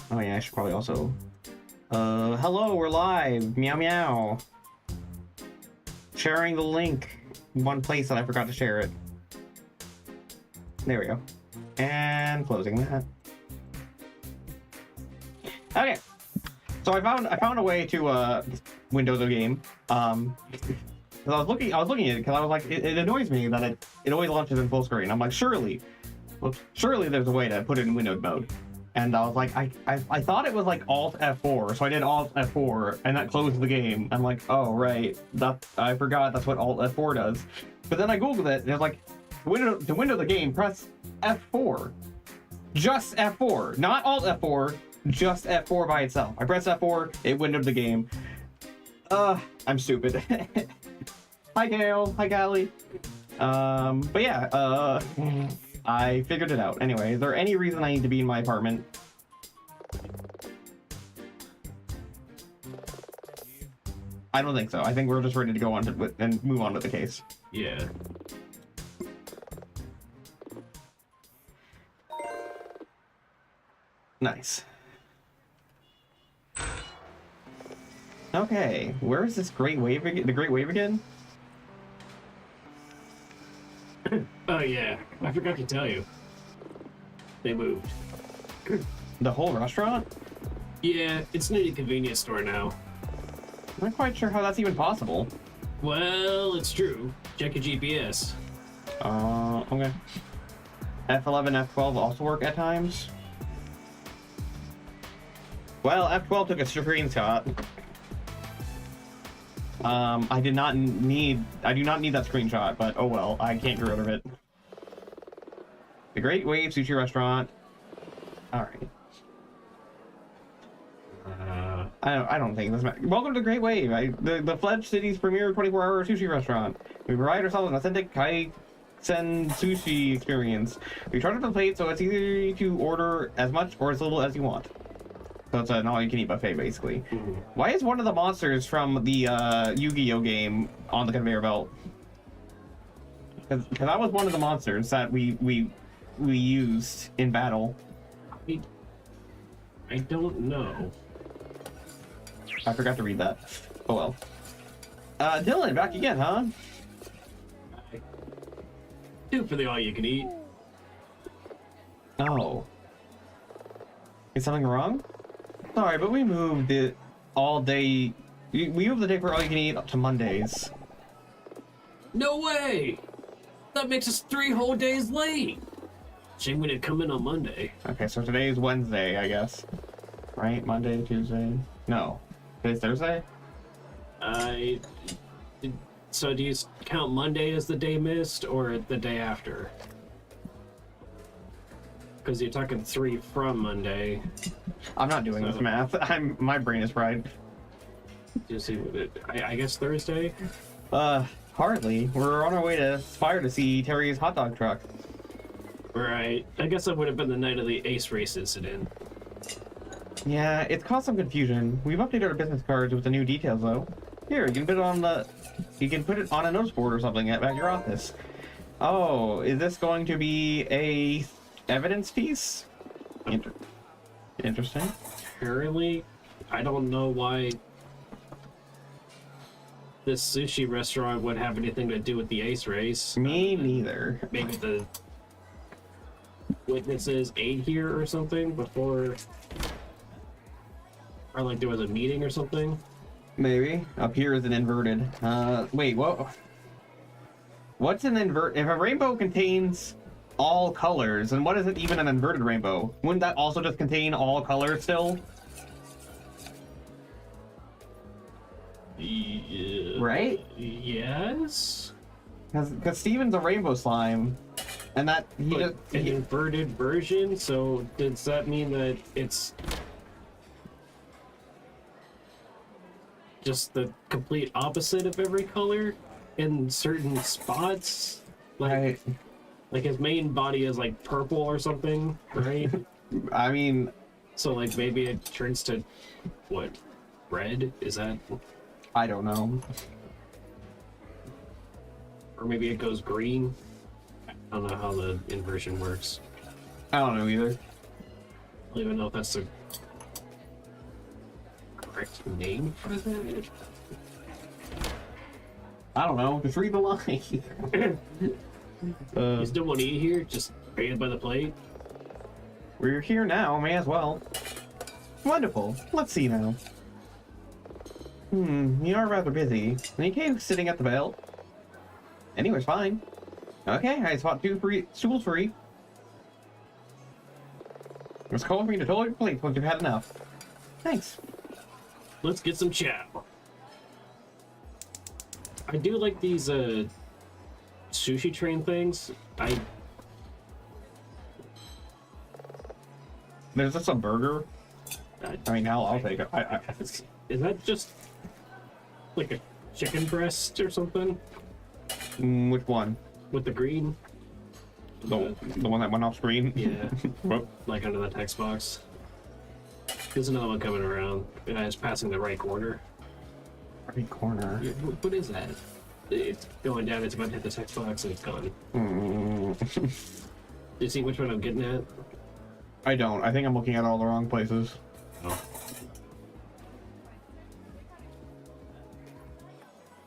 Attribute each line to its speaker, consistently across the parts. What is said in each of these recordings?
Speaker 1: Oh yeah, I should probably also... hello, we're live! Meow meow! Sharing the link. One place that I forgot to share it. There we go. And closing that. Okay. So I found a way to Windows a game. Cause I was looking at it because I was like, it annoys me that it always launches in full screen. I'm like, surely there's a way to put it in Windows mode. And I was like, I thought it was like Alt F4, so I did Alt F4, and that closed the game. I'm like, oh right, I forgot that's what Alt F4 does. But then I googled it, and it's like, to window the game, press F4, just F4, not Alt F4, just F4 by itself. I pressed F4, it windowed the game. I'm stupid. Hi Kale, hi Callie. But yeah, I figured it out. Anyway, is there any reason I need to be in my apartment? I don't think so. I think we're just ready to go on to and move on to the case.
Speaker 2: Yeah.
Speaker 1: Nice. Okay, where is this Great Wave again? The Great Wave again?
Speaker 2: Oh yeah, I forgot to tell you. They moved.
Speaker 1: The whole restaurant?
Speaker 2: Yeah, it's near the convenience store now.
Speaker 1: I'm not quite sure how that's even possible.
Speaker 2: Well, it's true. Check your GPS.
Speaker 1: Okay. F11, F12 also work at times. Well, F12 took a screenshot. I do not need that screenshot, but oh well, I can't get rid of it. The Great Wave Sushi Restaurant. Alright. I don't think this matters. Welcome to Great Wave, the Fledged City's premier 24-hour sushi restaurant. We provide ourselves an authentic Kaizen sushi experience. We charge up the plate so it's easy to order as much or as little as you want. So it's an all-you-can-eat buffet, basically. Mm-hmm. Why is one of the monsters from the Yu-Gi-Oh game on the conveyor belt? Because that was one of the monsters that we used in battle.
Speaker 2: I don't know.
Speaker 1: I forgot to read that. Oh well. Dylan, back again, huh?
Speaker 2: Two for the all-you-can-eat.
Speaker 1: Oh. Is something wrong? Sorry, but we moved it all day. We moved the day for all you can eat up to Mondays.
Speaker 2: No way! That makes us 3 whole days late. Shame we didn't come in on Monday.
Speaker 1: Okay, so today is Wednesday, I guess. Right? Monday, Tuesday? No. Today's Thursday?
Speaker 2: So do you count Monday as the day missed or the day after? Because you're talking 3 from Monday.
Speaker 1: I'm not doing this math. My brain is fried.
Speaker 2: You see, I guess Thursday?
Speaker 1: Hardly. We're on our way to Spire to see Terry's hot dog truck.
Speaker 2: Right. I guess that would have been the night of the ace race incident.
Speaker 1: Yeah, it's caused some confusion. We've updated our business cards with the new details, though. Here, you can put it on a notice board or something at your office. Oh, is this going to be a evidence piece? Interesting.
Speaker 2: Apparently, I don't know why this sushi restaurant would have anything to do with the ace race.
Speaker 1: Me neither.
Speaker 2: Maybe the witnesses ate here or something before, or like there was a meeting or something.
Speaker 1: Maybe. Up here is an inverted. Wait, what? What's an invert? If a rainbow contains all colors, and what is it even an inverted rainbow? Wouldn't that also just contain all colors still? Right?
Speaker 2: Yes.
Speaker 1: Because Steven's a rainbow slime, and that
Speaker 2: an inverted version. So does that mean that it's just the complete opposite of every color in certain spots?
Speaker 1: Right.
Speaker 2: Like his main body is like purple or something, right?
Speaker 1: I mean,
Speaker 2: so like maybe it turns to what? Red? Is that?
Speaker 1: I don't know.
Speaker 2: Or maybe it goes green. I don't know how the inversion works.
Speaker 1: I don't know either.
Speaker 2: I don't even know if that's correct name for that?
Speaker 1: I don't know. Just read the line.
Speaker 2: You still want to eat here? Just pay it by the plate?
Speaker 1: We're here now. May as well. Wonderful. Let's see now. You are rather busy. Any cave sitting at the belt? Anywhere's fine. Okay, I spot 2 free stools free. It's cold for me to totally plate once you've had enough. Thanks.
Speaker 2: Let's get some chow. I do like these sushi train things.
Speaker 1: There's just a burger. I mean, hell, I'll take it.
Speaker 2: Is that just like a chicken breast or something?
Speaker 1: Which one?
Speaker 2: With the green?
Speaker 1: The one that went off screen?
Speaker 2: Yeah.
Speaker 1: Whoop.
Speaker 2: Like under the text box. There's another one coming around. It's passing the right corner.
Speaker 1: Right corner.
Speaker 2: Yeah, what is that? It's going down, it's about to hit the text box and it's gone. Do you see which one I'm getting at?
Speaker 1: I don't. I think I'm looking at all the wrong places.
Speaker 2: Oh.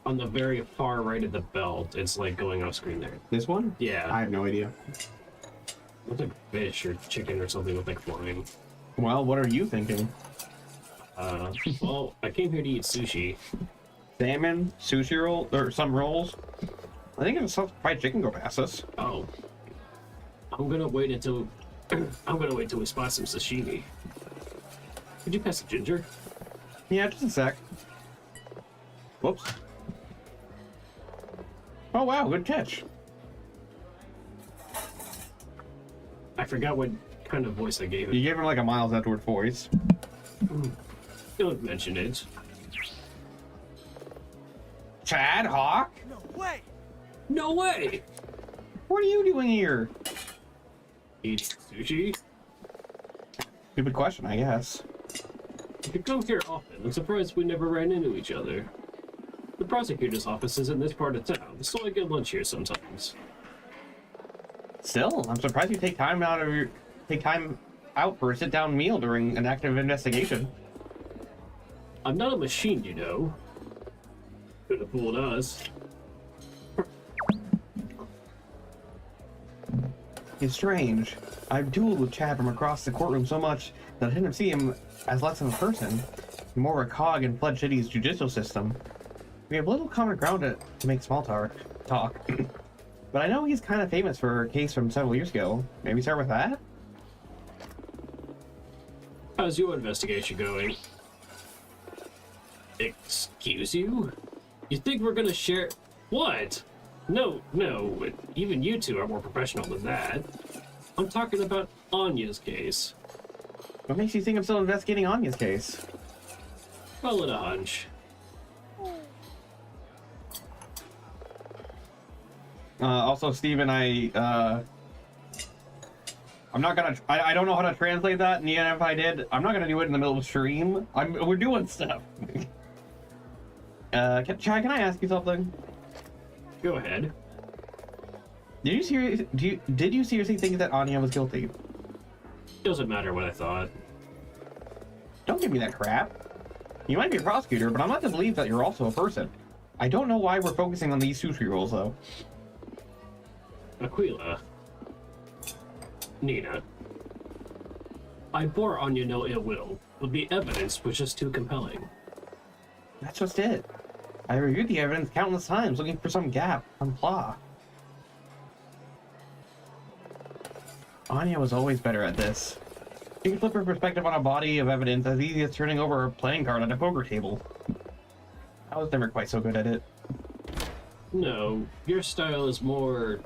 Speaker 2: On the very far right of the belt, it's like going off screen there.
Speaker 1: This one?
Speaker 2: Yeah.
Speaker 1: I have no idea.
Speaker 2: Looks like fish or chicken or something with like flying.
Speaker 1: Well, what are you thinking?
Speaker 2: Well, I came here to eat sushi.
Speaker 1: Salmon, sushi roll, or some rolls. I think it's some fried chicken go past us.
Speaker 2: Oh. I'm gonna wait until we spot some sashimi. Could you pass the ginger?
Speaker 1: Yeah, just a sec. Whoops. Oh wow, good catch.
Speaker 2: I forgot what kind of voice I gave it.
Speaker 1: You gave him like a Miles Edward voice.
Speaker 2: Don't mention it.
Speaker 1: Chad Hawk?
Speaker 3: No way!
Speaker 2: No way!
Speaker 1: What are you doing here?
Speaker 2: Eat sushi?
Speaker 1: Stupid question, I guess.
Speaker 2: You come here often. I'm surprised we never ran into each other. The prosecutor's office is in this part of town, so I get lunch here sometimes.
Speaker 1: Still, I'm surprised you take time out for a sit-down meal during an active investigation.
Speaker 2: I'm not a machine, you know. Could have fooled us.
Speaker 1: It's strange. I've dueled with Chad from across the courtroom so much that I didn't see him as less of a person, more of a cog in Flood City's judicial system. We have little common ground to make small talk. But I know he's kind of famous for a case from several years ago. Maybe start with that?
Speaker 2: How's your investigation going? Excuse you? You think we're gonna share... What? No, even you two are more professional than that. I'm talking about Anya's case.
Speaker 1: What makes you think I'm still investigating Anya's case?
Speaker 2: Call it a hunch.
Speaker 1: Also, Steven, I'm not gonna. I don't know how to translate that, and even if I did, I'm not gonna do it in the middle of stream. We're doing stuff. Chad, can I ask you something?
Speaker 2: Go ahead.
Speaker 1: Did you seriously think that Anya was guilty?
Speaker 2: Doesn't matter what I thought.
Speaker 1: Don't give me that crap. You might be a prosecutor, but I'm not to believe that you're also a person. I don't know why we're focusing on these sushi rolls, though.
Speaker 2: Aquila. Nina. I bore Anya no ill will, but the evidence was just too compelling.
Speaker 1: That's just it. I reviewed the evidence countless times, looking for some gap, some flaw. Anya was always better at this. She could flip her perspective on a body of evidence as easy as turning over a playing card at a poker table. I was never quite so good at it.
Speaker 2: No, your style is more...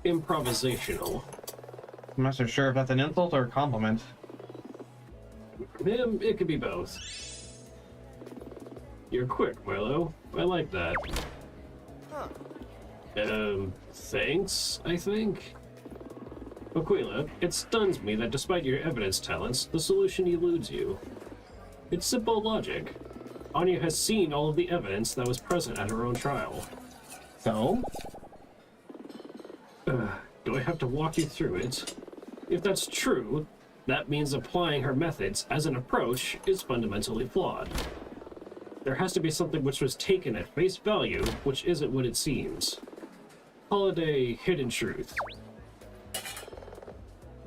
Speaker 2: improvisational.
Speaker 1: I'm not so sure if that's an insult or a compliment.
Speaker 2: It could be both. You're quick, Milo. I like that. Thanks, I think? Aquila, it stuns me that despite your evidence talents, the solution eludes you. It's simple logic. Anya has seen all of the evidence that was present at her own trial.
Speaker 1: So?
Speaker 2: Do I have to walk you through it? If that's true, That means applying her methods as an approach is fundamentally flawed. There has to be something which was taken at face value, which isn't what it seems. Call it a hidden truth.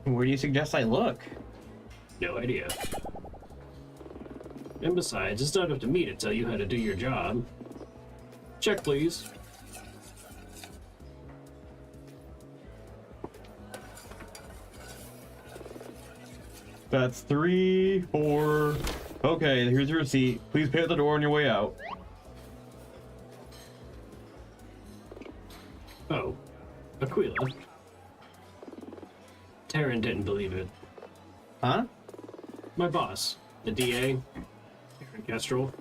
Speaker 1: Where do you suggest I look?
Speaker 2: No idea. And besides, it's not up to me to tell you how to do your job. Check, please.
Speaker 1: That's 3, 4. Okay, here's your receipt. Please pay at the door on your way out.
Speaker 2: Oh, Aquila. Taryn didn't believe it.
Speaker 1: Huh?
Speaker 2: My boss, the DA, Taryn Kestrel.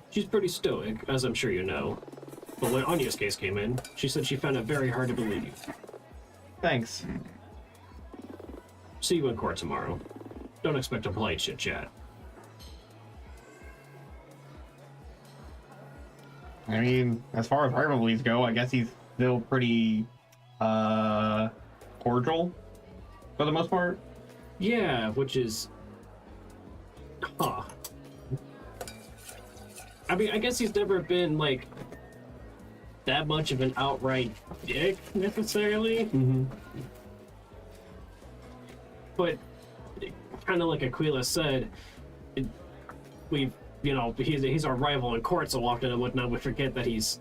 Speaker 2: She's pretty stoic, as I'm sure you know. But when Anya's case came in, she said she found it very hard to believe.
Speaker 1: Thanks.
Speaker 2: See you in court tomorrow. Don't expect a polite chit-chat.
Speaker 1: I mean, as far as rivalries go, I guess he's still pretty cordial for the most part.
Speaker 2: Yeah, which is... Huh. I mean, I guess he's never been, like, that much of an outright dick, necessarily.
Speaker 1: Mm-hmm.
Speaker 2: But, kind of like Aquila said, we've, you know, he's our rival in court so often and whatnot, we forget that he's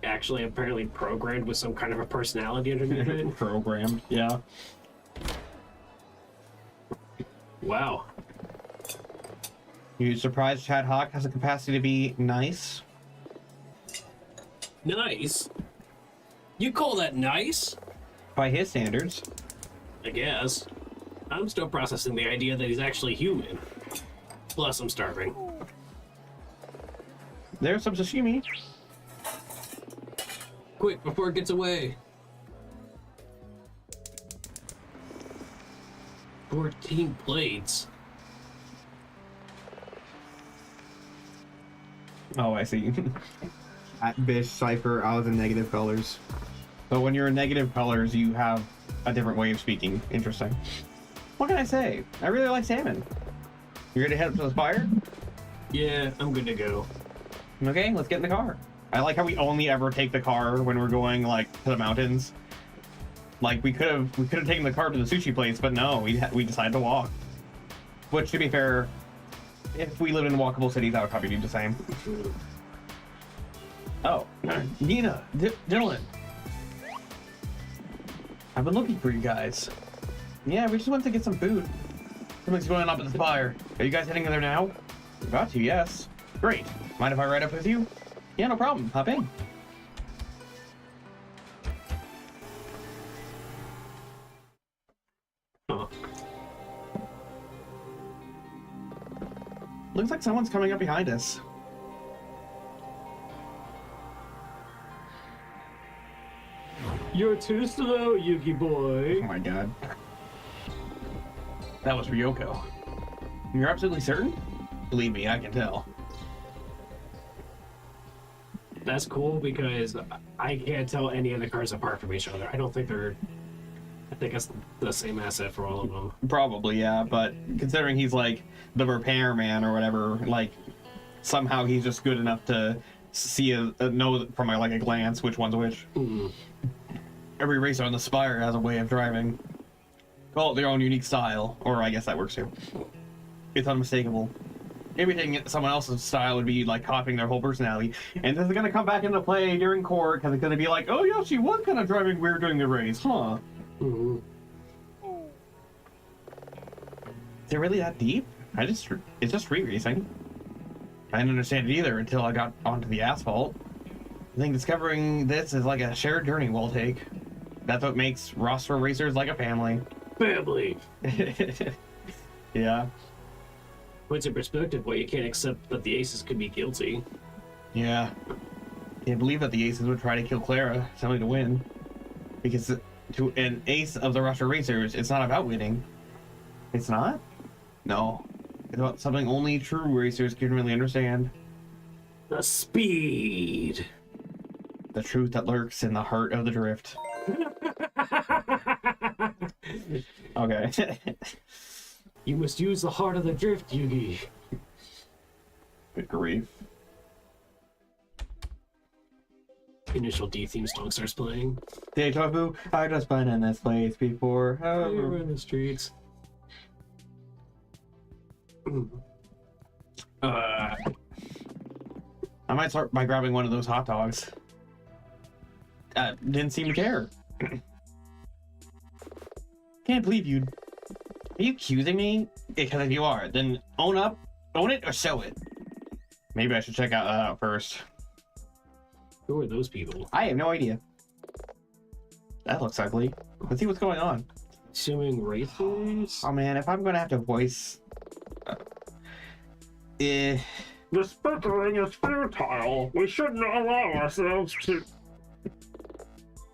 Speaker 2: actually apparently programmed with some kind of a personality underneath it.
Speaker 1: Programmed, yeah.
Speaker 2: Wow.
Speaker 1: You surprised Chad Hawk has the capacity to be nice?
Speaker 2: Nice? You call that nice?
Speaker 1: By his standards.
Speaker 2: I guess. I'm still processing the idea that he's actually human. Plus, I'm starving.
Speaker 1: There's some sashimi.
Speaker 2: Quick, before it gets away. 14 plates.
Speaker 1: Oh, I see.
Speaker 3: At Bish, Cypher, I was in negative colors.
Speaker 1: So when you're in negative colors, you have a different way of speaking. Interesting. What can I say? I really like salmon. You're gonna head up to the spire?
Speaker 2: Yeah, I'm good to go.
Speaker 1: Okay, let's get in the car. I like how we only ever take the car when we're going like to the mountains. Like we could have taken the car to the sushi place, but no, we decided to walk. Which, to be fair, if we lived in walkable cities, that would probably be the same. Oh, Nina, Dylan. I've been looking for you guys. Yeah, we just went to get some food. Something's going on up at the spire. Are you guys heading there now? About to, yes. Great. Mind if I ride up with you? Yeah, no problem. Hop in.
Speaker 2: Huh.
Speaker 1: Looks like someone's coming up behind us.
Speaker 2: You're too slow, Yuki
Speaker 1: Oh
Speaker 2: boy.
Speaker 1: my god. That was Ryoko. You're absolutely certain? Believe me, I can tell.
Speaker 2: That's cool because I can't tell any of the cars apart from each other. I don't think they're... I think it's the same asset for all of them.
Speaker 1: Probably, yeah, but considering he's like the repairman or whatever, like somehow he's just good enough to see know from like a glance which one's which.
Speaker 2: Mm.
Speaker 1: Every racer on the Spire has a way of driving. Call it their own unique style, or I guess that works too. It's unmistakable. Imitating someone else's style would be like copying their whole personality, and this is gonna come back into play during court because it's gonna be like, oh yeah, she was kind of driving weird during the race, huh?
Speaker 2: Mm-hmm.
Speaker 1: Is it really that deep? It's just street racing. I didn't understand it either until I got onto the asphalt. I think discovering this is like a shared journey we'll take. That's what makes roster racers like a family.
Speaker 2: Family!
Speaker 1: Yeah.
Speaker 2: Puts in perspective why you can't accept that the Aces could be guilty.
Speaker 1: Yeah. Can't believe that the Aces would try to kill Clara, simply to win. Because to an ace of the roster racers, it's not about winning. It's not? No. It's about something only true racers can really understand.
Speaker 2: The speed!
Speaker 1: The truth that lurks in the heart of the drift. Okay.
Speaker 2: You must use the heart of the drift, Yugi.
Speaker 1: Good grief.
Speaker 2: Initial D theme song starts playing.
Speaker 1: Deja vu, I've just been in this place before.
Speaker 2: We're in the streets.
Speaker 1: I might start by grabbing one of those hot dogs. Didn't seem to care. Can't believe you. Are you accusing me? Because if you are, then own up, own it, or show it. Maybe I should check that out first.
Speaker 2: Who are those people?
Speaker 1: I have no idea. That looks ugly. Let's see what's going on.
Speaker 2: Assuming races?
Speaker 1: Oh man, if I'm gonna have to voice...
Speaker 4: The sputtering is futile. We shouldn't allow ourselves to...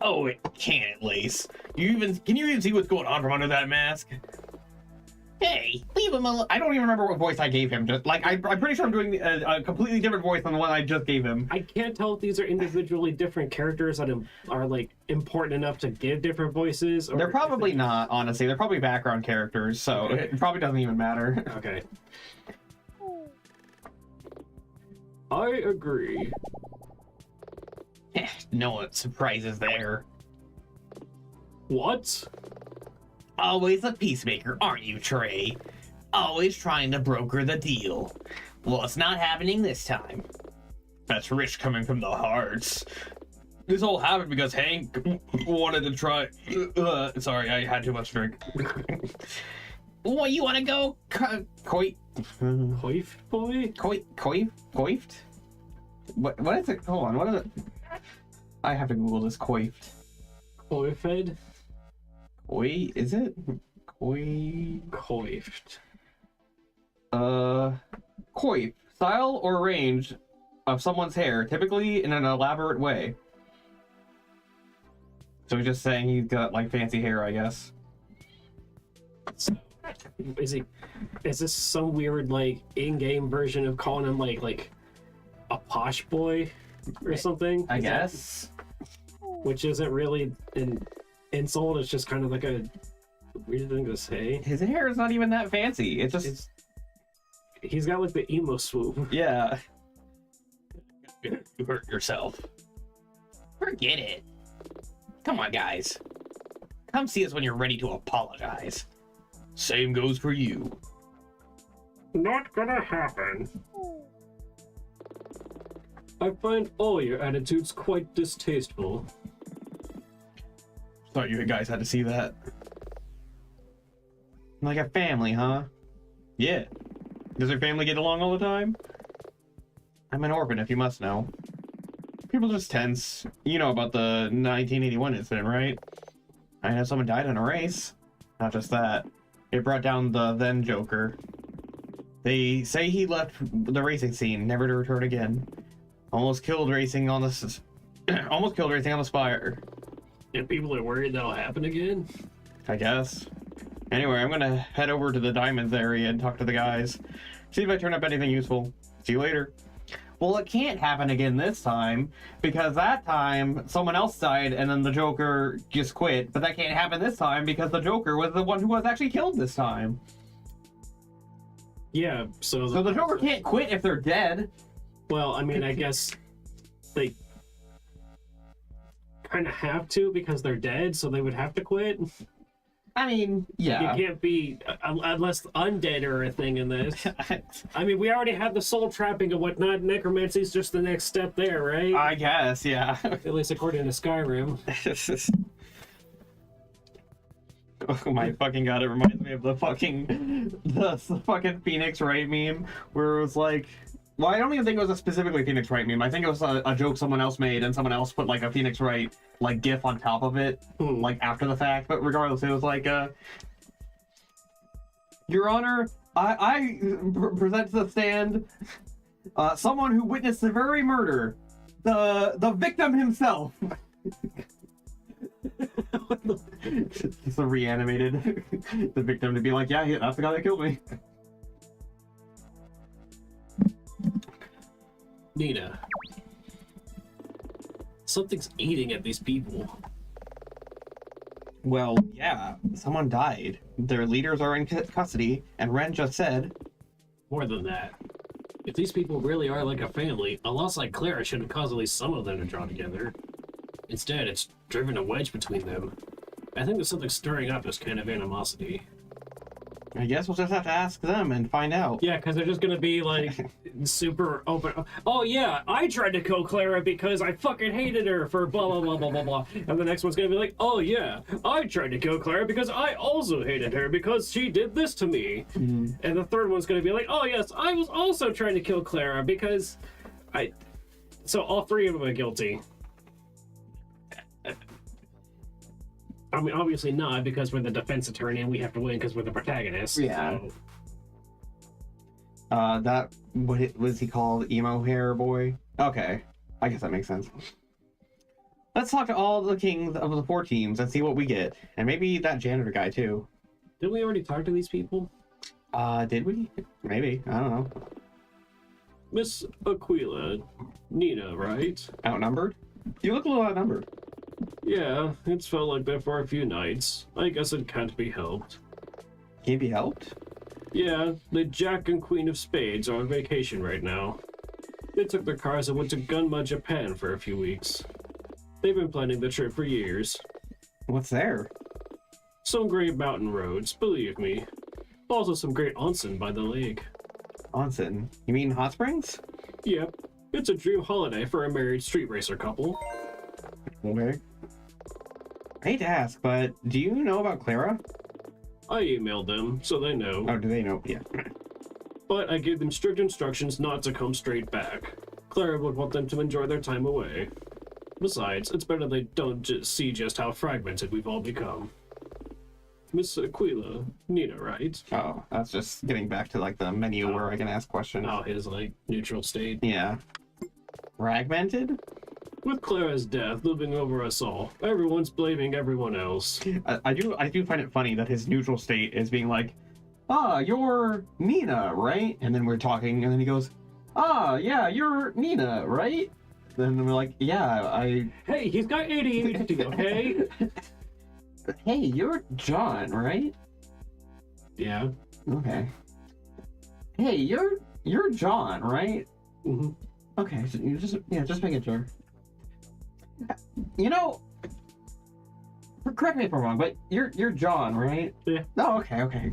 Speaker 1: Oh, it can't, Lace. Can you even see what's going on from under that mask? Hey, leave him alone. I don't even remember what voice I gave him. Just like I'm pretty sure I'm doing a completely different voice than the one I just gave him.
Speaker 2: I can't tell if these are individually different characters that are like important enough to give different voices. Or
Speaker 1: They're probably not, honestly. They're probably background characters, so
Speaker 2: Okay.
Speaker 1: it probably doesn't even matter.
Speaker 2: Okay. I agree.
Speaker 1: No surprises there.
Speaker 2: What?
Speaker 1: Always a peacemaker, aren't you, Trey? Always trying to broker the deal. Well, it's not happening this time. That's rich coming from the hearts. This all happened because Hank wanted to try... sorry, I had too much drink. What, you want to go? Coit?
Speaker 2: Coif boy?
Speaker 1: Coift? What is it? Hold on, what is it? I have to Google this. Coift.
Speaker 2: Coifed?
Speaker 1: Koi? Is it? Koi?
Speaker 2: Coifed.
Speaker 1: Coif. Style or range of someone's hair, typically in an elaborate way. So he's just saying he's got, like, fancy hair, I guess.
Speaker 2: Is this some weird, like, in-game version of calling him, like a posh boy or something?
Speaker 1: I guess.
Speaker 2: Which isn't really an insult, it's just kind of like a weird thing to say.
Speaker 1: His hair is not even that fancy. It's just...
Speaker 2: He's got, like, the emo swoop.
Speaker 1: Yeah. You hurt yourself. Forget it. Come on, guys. Come see us when you're ready to apologize. Same goes for you.
Speaker 4: Not gonna happen.
Speaker 2: I find all your attitudes quite distasteful.
Speaker 1: Thought you guys had to see that. Like a family, huh? Yeah. Does your family get along all the time? I'm an orphan, if you must know. People just tense. You know about the 1981 incident, right? I know someone died in a race. Not just that. It brought down the then Joker. They say he left the racing scene, never to return again. Almost killed racing on the spire.
Speaker 2: And people are worried that'll happen again?
Speaker 1: I guess. Anyway, I'm gonna head over to the diamonds area and talk to the guys. See if I turn up anything useful. See you later. Well, it can't happen again this time, because that time someone else died and then the Joker just quit. But that can't happen this time because the Joker was the one who was actually killed this time.
Speaker 2: Yeah, so
Speaker 1: the Joker can't quit if they're dead.
Speaker 2: Well, I mean, I guess they kind of have to because they're dead, so they would have to quit.
Speaker 1: I mean, yeah.
Speaker 2: You can't be, unless undead are a thing in this. I mean, we already had the soul trapping and whatnot. Necromancy's just the next step there, right?
Speaker 1: I guess, yeah.
Speaker 2: At least according to Skyrim.
Speaker 1: Oh my fucking god, it reminds me of the fucking Phoenix Wright meme, where it was like, well, I don't even think it was a specifically Phoenix Wright meme. I think it was a joke someone else made, and someone else put like a Phoenix Wright like GIF on top of it, like after the fact. But regardless, it was like, Your Honor, I present to the stand someone who witnessed the very murder, the victim himself. Just a reanimated the victim to be like, yeah, that's the guy that killed me.
Speaker 2: Nina. Something's eating at these people.
Speaker 1: Well, yeah, someone died. Their leaders are in custody, and Ren just said,
Speaker 2: More than that. If these people really are like a family, a loss like Clara should have caused at least some of them to draw together. Instead, it's driven a wedge between them. I think there's something stirring up this kind of animosity.
Speaker 1: I guess we'll just have to ask them and find out.
Speaker 2: Yeah, because they're just gonna be like super open. Oh yeah, I tried to kill Clara because I fucking hated her for blah blah blah blah blah blah. And the next one's gonna be like, oh yeah, I tried to kill Clara because I also hated her because she did this to me. And the third one's gonna be like, oh yes, I was also trying to kill Clara because I. So all three of them are guilty. I mean, obviously not, because we're the defense attorney and we have to win because we're the protagonist.
Speaker 1: Yeah.
Speaker 2: So.
Speaker 1: That, what was he called? Emo hair boy? Okay, I guess that makes sense. Let's talk to all the kings of the 4 teams and see what we get. And maybe that janitor guy, too.
Speaker 2: Didn't we already talk to these people?
Speaker 1: Did we? Maybe. I don't know.
Speaker 2: Miss Aquila, Nina, right?
Speaker 1: Outnumbered? You look a little outnumbered.
Speaker 2: Yeah, it's felt like that for a few nights. I guess it can't be helped.
Speaker 1: Can't be helped?
Speaker 2: Yeah, the Jack and Queen of Spades are on vacation right now. They took their cars and went to Gunma, Japan for a few weeks. They've been planning the trip for years.
Speaker 1: What's there?
Speaker 2: Some great mountain roads, believe me. Also some great onsen by the lake.
Speaker 1: Onsen? You mean hot springs?
Speaker 2: Yep, it's a dream holiday for a married street racer couple.
Speaker 1: Okay. I hate to ask, but do you know about Clara?
Speaker 2: I emailed them, so they know.
Speaker 1: Oh, do they know? Yeah.
Speaker 2: But I gave them strict instructions not to come straight back. Clara would want them to enjoy their time away. Besides, it's better they don't see just how fragmented we've all become. Miss Aquila, Nina, right?
Speaker 1: Oh, that's just getting back to like the menu where I can ask questions.
Speaker 2: Oh, his, like, neutral state.
Speaker 1: Yeah. Fragmented?
Speaker 2: With Clara's death looming over us all, everyone's blaming everyone else.
Speaker 1: I do find it funny that his neutral state is being like, you're Nina, right? And then we're talking, and then he goes, yeah, you're Nina, right? Then we're like, yeah,
Speaker 2: Hey, he's got ADHD, okay?
Speaker 1: Hey, you're John, right?
Speaker 2: Yeah.
Speaker 1: Okay. Hey, you're John, right?
Speaker 2: Mm-hmm.
Speaker 1: Okay, so you just making sure. You know, correct me if I'm wrong, but you're John, right?
Speaker 2: Yeah.
Speaker 1: Oh, okay.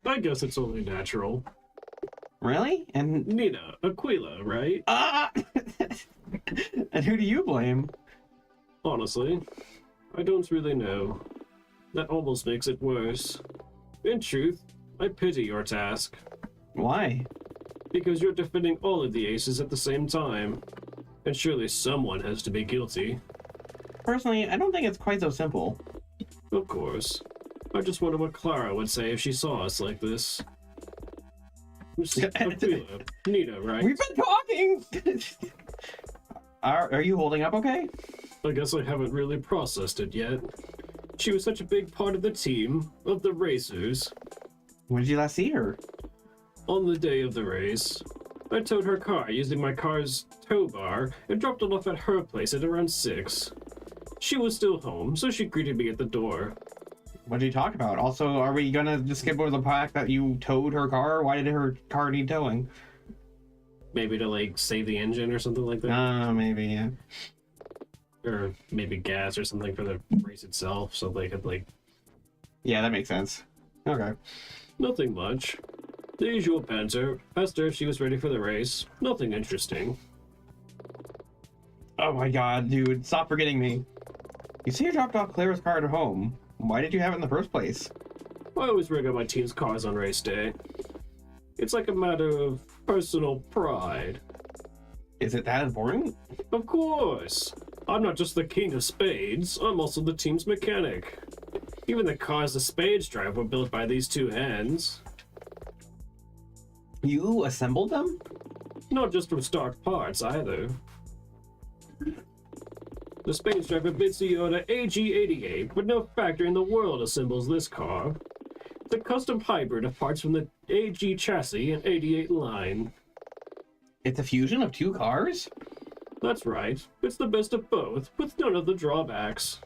Speaker 2: I guess it's only natural.
Speaker 1: Really? And
Speaker 2: Nina, Aquila, right?
Speaker 1: and who do you blame?
Speaker 2: Honestly, I don't really know. That almost makes it worse. In truth, I pity your task.
Speaker 1: Why?
Speaker 2: Because you're defending all of the aces at the same time. And surely someone has to be guilty.
Speaker 1: Personally, I don't think it's quite so simple.
Speaker 2: Of course. I just wonder what Clara would say if she saw us like this. Aquila, Nina, right?
Speaker 1: We've been talking! Are you holding up okay?
Speaker 2: I guess I haven't really processed it yet. She was such a big part of the team, of the racers.
Speaker 1: When did you last see her?
Speaker 2: On the day of the race, I towed her car using my car's tow bar and dropped it off at her place at around 6. She was still home, so she greeted me at the door.
Speaker 1: What did you talk about? Also, are we gonna just skip over the fact that you towed her car? Why did her car need towing?
Speaker 2: Maybe to, like, save the engine or something like that?
Speaker 1: Maybe, yeah.
Speaker 2: Or maybe gas or something for the race itself, so they could, like...
Speaker 1: Yeah, that makes sense. Okay.
Speaker 2: Nothing much. The usual banter. Asked her if she was ready for the race. Nothing interesting.
Speaker 1: Oh my god, dude, stop forgetting me. You say you dropped off Clara's car at home. Why did you have it in the first place?
Speaker 2: I always rig up my team's cars on race day. It's like a matter of personal pride.
Speaker 1: Is it that important?
Speaker 2: Of course! I'm not just the king of spades, I'm also the team's mechanic. Even the cars the spades drive were built by these two hands.
Speaker 1: You assembled them?
Speaker 2: Not just from stock parts, either. The spades driver Bitsuyoda AG88, but no factory in the world assembles this car. It's a custom hybrid of parts from the AG chassis and 88 line.
Speaker 1: It's a fusion of two cars?
Speaker 2: That's right. It's the best of both, with none of the drawbacks.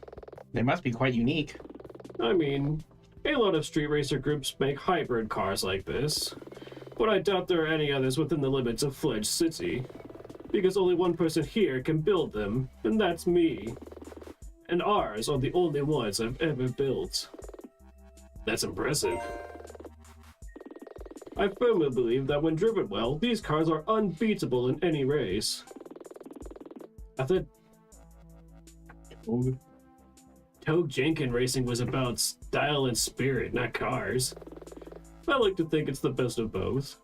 Speaker 1: They must be quite unique.
Speaker 2: I mean, a lot of street racer groups make hybrid cars like this, but I doubt there are any others within the limits of Fledge City, because only one person here can build them, and that's me. And ours are the only ones I've ever built. That's impressive. I firmly believe that when driven well, these cars are unbeatable in any race. I thought Toad Jenkin racing was about style and spirit, not cars. I like to think it's the best of both.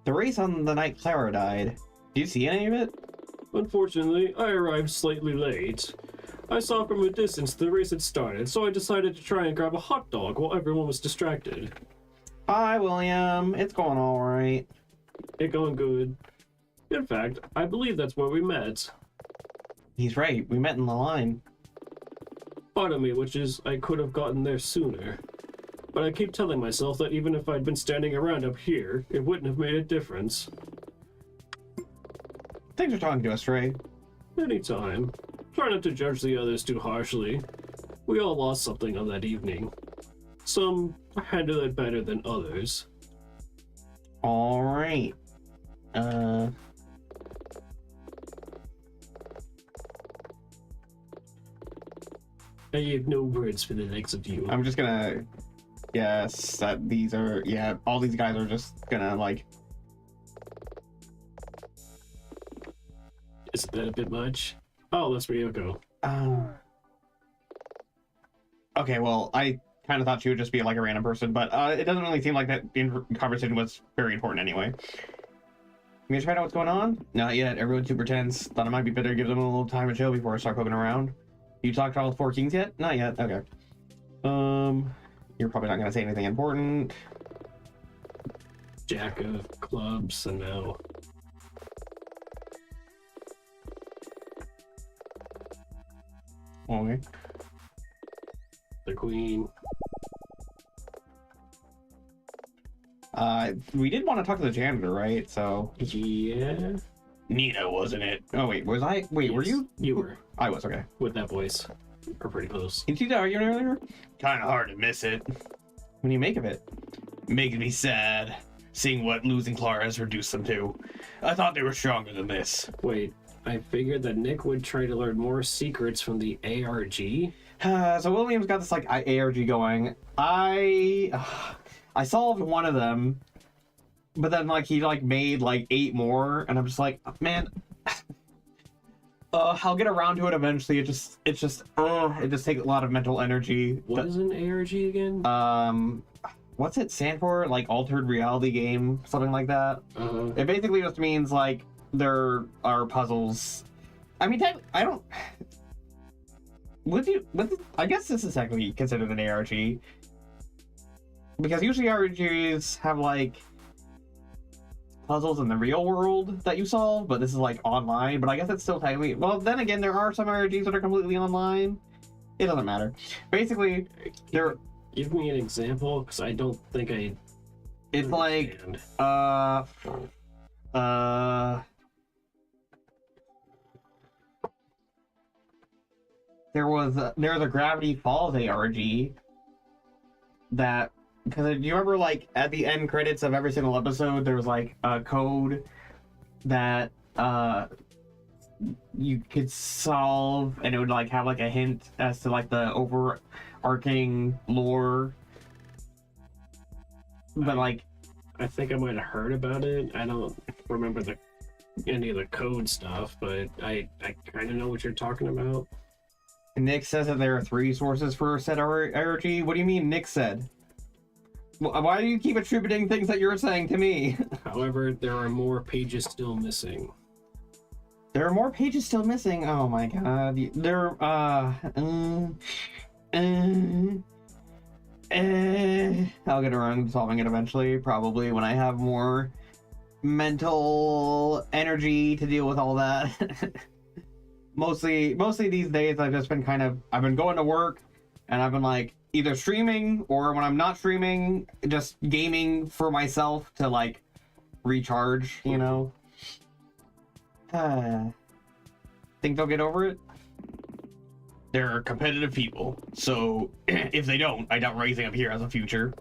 Speaker 1: The race on the night Clara died. Do you see any of it?
Speaker 2: Unfortunately, I arrived slightly late. I saw from a distance the race had started, so I decided to try and grab a hot dog while everyone was distracted.
Speaker 1: Hi, William. It's going all right.
Speaker 2: It going good. In fact, I believe that's where we met.
Speaker 1: He's right. We met in the line.
Speaker 2: Part of me wishes I could have gotten there sooner. But I keep telling myself that even if I'd been standing around up here, it wouldn't have made a difference.
Speaker 1: Thanks for talking to us, Ray.
Speaker 2: Anytime. Try not to judge the others too harshly. We all lost something on that evening. Some handled it better than others.
Speaker 1: All right.
Speaker 2: I have no words for the likes of you.
Speaker 1: I'm just gonna guess that these are, yeah, all these guys are just gonna, like...
Speaker 2: Isn't that a bit much? Oh, that's Ryoko.
Speaker 1: Okay, well, I kind of thought she would just be, like, a random person, but it doesn't really seem like that conversation was very important anyway. You guys find out what's going on? Not yet. Everyone's super tense. Thought it might be better to give them a little time to chill before I start poking around. You talked to all the four kings yet? Not yet. Okay. You're probably not gonna say anything important.
Speaker 2: Jack of clubs, and now
Speaker 1: Okay.
Speaker 2: the queen.
Speaker 1: We did want to talk to the janitor, right? So
Speaker 2: Yeah.
Speaker 1: Nina, wasn't it? Oh wait, was I? Wait, were
Speaker 2: Yes,
Speaker 1: you?
Speaker 2: You were.
Speaker 1: I was. Okay.
Speaker 2: With that voice. Or pretty close.
Speaker 1: You see that argument earlier? Kind of hard to miss it. What do you make of it? Makes me sad, seeing what losing Clara has reduced them to. I thought they were stronger than this.
Speaker 2: Wait, I figured that Nick would try to learn more secrets from the ARG.
Speaker 1: So William's got this like ARG going. I solved one of them, but then like he like made like 8 more, and I'm just like, man. I'll get around to it eventually. It just takes a lot of mental energy.
Speaker 2: What is an ARG again?
Speaker 1: What's it stand for? Like altered reality game, something like that. It basically just means like there are puzzles. I mean, I don't. I guess this is technically considered an ARG because usually ARGs have like puzzles in the real world that you solve, but this is like online. But I guess it's still technically. Well, then again, there are some ARGs that are completely online. It doesn't matter. Basically, there.
Speaker 2: Give me an example, because I don't think I.
Speaker 1: It's like there's a Gravity Falls ARG that, because do you remember like at the end credits of every single episode there was like a code that you could solve and it would like have like a hint as to like the overarching lore, but like
Speaker 2: I think I might have heard about it. I don't remember any of the code stuff, but I kind of know what you're talking about.
Speaker 1: Nick says that there are 3 sources for said ARG. What do you mean Nick said? Why do you keep attributing things that you're saying to me?
Speaker 2: However, there are more pages still missing.
Speaker 1: There are more pages still missing? Oh my god. I'll get around to solving it eventually, probably when I have more mental energy to deal with all that. Mostly these days I've just been I've been going to work and I've been like either streaming or when I'm not streaming, just gaming for myself to like recharge, you know? Think they'll get over it? They're competitive people, so if they don't, I doubt raising up here has a future.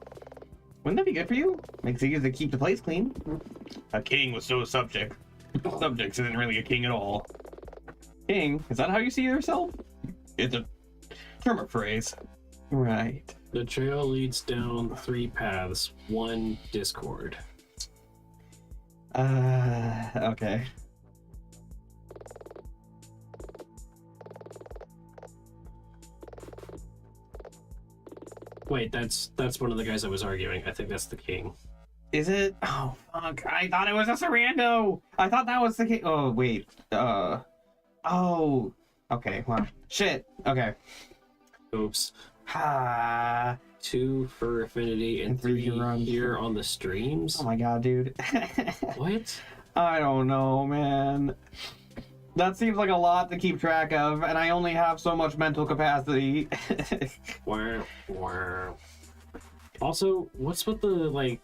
Speaker 1: Wouldn't that be good for you? Makes it easier to keep the place clean. A king with no subjects isn't really a king at all. King? Is that how you see yourself? It's a term of phrase. Right.
Speaker 2: The trail leads down 3 paths, 1 Discord.
Speaker 1: Okay.
Speaker 2: Wait, that's one of the guys I was arguing. I think that's the king.
Speaker 1: Is it? Oh, fuck. I thought it was a Sarando. I thought that was the king. Oh, wait. Oh. Okay, well. Shit. Okay.
Speaker 2: Oops.
Speaker 1: Ah.
Speaker 2: 2 for affinity and 3 here on the streams.
Speaker 1: Oh my god, dude.
Speaker 2: What?
Speaker 1: I don't know, man. That seems like a lot to keep track of, and I only have so much mental capacity.
Speaker 2: Wow, wow. Also, what's with the, like...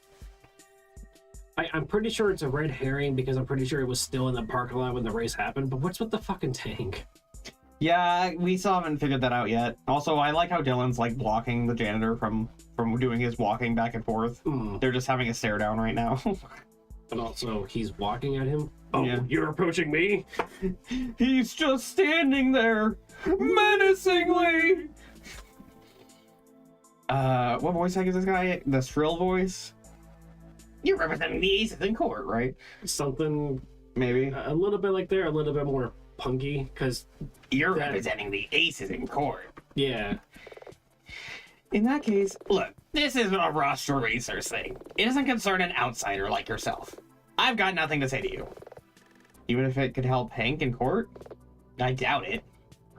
Speaker 2: I'm pretty sure it's a red herring because I'm pretty sure it was still in the parking lot when the race happened, but what's with the fucking tank?
Speaker 1: Yeah, we still haven't figured that out yet. Also, I like how Dylan's, like, blocking the janitor from doing his walking back and forth. They're just having a stare down right now.
Speaker 2: And also, he's walking at him. Oh,
Speaker 1: Yeah.
Speaker 2: You're approaching me?
Speaker 1: He's just standing there, menacingly! What voice tag is this guy? The shrill voice? You're representing the aces in court, right?
Speaker 2: Something
Speaker 1: Maybe.
Speaker 2: a little bit like there, a little bit more punky, because...
Speaker 1: You're representing the aces in court.
Speaker 2: Yeah.
Speaker 1: In that case, look, this is a roster racers thing. It doesn't concern an outsider like yourself. I've got nothing to say to you. Even if it could help Hank in court? I doubt it.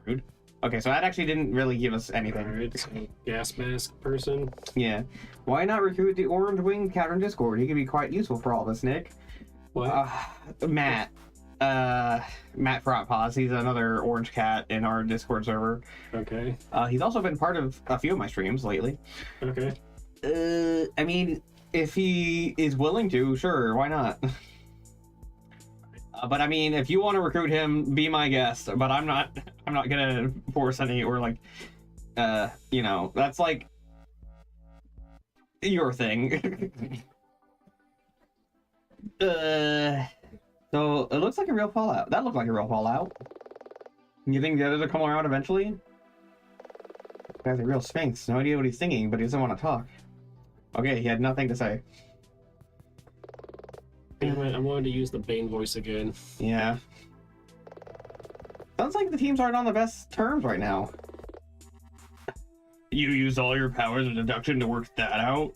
Speaker 1: Rude. Okay, so that actually didn't really give us anything.
Speaker 2: Alright, so gas mask person.
Speaker 1: Yeah. Why not recruit the orange winged cat in Discord? He could be quite useful for all this, Nick.
Speaker 2: What?
Speaker 1: Matt. Matt Frotpaws. He's another orange cat in our Discord server.
Speaker 2: Okay.
Speaker 1: He's also been part of a few of my streams lately.
Speaker 2: Okay.
Speaker 1: I mean, if he is willing to, sure, why not? But I mean, if you want to recruit him, be my guest. But I'm not gonna force any or like, you know, that's like your thing. So it looks like a real Fallout. That looked like a real Fallout. You think the others will come around eventually? The guy's a real sphinx. No idea what he's thinking, but he doesn't want to talk. Okay, he had nothing to say.
Speaker 2: I'm going to use the Bane voice again.
Speaker 1: Yeah. Sounds like the teams aren't on the best terms right now. You used all your powers of deduction to work that out?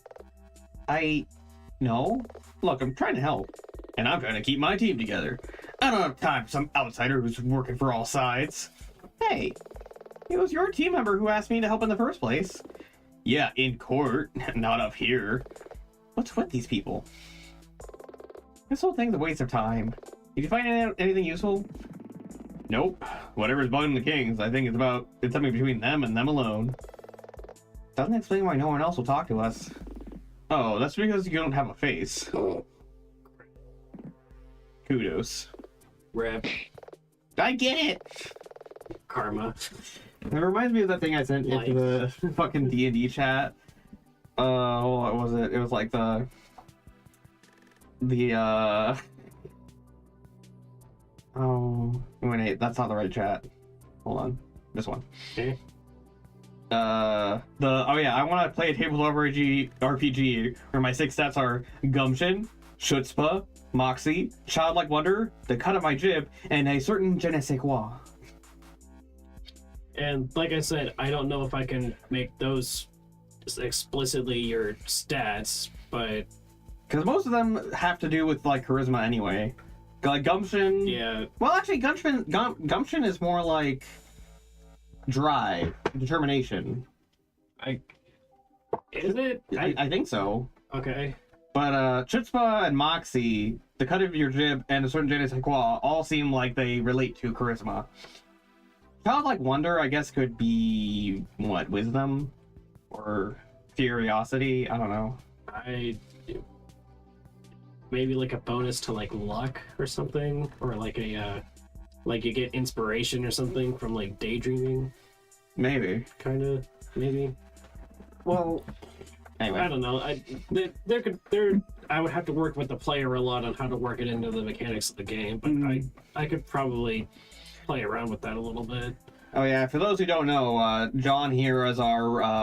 Speaker 1: No. Look, I'm trying to help. And I'm trying to keep my team together. I don't have time for some outsider who's working for all sides. Hey, it was your team member who asked me to help in the first place. Yeah, in court, not up here. What's with these people? This whole thing's a waste of time. Did you find anything useful? Nope. Whatever's bugging the Kings, I think it's something between them and them alone. Doesn't explain why no one else will talk to us. Oh, that's because you don't have a face. Kudos.
Speaker 2: Rep.
Speaker 1: I get it!
Speaker 2: Karma.
Speaker 1: It reminds me of that thing I sent into the fucking D&D chat. What was it? It was like the oh wait, that's not the right chat. Hold on. This one.
Speaker 2: Okay.
Speaker 1: Oh yeah, I want to play a tabletop RPG where my 6 stats are gumption, chutzpah, moxie, childlike wonder, the cut of my jib, and a certain je ne sais quoi.
Speaker 2: And like I said, I don't know if I can make those explicitly your stats, but
Speaker 1: because most of them have to do with like charisma anyway. Like gumption.
Speaker 2: yeah.
Speaker 1: Well, actually, gumption is more like drive, determination.
Speaker 2: Is it?
Speaker 1: I think so.
Speaker 2: Okay.
Speaker 1: But chutzpah and moxie, the cut of your jib, and a certain je ne sais quoi all seem like they relate to charisma. Childlike wonder, I guess, could be what, wisdom or curiosity. I don't know.
Speaker 2: maybe like a bonus to like luck or something, or like a like you get inspiration or something from like daydreaming,
Speaker 1: Maybe.
Speaker 2: kind of, maybe.
Speaker 1: Well, anyway.
Speaker 2: I don't know. I would have to work with the player a lot on how to work it into the mechanics of the game, but I could probably play around with that a little bit.
Speaker 1: Oh yeah, for those who don't know, John here is our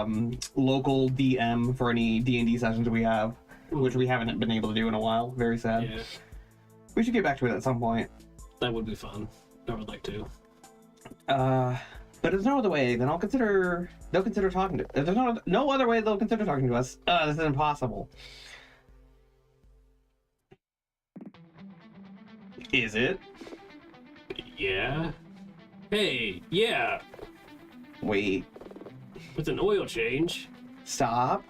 Speaker 1: local DM for any D&D sessions we have, which we haven't been able to do in a while. Very sad.
Speaker 2: Yeah,
Speaker 1: We should get back to it at some point.
Speaker 2: that would be fun. I would like to.
Speaker 1: But if there's no other way, then they'll consider talking to. If there's no other way, they'll consider talking to us. This is impossible. Is it?
Speaker 2: Yeah. Hey, yeah.
Speaker 1: Wait.
Speaker 2: With an oil change.
Speaker 1: Stop.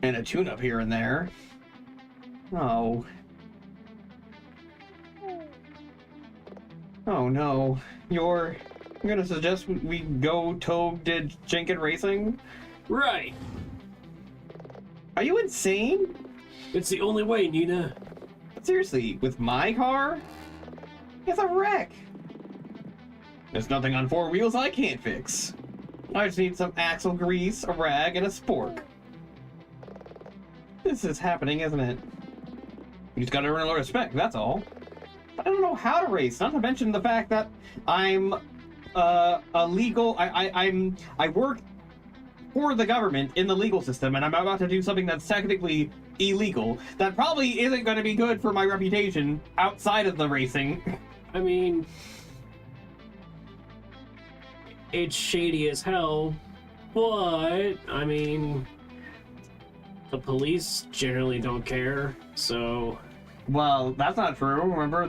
Speaker 1: And a tune-up here and there. Oh. Oh no. You're gonna suggest we go Toad to Jenkins Racing?
Speaker 2: Right.
Speaker 1: Are you insane?
Speaker 2: It's the only way, Nina.
Speaker 1: Seriously, with my car? It's a wreck. There's nothing on four wheels I can't fix. I just need some axle grease, a rag, and a spork. This is happening, isn't it? You just gotta earn a lot of respect, that's all. I don't know how to race, not to mention the fact that I'm a legal... I work for the government in the legal system, and I'm about to do something that's technically illegal. That probably isn't going to be good for my reputation outside of the racing.
Speaker 2: I mean, it's shady as hell, but, I mean, the police generally don't care, so...
Speaker 1: Well, that's not true. Remember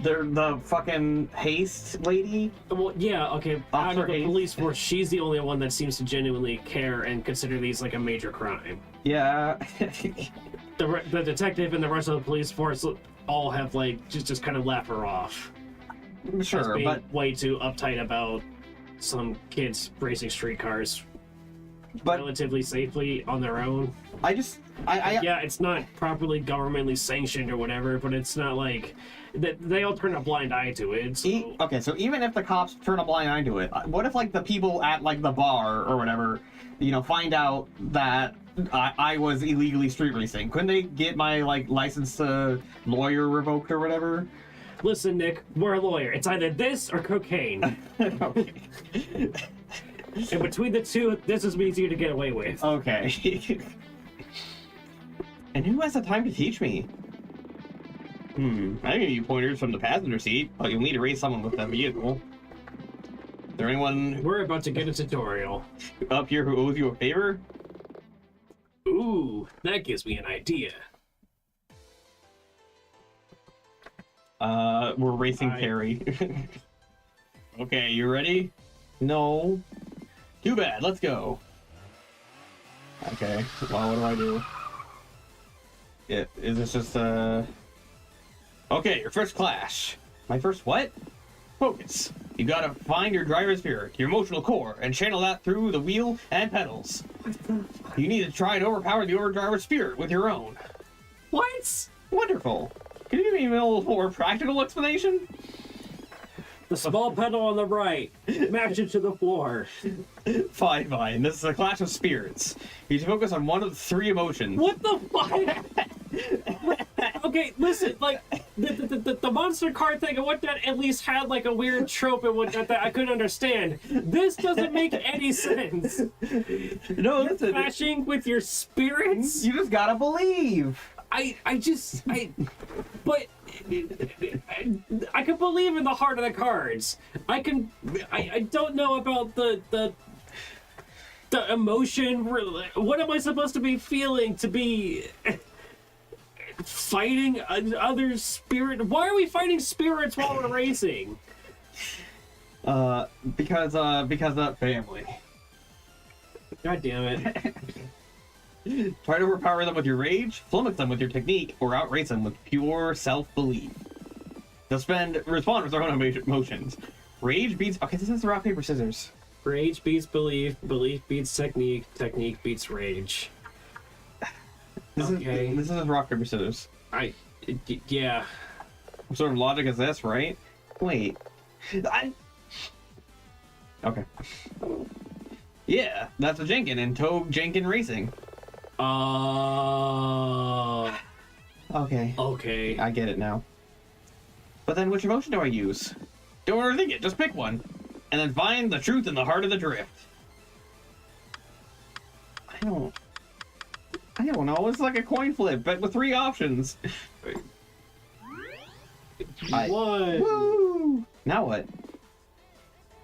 Speaker 1: the fucking haste lady?
Speaker 2: Well, yeah, okay, out of
Speaker 1: Officer
Speaker 2: the
Speaker 1: Hayes.
Speaker 2: police force, she's the only one that seems to genuinely care and consider these like a major crime.
Speaker 1: Yeah.
Speaker 2: The detective and the rest of the police force all have like just kind of laugh her off. As
Speaker 1: Sure,
Speaker 2: being
Speaker 1: but
Speaker 2: way too uptight about some kids racing streetcars relatively safely on their own. Yeah, it's not properly governmentally sanctioned or whatever, but it's not like they all turn a blind eye to it. So.
Speaker 1: Okay, so even if the cops turn a blind eye to it, what if like the people at like the bar or whatever, you know, find out that I was illegally street racing? Couldn't they get my like license to lawyer revoked or whatever?
Speaker 2: Listen, Nick, we're a lawyer. It's either this or cocaine.
Speaker 1: Okay.
Speaker 2: And between the two, this is easier to get away with.
Speaker 1: Okay. And who has the time to teach me? I can give you pointers from the passenger seat, but you'll need to race someone with that vehicle. Is there anyone
Speaker 2: We're about to get a tutorial.
Speaker 1: up here who owes you a favor?
Speaker 2: Ooh, that gives me an idea.
Speaker 1: We're racing Perry. Okay, you ready? No. Too bad, let's go. Okay, well, what do I do? Is this just, Okay, your first clash. My first what? Focus. You gotta find your driver's spirit, your emotional core, and channel that through the wheel and pedals. You need to try and overpower the driver's spirit with your own.
Speaker 2: What?
Speaker 1: Wonderful. Can you give me a little more practical explanation?
Speaker 2: The small pedal on the right. Match it to the floor.
Speaker 1: Fine. This is a clash of spirits. You should focus on one of the three emotions.
Speaker 2: What the fuck? Okay, listen, like, the monster card thing and whatnot at least had, like, a weird trope and whatnot that I couldn't understand. This doesn't make any sense.
Speaker 1: No, listen.
Speaker 2: Clashing with your spirits?
Speaker 1: You just gotta believe.
Speaker 2: But I can believe in the heart of the cards. I don't know about the emotion. What am I supposed to be feeling to be fighting other spirit? Why are we fighting spirits while we're racing?
Speaker 1: Because of family.
Speaker 2: God damn it.
Speaker 1: Try to overpower them with your rage, flummox them with your technique, or outrace them with pure self-belief. Respond with their own emotions. Rage beats... Okay, this is rock, paper, scissors.
Speaker 2: Rage beats belief, belief beats technique, technique beats rage. Okay.
Speaker 1: This is rock, paper, scissors.
Speaker 2: Yeah.
Speaker 1: What sort of logic is this, right? Wait. Okay. Yeah, that's a Jenkin in Toad Jenkin Racing. Okay.
Speaker 2: Okay.
Speaker 1: I get it now. But then which emotion do I use? Don't overthink it, just pick one. And then find the truth in the heart of the drift. I don't know, it's like a coin flip, but with 3 options.
Speaker 2: What?
Speaker 1: Woo! Now what?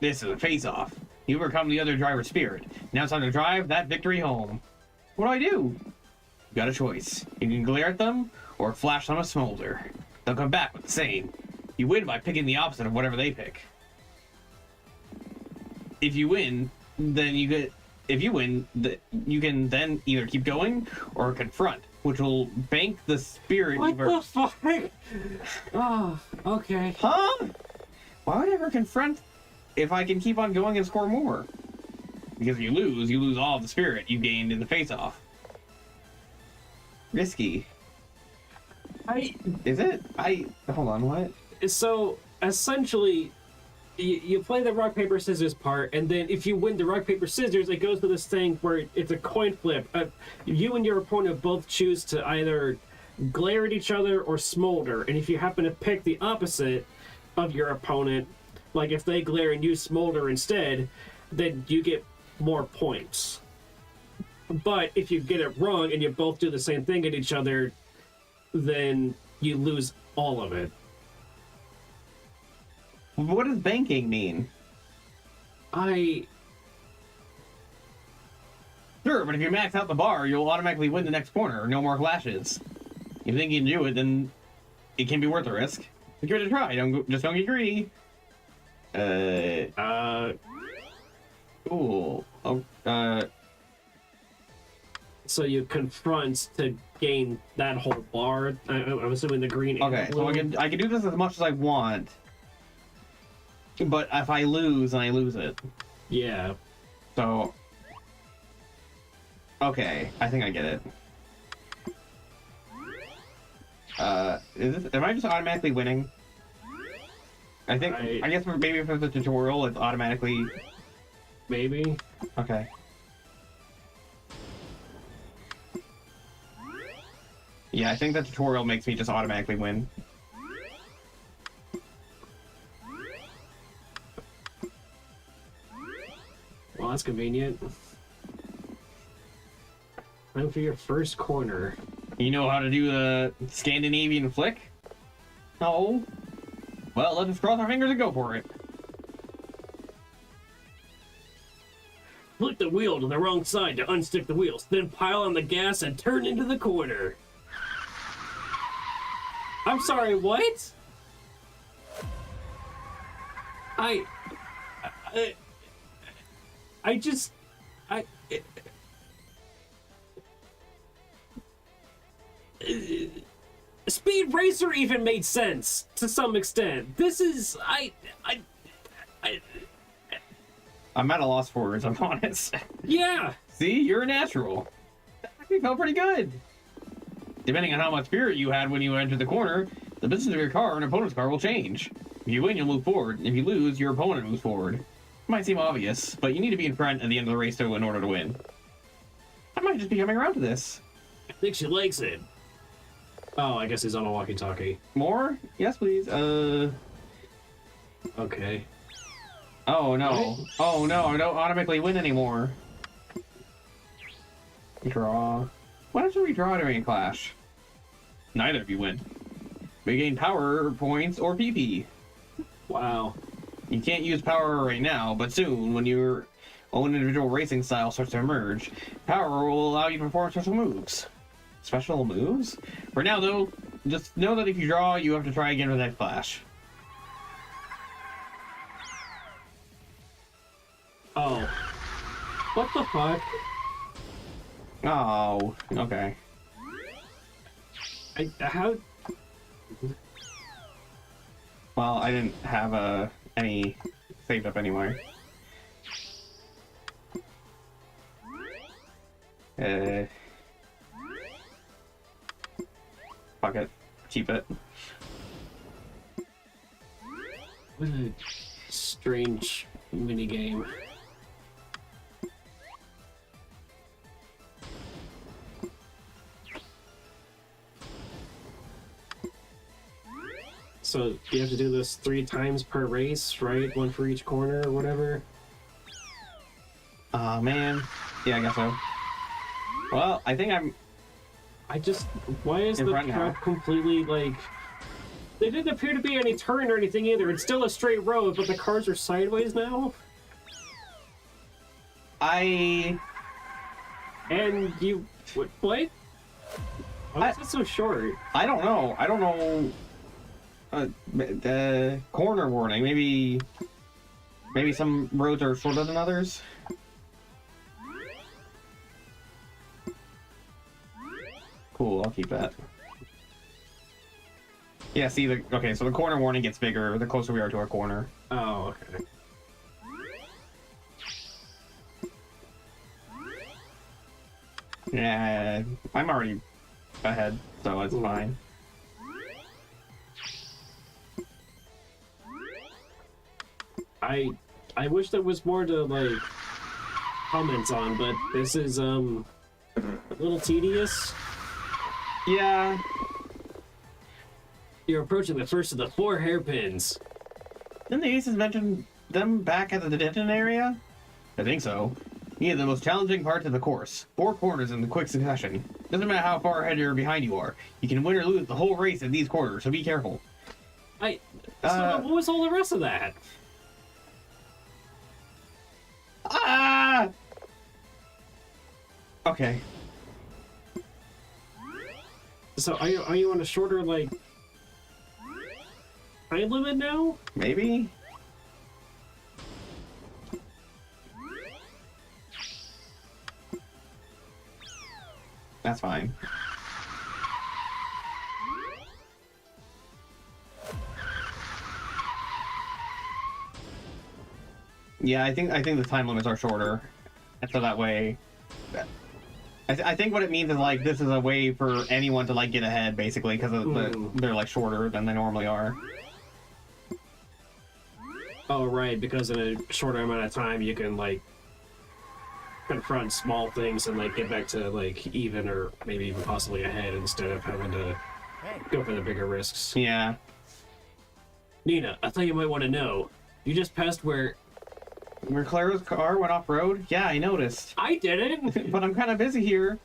Speaker 1: This is a face-off. You overcome the other driver's spirit. Now it's time to drive that victory home. What do? You got a choice. You can glare at them, or flash them a smolder. They'll come back with the same. You win by picking the opposite of whatever they pick. If you win, then you get... If you win, you can then either keep going, or confront, which will bank the spirit...
Speaker 2: What the fuck? Oh, okay.
Speaker 1: Huh? Why would I ever confront if I can keep on going and score more? Because if you lose all of the spirit you gained in the face-off. Risky. Is it? Hold on, what?
Speaker 2: So, essentially, you play the rock, paper, scissors part, and then if you win the rock, paper, scissors, it goes to this thing where it's a coin flip. You and your opponent both choose to either glare at each other or smolder, and if you happen to pick the opposite of your opponent, like if they glare and you smolder instead, then you get more points. But if you get it wrong and you both do the same thing at each other, then you lose all of it.
Speaker 1: What does banking mean? Sure, but if you max out the bar, you'll automatically win the next corner. No more flashes. If you think you can do it, then it can be worth the risk. Give it a try. Just don't get greedy. Cool.
Speaker 2: So you confront to gain that whole bar. I'm assuming the green.
Speaker 1: Okay, so I can do this as much as I want, but if I lose, then I lose it.
Speaker 2: Yeah.
Speaker 1: So, okay, I think I get it. Am I just automatically winning? I guess maybe if it's a tutorial, it's automatically...
Speaker 2: Maybe.
Speaker 1: Okay. Yeah, I think the tutorial makes me just automatically win.
Speaker 2: Well, that's convenient. Time for your first corner.
Speaker 1: You know how to do the Scandinavian flick? No. Well, let's just cross our fingers and go for it.
Speaker 2: Flip the wheel to the wrong side to unstick the wheels, then pile on the gas and turn into the corner. I'm sorry, what? Speed Racer even made sense to some extent. This is
Speaker 1: I'm at a loss for words, I'm honest.
Speaker 2: yeah.
Speaker 1: See, you're a natural. That actually felt pretty good. Depending on how much spirit you had when you entered the corner, the position of your car and opponent's car will change. If you win, you'll move forward. If you lose, your opponent moves forward. It might seem obvious, but you need to be in front at the end of the race in order to win. I might just be coming around to this.
Speaker 2: I think she likes it. Oh, I guess he's on a walkie-talkie.
Speaker 1: More? Yes, please.
Speaker 2: Okay.
Speaker 1: Oh, no. Oh, no, I don't automatically win anymore. Draw. Why don't you redraw during a clash? Neither of you win. We gain power points or PP.
Speaker 2: Wow.
Speaker 1: You can't use power right now, but soon, when your own individual racing style starts to emerge, power will allow you to perform special moves. Special moves? For now, though, just know that if you draw, you have to try again with that flash.
Speaker 2: Oh. What the fuck?
Speaker 1: Oh, okay.
Speaker 2: How?
Speaker 1: Well, I didn't have any saved up anyway. Fuck it. Keep it.
Speaker 2: What a strange minigame. So you have to do this 3 times per race, right? 1 for each corner or whatever?
Speaker 1: Aw, man. Yeah, I guess so. Well, I think I'm...
Speaker 2: Why is
Speaker 1: In
Speaker 2: the
Speaker 1: front now.
Speaker 2: track completely, like... There didn't appear to be any turn or anything either. It's still a straight road, but the cars are sideways now?
Speaker 1: I...
Speaker 2: And you... What? Why is it so short?
Speaker 1: I don't know. I don't know... the corner warning. Maybe some roads are shorter than others. Cool, I'll keep that. Yeah, see okay, so the corner warning gets bigger the closer we are to our corner.
Speaker 2: Oh, okay.
Speaker 1: Yeah, I'm already ahead, so it's fine.
Speaker 2: I wish there was more to, like, comment on, but this is, a little tedious.
Speaker 1: Yeah.
Speaker 2: You're approaching the first of the 4 hairpins.
Speaker 1: Didn't the Aces mention them back at the detention area? I think so. Yeah, the most challenging parts of the course. 4 corners in quick succession. Doesn't matter how far ahead or behind you are. You can win or lose the whole race in these corners, so be careful.
Speaker 2: So what was all the rest of that?
Speaker 1: Ah! Okay.
Speaker 2: So are you on a shorter, like, time limit now?
Speaker 1: Maybe? That's fine. Yeah, I think the time limits are shorter, and so that way, I think what it means is like this is a way for anyone to like get ahead, basically, because they're like shorter than they normally are.
Speaker 2: Oh, right, because in a shorter amount of time you can, like, confront small things and, like, get back to, like, even or maybe even possibly ahead instead of having to go for the bigger risks.
Speaker 1: Yeah.
Speaker 2: Nina, I thought you might want to know. You just passed where
Speaker 1: Clara's car went off road? Yeah, I noticed.
Speaker 2: I didn't.
Speaker 1: But I'm kind of busy here.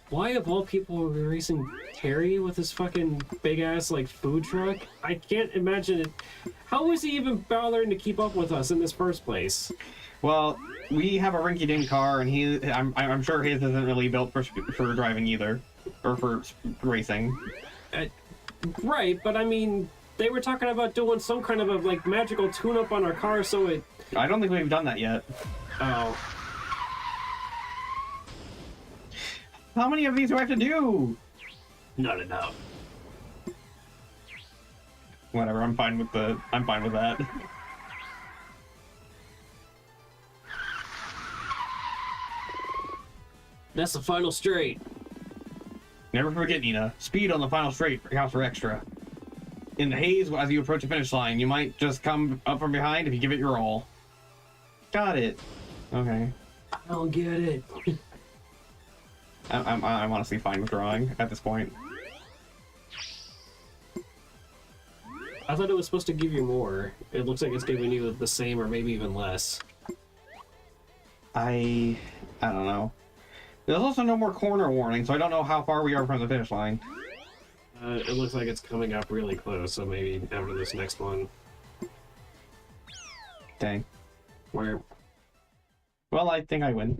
Speaker 2: Why of all people are we racing Terry with his fucking big ass like food truck? I can't imagine it. How is he even bothering to keep up with us in this first place?
Speaker 1: Well, we have a rinky-dink car, and I'm sure his isn't really built for driving either, or for racing.
Speaker 2: Right, but I mean, they were talking about doing some kind of a like magical tune-up on our car, so it.
Speaker 1: I don't think we've done that yet.
Speaker 2: Oh.
Speaker 1: How many of these do I have to do?
Speaker 2: Not enough.
Speaker 1: Whatever, I'm fine with that.
Speaker 2: That's the final straight.
Speaker 1: Never forget, Nina. Speed on the final straight counts for extra. In the haze, as you approach the finish line, you might just come up from behind if you give it your all. Got it. Okay.
Speaker 2: I don't get it.
Speaker 1: I'm honestly fine with drawing at this point.
Speaker 2: I thought it was supposed to give you more. It looks like it's giving you the same or maybe even less.
Speaker 1: I don't know. There's also no more corner warning, so I don't know how far we are from the finish line.
Speaker 2: It looks like it's coming up really close, so maybe after this next one.
Speaker 1: Dang.
Speaker 2: Where?
Speaker 1: Well, I think I win.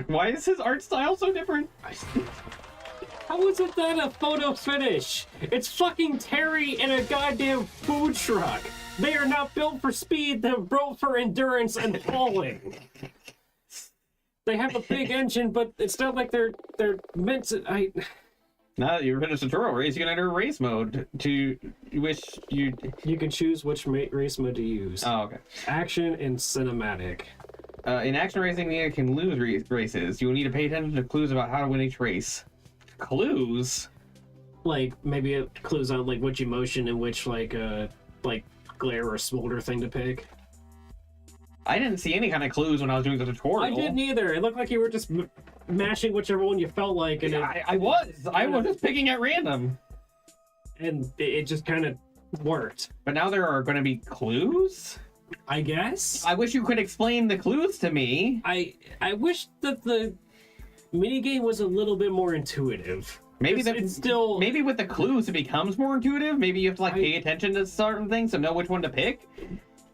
Speaker 1: Why is his art style so different?
Speaker 2: How is it that a photo finish? It's fucking Terry in a goddamn food truck. They are not built for speed, they're built for endurance and hauling. They have a big engine, but it's not like they're meant to.
Speaker 1: Now that you've finished the tutorial race, you can enter race mode to which you
Speaker 2: can choose which race mode to use.
Speaker 1: Oh, okay.
Speaker 2: Action and cinematic.
Speaker 1: In action racing, you can lose races. You will need to pay attention to clues about how to win each race. Clues?
Speaker 2: Like, maybe it clues on, like, which emotion and which, like glare or smolder thing to pick.
Speaker 1: I didn't see any kind of clues when I was doing the tutorial.
Speaker 2: I didn't either. It looked like you were just mashing whichever one you felt like. And
Speaker 1: I was just picking at random.
Speaker 2: And it just kind of worked.
Speaker 1: But now there are going to be clues?
Speaker 2: I guess?
Speaker 1: I wish you could explain the clues to me.
Speaker 2: I wish that the minigame was a little bit more intuitive.
Speaker 1: Maybe
Speaker 2: it's still...
Speaker 1: Maybe with the clues it becomes more intuitive. Maybe you have to like pay attention to certain things to know which one to pick.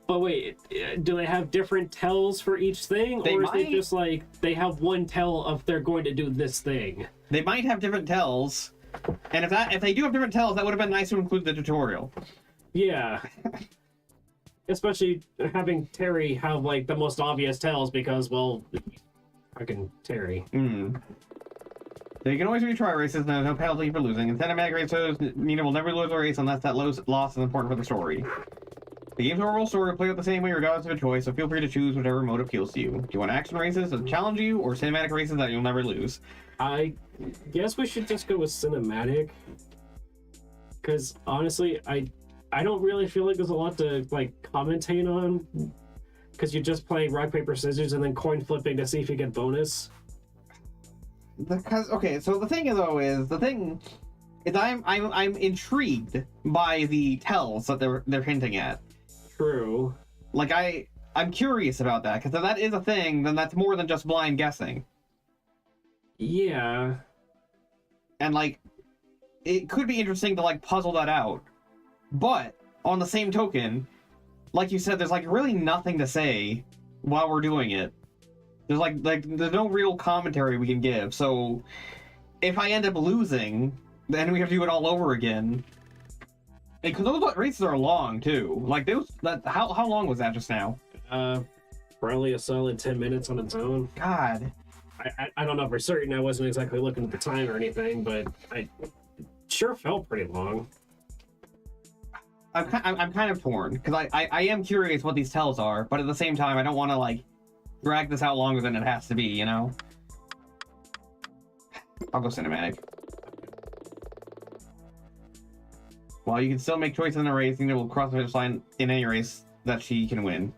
Speaker 2: But wait, do they have different tells for each thing?
Speaker 1: They
Speaker 2: or is
Speaker 1: might.
Speaker 2: it just like they have one tell of they're going to do this thing?
Speaker 1: They might have different tells. And if they do have different tells, that would have been nice to include the tutorial.
Speaker 2: Yeah. Especially having Terry have like the most obvious tells because, well, fucking Terry.
Speaker 1: So you can always retry races and there's no penalty for losing. In cinematic races, Nina will never lose a race unless that loss is important for the story. The game's overall story will play out the same way regardless of a choice, so feel free to choose whichever mode appeals to you. Do you want action races that challenge you, or cinematic races that you'll never lose?
Speaker 2: I guess we should just go with cinematic. Because honestly, I don't really feel like there's a lot to like commentate on. Because you're just playing rock, paper, scissors and then coin flipping to see if you get bonus.
Speaker 1: Because okay, so the thing is I'm intrigued by the tells that they're hinting at.
Speaker 2: True.
Speaker 1: Like I'm curious about that, because if that is a thing, then that's more than just blind guessing.
Speaker 2: Yeah.
Speaker 1: And like it could be interesting to like puzzle that out. But on the same token, like you said, there's like really nothing to say while we're doing it. There's like there's no real commentary we can give. So if I end up losing, then we have to do it all over again. Because those races are long too. Like those, how long was that just now?
Speaker 2: Probably a solid 10 minutes on its own.
Speaker 1: God.
Speaker 2: I don't know for certain. I wasn't exactly looking at the time or anything, but it sure felt pretty long.
Speaker 1: I'm kind of torn because I am curious what these tells are, but at the same time I don't want to like drag this out longer than it has to be, you know? I'll go cinematic. While you can still make choices in a race, Nina will cross the finish line in any race that she can win.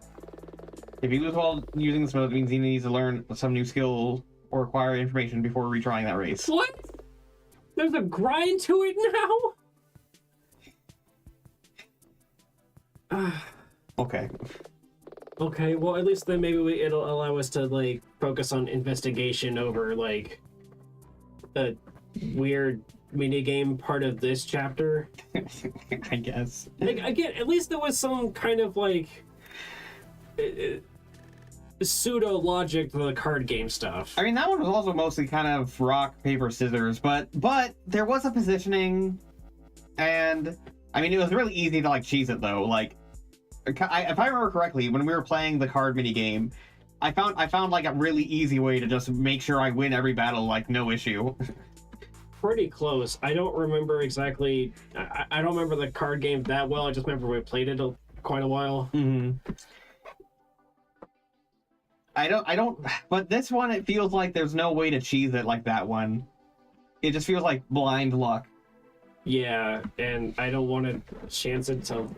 Speaker 1: If you lose while using this mode, it means Nina needs to learn some new skill or acquire information before retrying that race.
Speaker 2: What? There's a grind to it now?
Speaker 1: Okay.
Speaker 2: Okay, well, at least then maybe it'll allow us to, like, focus on investigation over, like, a weird minigame part of this chapter.
Speaker 1: I guess.
Speaker 2: Like, again, at least there was some kind of, like, pseudo-logic to the card game stuff.
Speaker 1: I mean, that one was also mostly kind of rock, paper, scissors, but there was a positioning, and, I mean, it was really easy to, like, cheese it, though. Like, if I remember correctly, when we were playing the card mini game, I found like a really easy way to just make sure I win every battle, like no issue.
Speaker 2: Pretty close. I don't remember exactly. I don't remember the card game that well. I just remember we played it quite a while.
Speaker 1: Mm-hmm. I don't. But this one, it feels like there's no way to cheese it like that one. It just feels like blind luck.
Speaker 2: Yeah, and I don't want to chance it to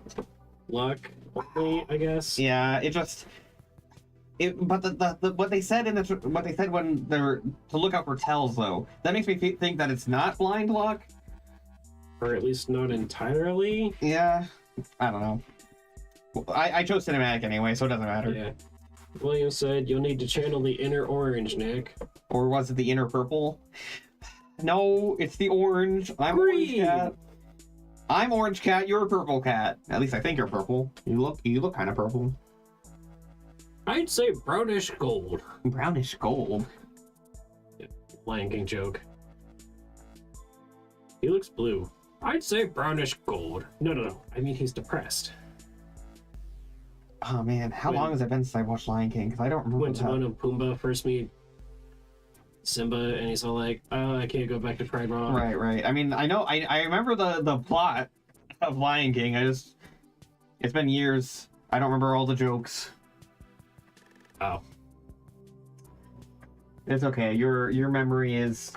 Speaker 2: luck. I guess.
Speaker 1: Yeah, but what they said when they're to look out for tells though, that makes me think that it's not blind luck,
Speaker 2: or at least not entirely.
Speaker 1: Yeah, I don't know. I chose cinematic anyway, so it doesn't matter.
Speaker 2: Yeah. William said you'll need to channel the inner orange, Nick.
Speaker 1: Or was it the inner purple? No, it's the orange. I'm
Speaker 2: Green.
Speaker 1: Orange cat. I'm orange cat, you're a purple cat. At least I think you're purple. You look kind of purple.
Speaker 2: I'd say brownish gold.
Speaker 1: Brownish gold?
Speaker 2: Lion King joke. He looks blue. I'd say brownish gold. No. I mean, he's depressed.
Speaker 1: Oh man, how long has it been since I watched Lion King? Because I don't remember
Speaker 2: When Timon and Pumbaa first meet Simba, and he's all like, "Oh, I can't go back to Pride Rock."
Speaker 1: Right. I mean, I know, I remember the plot of Lion King. It's been years. I don't remember all the jokes.
Speaker 2: Oh.
Speaker 1: It's okay. Your memory is,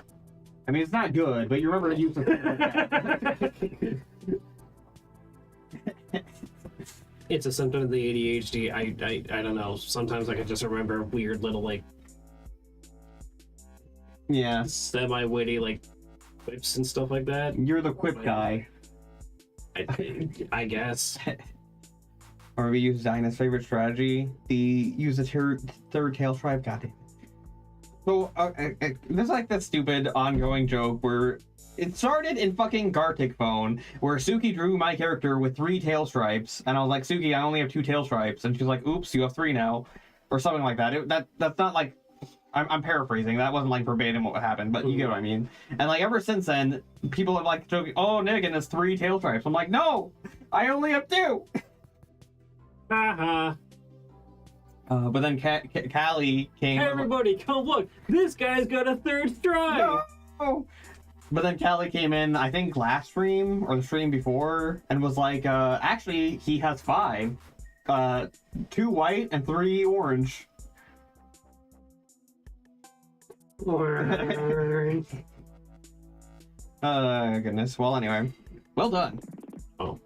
Speaker 1: I mean, it's not good, but you remember to use the.
Speaker 2: It's a symptom of the ADHD. I don't know. Sometimes I can just remember weird little like
Speaker 1: Yeah,
Speaker 2: semi-witty like quips and stuff like that.
Speaker 1: you're the quip guy.
Speaker 2: I guess.
Speaker 1: Or we use Dinah's favorite strategy, the use the third tail tribe. Goddamn. So there's like that stupid ongoing joke where it started in fucking Gartic Phone, where Suki drew my character with 3 tail stripes, and I was like, Suki, I only have 2 tail stripes, and she's like, oops, you have 3 now, or something like that. That's not like, I'm paraphrasing. That wasn't like verbatim what happened, but you get what I mean. And like ever since then, people have like joking, oh, Nick, and it's 3 tail stripes. I'm like, no, I only have 2.
Speaker 2: Haha.
Speaker 1: But then Callie came.
Speaker 2: Hey, everybody, come look! This guy's got a 3rd stripe.
Speaker 1: No! But then Callie came in, I think last stream or the stream before, and was like, actually, he has 5. 2 white and 3 orange. Goodness. Well, anyway. Well done.
Speaker 2: Oh.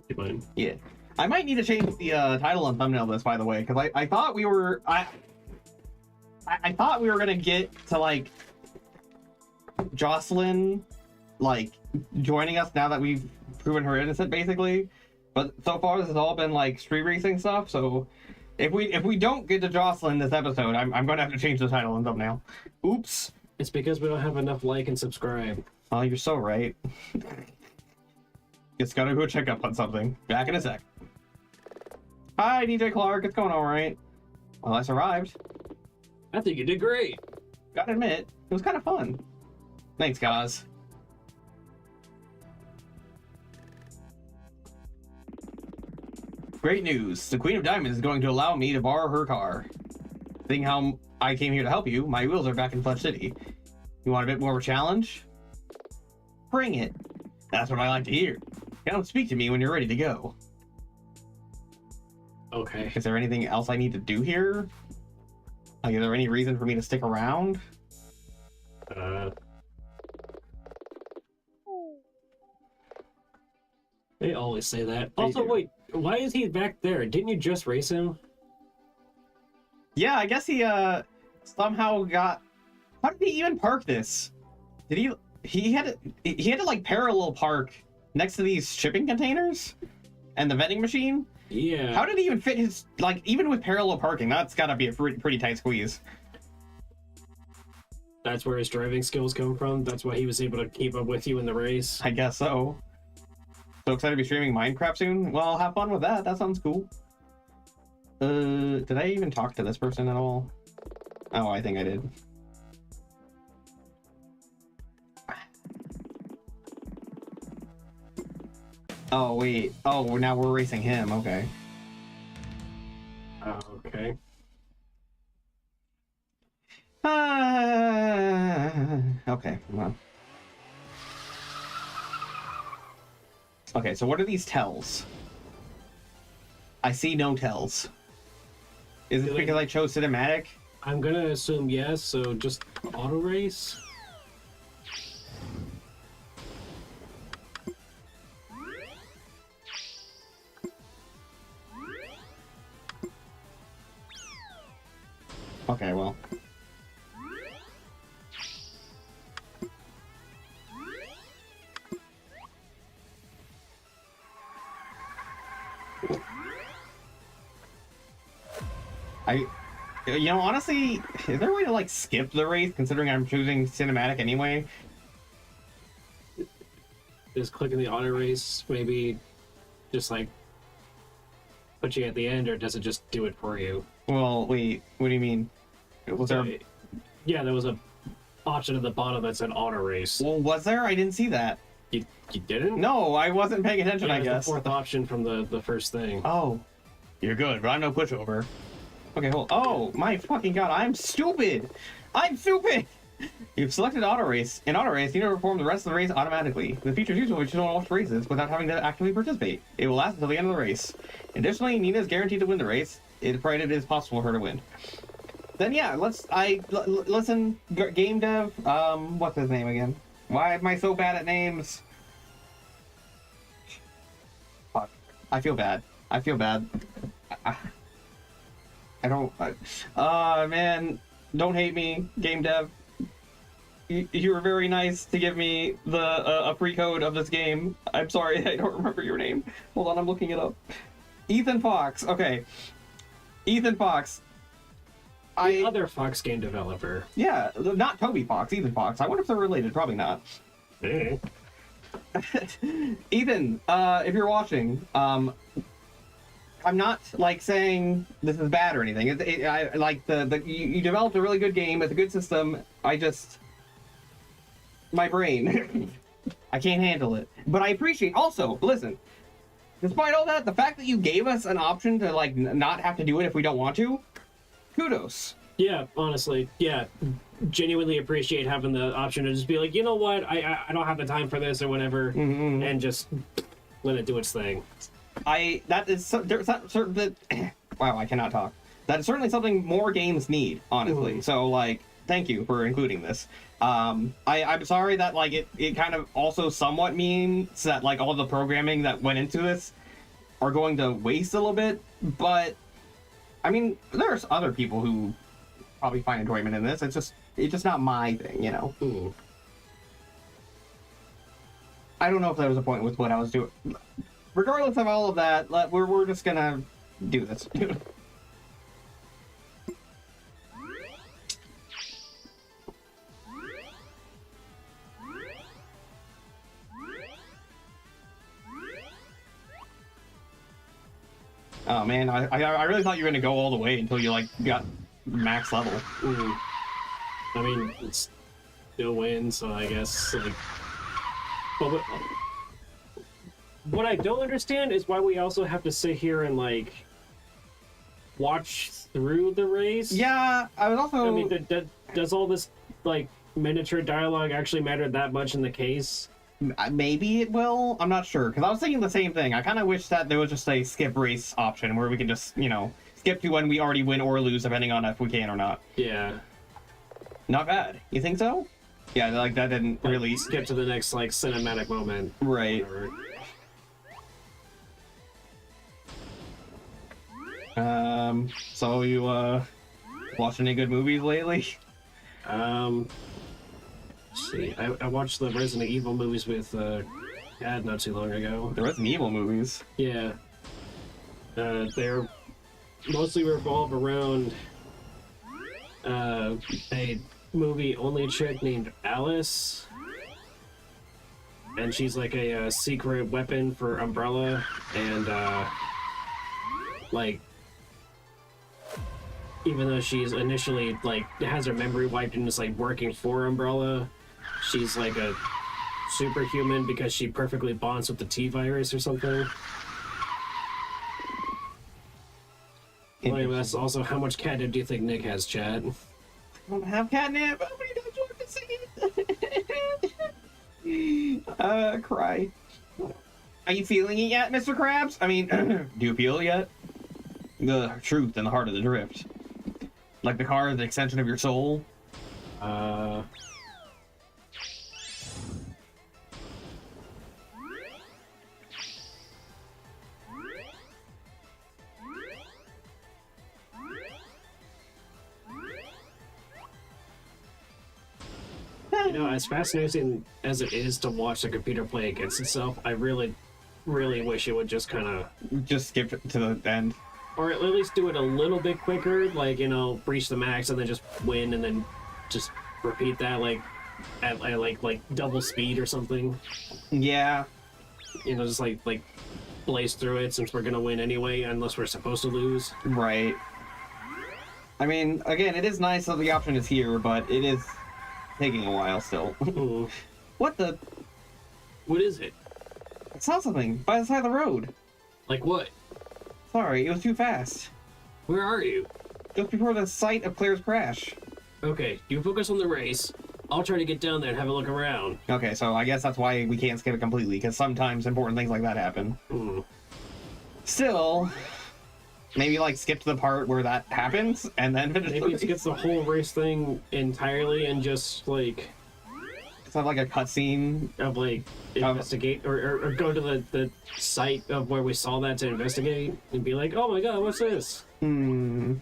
Speaker 2: Keep mine.
Speaker 1: Yeah. I might need to change the title and thumbnail of this, by the way, because I thought we were... I thought we were gonna get to, like, Jocelyn, like, joining us now that we've proven her innocent, basically. But so far, this has all been, like, street racing stuff, so... If we don't get to Jocelyn this episode, I'm gonna have to change the title and thumbnail. Oops.
Speaker 2: It's because we don't have enough like and subscribe.
Speaker 1: Oh, you're so right. Just gotta go check up on something. Back in a sec. Hi, DJ Clark. It's going all right. Well, I survived.
Speaker 2: I think you did great.
Speaker 1: Gotta admit, it was kind of fun. Thanks, guys. Great news. The Queen of Diamonds is going to allow me to borrow her car. Seeing how I came here to help you, my wheels are back in Fudge City. You want a bit more of a challenge? Bring it. That's what I like to hear. Come speak to me when you're ready to go.
Speaker 2: Okay.
Speaker 1: Is there anything else I need to do here? Like, is there any reason for me to stick around?
Speaker 2: They always say that. Also, wait, why is he back there? Didn't you just race him?
Speaker 1: Yeah, I guess he somehow got. How did he even park this? Did he? He had to like parallel park next to these shipping containers and the vending machine.
Speaker 2: Yeah.
Speaker 1: How did he even fit his, like, even with parallel parking? That's got to be a pretty tight squeeze.
Speaker 2: That's where his driving skills come from. That's why he was able to keep up with you in the race.
Speaker 1: I guess so. So excited to be streaming Minecraft soon. Well, have fun with that. That sounds cool. Did I even talk to this person at all? Oh, I think I did. Oh, wait. Oh, now we're racing him. Okay.
Speaker 2: Okay.
Speaker 1: Okay, come on. Okay, so what are these tells? I see no tells. Is it because I chose cinematic?
Speaker 2: I'm gonna assume yes, so just auto race?
Speaker 1: Okay, well. You know, honestly, is there a way to, like, skip the race, considering I'm choosing cinematic anyway?
Speaker 2: Just clicking the auto race, maybe just, like, put you at the end, or does it just do it for you?
Speaker 1: Well, wait, what do you mean? Was there...
Speaker 2: Yeah, there was a option at the bottom that said auto race.
Speaker 1: Well, was there? I didn't see that.
Speaker 2: You didn't?
Speaker 1: No, I wasn't paying attention,
Speaker 2: Yeah,
Speaker 1: I
Speaker 2: it was
Speaker 1: guess.
Speaker 2: the fourth option from the first thing.
Speaker 1: Oh. You're good, but I'm no pushover. Okay, hold. Oh, my fucking god, I'm stupid! I'm stupid! You've selected auto race. In auto race, you need to perform the rest of the race automatically. The feature is useful if you don't watch races without having to actively participate. It will last until the end of the race. Additionally, Nina is guaranteed to win the race, provided it is possible for her to win. then yeah, listen, game dev. What's his name again? Why am I so bad at names? Fuck. I feel bad. I don't. Man, don't hate me, game dev. You were very nice to give me a free code of this game. I'm sorry, I don't remember your name. Hold on, I'm looking it up. Ethan Fox. Okay, Ethan Fox.
Speaker 2: The other Fox game developer.
Speaker 1: Yeah, not Toby Fox. Ethan Fox. I wonder if they're related. Probably not.
Speaker 2: Hey.
Speaker 1: Ethan, if you're watching, I'm not like saying this is bad or anything. I like you developed a really good game. It's a good system. My brain, I can't handle it. But I appreciate. Also, listen. Despite all that, the fact that you gave us an option to like not have to do it if we don't want to, kudos.
Speaker 2: Yeah, honestly, yeah, genuinely appreciate having the option to just be like, you know what, I don't have the time for this or whatever, and just let it do its thing.
Speaker 1: Wow, I cannot talk. That is certainly something more games need, honestly. So like, thank you for including this. I'm sorry that like it kind of also somewhat means that like all the programming that went into this are going to waste a little bit, but I mean, there's other people who probably find enjoyment in this. It's just not my thing, you know. I don't know if there was a point with what I was doing. Regardless of all of that, we're just gonna do this. Oh man, I really thought you were gonna go all the way until you like got max level.
Speaker 2: I mean, it's still win, so I guess like. But what I don't understand is why we also have to sit here and like watch through the race.
Speaker 1: Yeah, I was also.
Speaker 2: I mean, does all this like miniature dialogue actually matter that much in the case?
Speaker 1: Maybe it will. I'm not sure, because I was thinking the same thing. I kind of wish that there was just a skip race option where we can just, you know, skip to when we already win or lose, depending on if we can or not.
Speaker 2: Yeah.
Speaker 1: Not bad. You think so? Yeah, like that didn't
Speaker 2: like,
Speaker 1: really
Speaker 2: skip to the next like cinematic moment.
Speaker 1: Right. So you watched any good movies lately?
Speaker 2: Let's see, I watched the Resident Evil movies with Dad not too long ago.
Speaker 1: The Resident Evil movies?
Speaker 2: Yeah. They're mostly revolve around a movie only a chick named Alice, and she's like a secret weapon for Umbrella, and like even though she's initially like has her memory wiped and is like working for Umbrella, she's like a superhuman because she perfectly bonds with the T-virus or something. Well, that's also how much catnip do you think Nick has, Chad?
Speaker 1: I don't have catnip. Oh, but you don't cry. Are you feeling it yet, Mr. Krabs? I mean, do you feel it yet? The truth in the heart of the drift. Like the car is the extension of your soul?
Speaker 2: You know, as fascinating as it is to watch the computer play against itself, I really, really wish it would just kind of...
Speaker 1: Just skip it to the end.
Speaker 2: Or at least do it a little bit quicker, like, you know, reach the max and then just win and then just repeat that, like, at like double speed or something.
Speaker 1: Yeah.
Speaker 2: You know, just like blaze through it since we're gonna win anyway, unless we're supposed to lose.
Speaker 1: Right. I mean, again, it is nice that the option is here, but it is taking a while still. What the?
Speaker 2: What is it?
Speaker 1: I saw something by the side of the road.
Speaker 2: Like what?
Speaker 1: Sorry, it was too fast.
Speaker 2: Where are you?
Speaker 1: Just before the site of Claire's crash.
Speaker 2: Okay, you focus on the race. I'll try to get down there and have a look around.
Speaker 1: Okay, so I guess that's why we can't skip it completely, because sometimes important things like that happen. Still, Maybe like skip to the part where that happens and then finish
Speaker 2: Maybe
Speaker 1: the
Speaker 2: it skips the whole race thing entirely and just like
Speaker 1: It's not like a cutscene.
Speaker 2: of like investigate or go to the site of where we saw that to investigate and be like, oh my god, what's this?
Speaker 1: Hmm.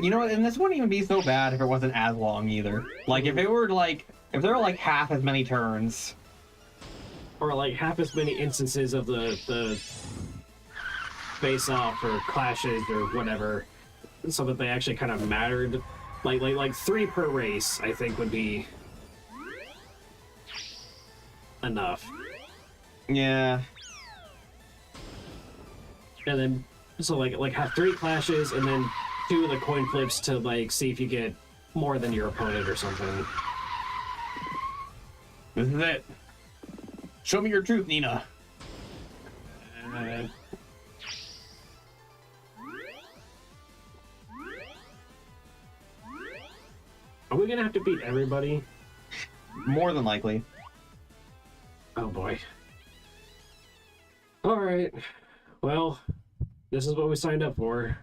Speaker 1: You know what? And this wouldn't even be so bad if it wasn't as long either. Like if it were like if there were like half as many turns.
Speaker 2: Or like half as many instances of the face off or clashes or whatever, so that they actually kind of mattered. Like 3 per race, I think would be enough.
Speaker 1: Yeah.
Speaker 2: And then so like have 3 clashes and then 2 of the coin flips to like see if you get more than your opponent or something.
Speaker 1: This is it. Show me your truth, Nina.
Speaker 2: Are we gonna have to beat everybody?
Speaker 1: More than likely.
Speaker 2: Oh boy. Alright. Well, this is what we signed up for.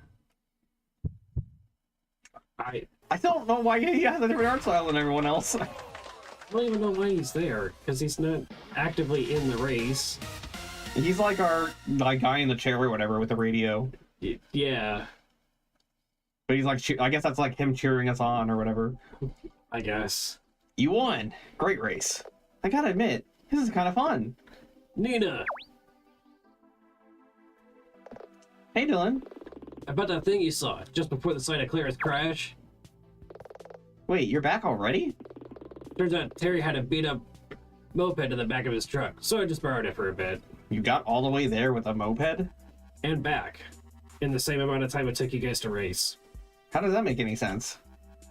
Speaker 2: I
Speaker 1: I still don't know why he has a different art style than everyone else.
Speaker 2: don't even know why he's there, because he's not actively in the race.
Speaker 1: He's like our guy in the chair or whatever with the radio.
Speaker 2: Yeah,
Speaker 1: But he's like, I guess that's like him cheering us on or whatever.
Speaker 2: I guess.
Speaker 1: You won. Great race. I gotta admit, this is kind of fun.
Speaker 2: Nina!
Speaker 1: Hey, Dylan.
Speaker 2: About that thing you saw just before the site of Clara's crash?
Speaker 1: Wait, you're back already?
Speaker 2: Turns out Terry had a beat up moped in the back of his truck, so I just borrowed it for a bit.
Speaker 1: You got all the way there with a moped?
Speaker 2: And back. In the same amount of time it took you guys to race.
Speaker 1: How does that make any sense?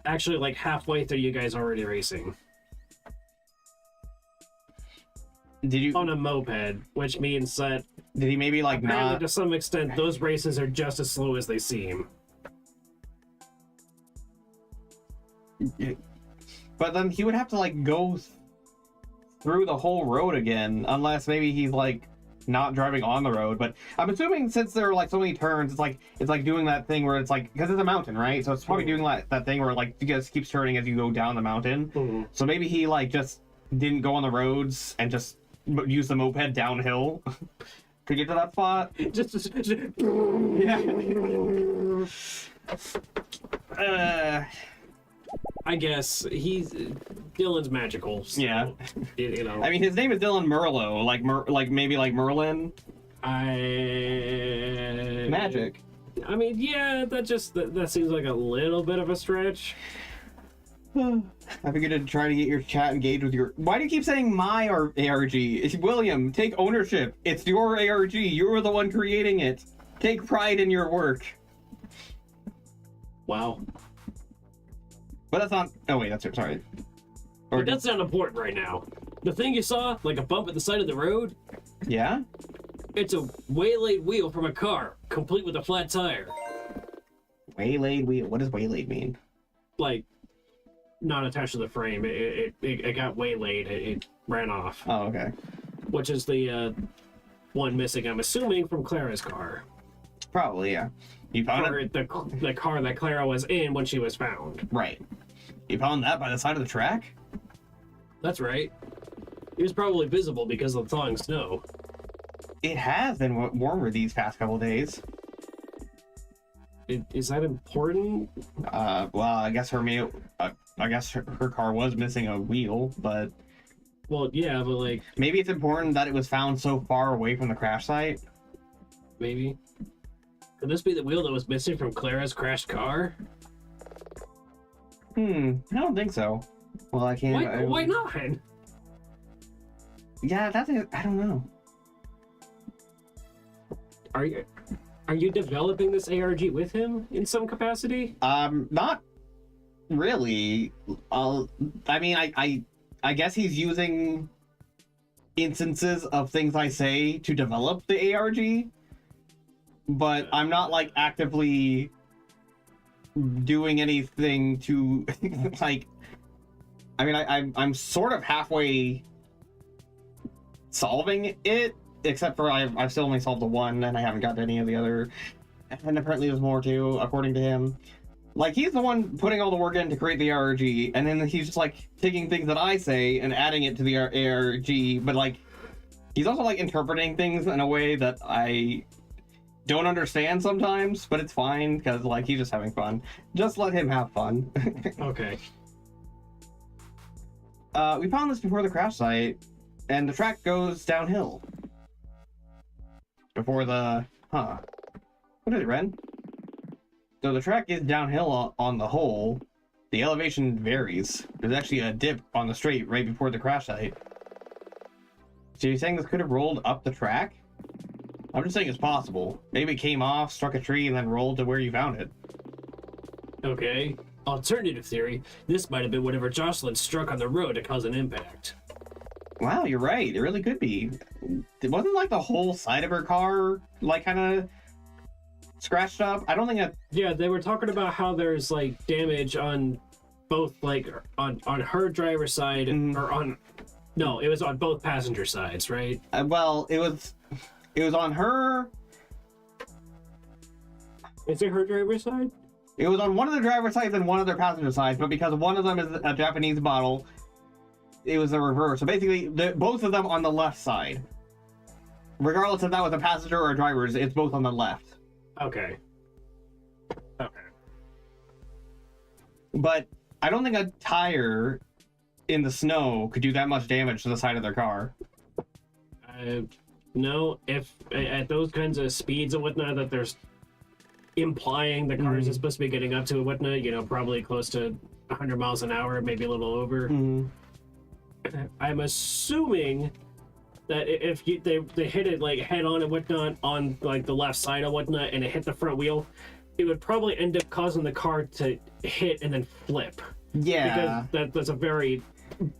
Speaker 2: Actually, like halfway through you guys already racing.
Speaker 1: Did you?
Speaker 2: On a moped, which means that
Speaker 1: Did he maybe like
Speaker 2: apparently
Speaker 1: not?
Speaker 2: to some extent those races are just as slow as they seem.
Speaker 1: But then he would have to like go through the whole road again, unless maybe he's like not driving on the road. But I'm assuming since there are like so many turns, it's like doing that thing where it's like, because it's a mountain, right? So it's probably doing like that thing where like you just keeps turning as you go down the mountain.
Speaker 2: Mm-hmm.
Speaker 1: So maybe he like just didn't go on the roads and just use the moped downhill to get to that spot. Yeah.
Speaker 2: I guess Dylan's magical. So,
Speaker 1: Yeah.
Speaker 2: you know.
Speaker 1: I mean, his name is Dylan Merlot, like maybe like Merlin. Magic.
Speaker 2: I mean, yeah, that seems like a little bit of a stretch.
Speaker 1: I figured to try to get your chat engaged with your. Why do you keep saying my ARG? It's William. Take ownership. It's your ARG. You were the one creating it. Take pride in your work.
Speaker 2: Wow.
Speaker 1: But that's not. Oh wait, that's it. Sorry. Or
Speaker 2: But that's not important right now. The thing you saw, like a bump at the side of the road,
Speaker 1: yeah.
Speaker 2: it's a waylaid wheel from a car, complete with a flat tire.
Speaker 1: Waylaid wheel. What does waylaid mean?
Speaker 2: Like, not attached to the frame. It got waylaid. It ran off.
Speaker 1: Oh, okay.
Speaker 2: Which is the one missing, I'm assuming, from Clara's car.
Speaker 1: Probably, yeah. You found
Speaker 2: Or
Speaker 1: it.
Speaker 2: the car that Clara was in when she was found.
Speaker 1: Right. You found that by the side of the track?
Speaker 2: That's right. It was probably visible because of the thawing snow.
Speaker 1: It has been warmer these past couple days.
Speaker 2: Is that important?
Speaker 1: Well, I guess I guess her car was missing a wheel, but
Speaker 2: Well, yeah, but like,
Speaker 1: maybe it's important that it was found so far away from the crash site.
Speaker 2: maybe. Could this be the wheel that was missing from Clara's crashed car?
Speaker 1: I don't think so. Well, I can't.
Speaker 2: Why not?
Speaker 1: Yeah, that's it. I don't know.
Speaker 2: Are you developing this ARG with him in some capacity?
Speaker 1: Not really. I mean, I guess he's using instances of things I say to develop the ARG, but I'm not like actively doing anything to like I mean, I'm sort of halfway solving it, except for I've still only solved the one, and I haven't got any of the other. And apparently there's more too, according to him. Like, he's the one putting all the work in to create the ARG, and then he's just, like, taking things that I say and adding it to the ARG, but, like, he's also, like, interpreting things in a way that I don't understand sometimes, but it's fine, because, like, he's just having fun. Just let him have fun.
Speaker 2: Okay.
Speaker 1: We found this before the crash site, and the track goes downhill. Before the... Huh. What is it, Ren? So the track is downhill on the whole. The elevation varies. There's actually a dip on the straight right before the crash site. So you're saying this could have rolled up the track? I'm just saying it's possible. Maybe it came off, struck a tree, and then rolled to where you found it.
Speaker 2: Okay. Alternative theory, this might have been whatever Jocelyn struck on the road to cause an impact.
Speaker 1: Wow, you're right. It really could be. It wasn't like the whole side of her car, like, kind of scratched up. I don't think that...
Speaker 2: Yeah, they were talking about how there's, like, damage on both, like, on her driver's side, or on... No, it was on both passenger sides, right?
Speaker 1: Well, it was on her...
Speaker 2: Is it her driver's side?
Speaker 1: It was on one of the driver's sides and one of their passenger sides, but because one of them is a Japanese bottle, it was the reverse. So basically, both of them on the left side. Regardless if that was a passenger or a driver's, it's both on the left.
Speaker 2: Okay. Okay.
Speaker 1: But I don't think a tire in the snow could do that much damage to the side of their car.
Speaker 2: No, if at those kinds of speeds and whatnot that there's implying the cars is supposed to be getting up to and whatnot, you know, probably close to 100 miles an hour, maybe a little over. I'm assuming that if they hit it like head on and whatnot on like the left side or whatnot, and it hit the front wheel, it would probably end up causing the car to hit and then flip.
Speaker 1: Yeah.
Speaker 2: Because that's a very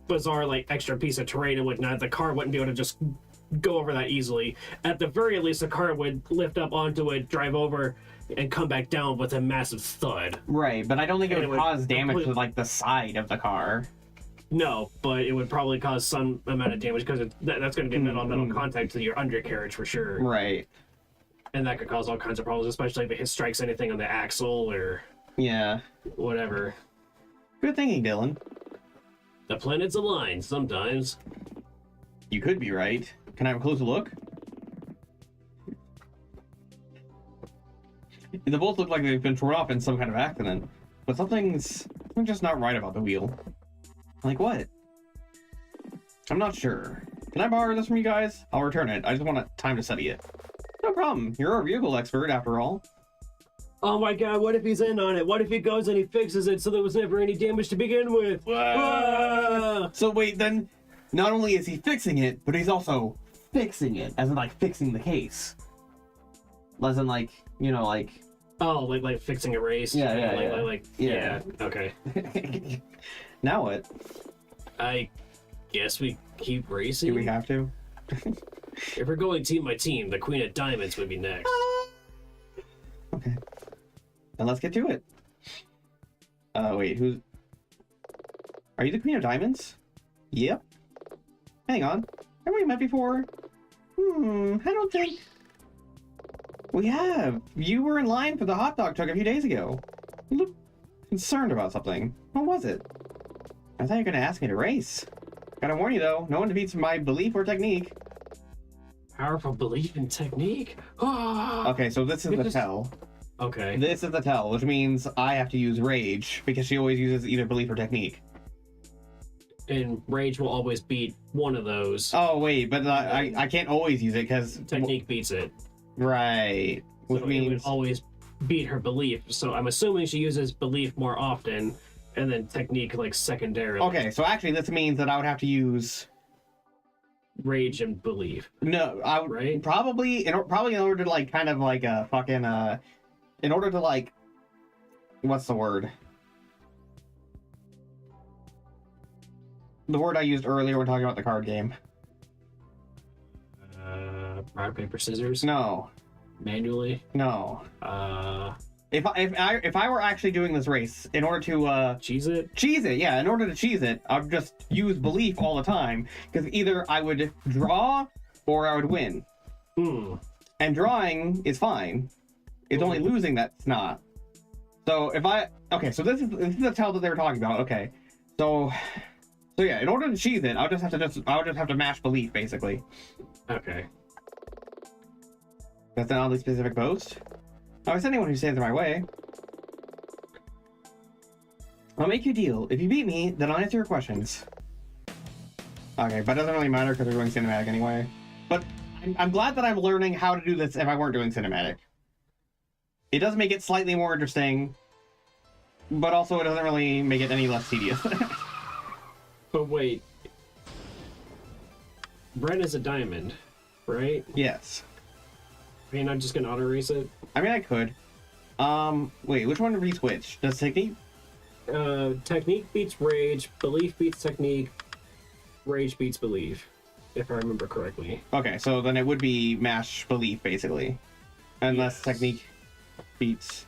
Speaker 2: bizarre like extra piece of terrain and whatnot. The car wouldn't be able to just go over that easily. At the very least, the car would lift up onto it, drive over, and come back down with a massive thud.
Speaker 1: Right, but I don't think it
Speaker 2: And
Speaker 1: would cause damage to like the side of the car.
Speaker 2: No, but it would probably cause some amount of damage because that's going to give metal contact to your undercarriage for sure.
Speaker 1: Right.
Speaker 2: And that could cause all kinds of problems, especially if it strikes anything on the axle or
Speaker 1: Yeah.
Speaker 2: whatever.
Speaker 1: Good thinking, Dylan.
Speaker 2: The planets align sometimes.
Speaker 1: You could be right. Can I have a closer look? They both look like they've been torn off in some kind of accident, but something's just not right about the wheel. Like what? I'm not sure. Can I borrow this from you guys? I'll return it. I just want time to study it. No problem. You're a vehicle expert after all.
Speaker 2: Oh my god, what if he's in on it? What if he goes and he fixes it so there was never any damage to begin with? Ah!
Speaker 1: So wait, then not only is he fixing it, but he's also fixing it, as in like fixing the case. As in like, you know, like...
Speaker 2: Oh, like fixing a race?
Speaker 1: Yeah.
Speaker 2: Okay.
Speaker 1: Now what?
Speaker 2: I guess we keep racing?
Speaker 1: Do we have to?
Speaker 2: If we're going team by team, the Queen of Diamonds would be next.
Speaker 1: Okay. Then let's get to it. Wait, who's... Are you the Queen of Diamonds? Yep. Hang on. Have we met before? I don't think... We have. You were in line for the hot dog truck a few days ago. You look concerned about something. What was it? I thought you were going to ask me to race. Gotta warn you though, no one defeats my belief or technique.
Speaker 2: Powerful belief in technique? Ah!
Speaker 1: Okay, so this is the tell.
Speaker 2: Okay.
Speaker 1: This is the tell, which means I have to use rage, because she always uses either belief or technique.
Speaker 2: And rage will always beat one of those.
Speaker 1: Oh wait, but I can't always use it, because...
Speaker 2: Technique beats it.
Speaker 1: Right. Which
Speaker 2: So
Speaker 1: means...
Speaker 2: it would always beat her belief. So I'm assuming she uses belief more often, and then technique like secondarily.
Speaker 1: Okay, so actually this means that I would have to use...
Speaker 2: Rage and belief.
Speaker 1: No, I would
Speaker 2: Right?
Speaker 1: probably in order to like kind of like a fucking in order to like, what's the word? The word I used earlier when talking about the card game.
Speaker 2: Rock, paper, scissors.
Speaker 1: No.
Speaker 2: Manually.
Speaker 1: No. if I were actually doing this race, in order to
Speaker 2: Cheese it?
Speaker 1: cheese it, yeah, in order to cheese it, I'd just use belief all the time, because either I would draw or I would win. And drawing is fine. It's only losing that's not. So if okay, so this is the tell that they were talking about. Okay, so yeah, in order to cheese it, I would just have to mash belief basically.
Speaker 2: Okay.
Speaker 1: That's an oddly specific boast. Oh, it's anyone who stands in my way. I'll make you a deal. If you beat me, then I'll answer your questions. Okay, but it doesn't really matter because we're doing cinematic anyway. But I'm glad that I'm learning how to do this if I weren't doing cinematic. It does make it slightly more interesting, but also it doesn't really make it any less tedious.
Speaker 2: But wait. Red is a diamond, right?
Speaker 1: Yes.
Speaker 2: Are you not just gonna auto race it?
Speaker 1: I mean, I could. Wait, which one beats which? Does technique?
Speaker 2: Technique beats rage, belief beats technique, rage beats belief, if I remember correctly.
Speaker 1: Okay, so then it would be mash belief, basically. Unless technique beats...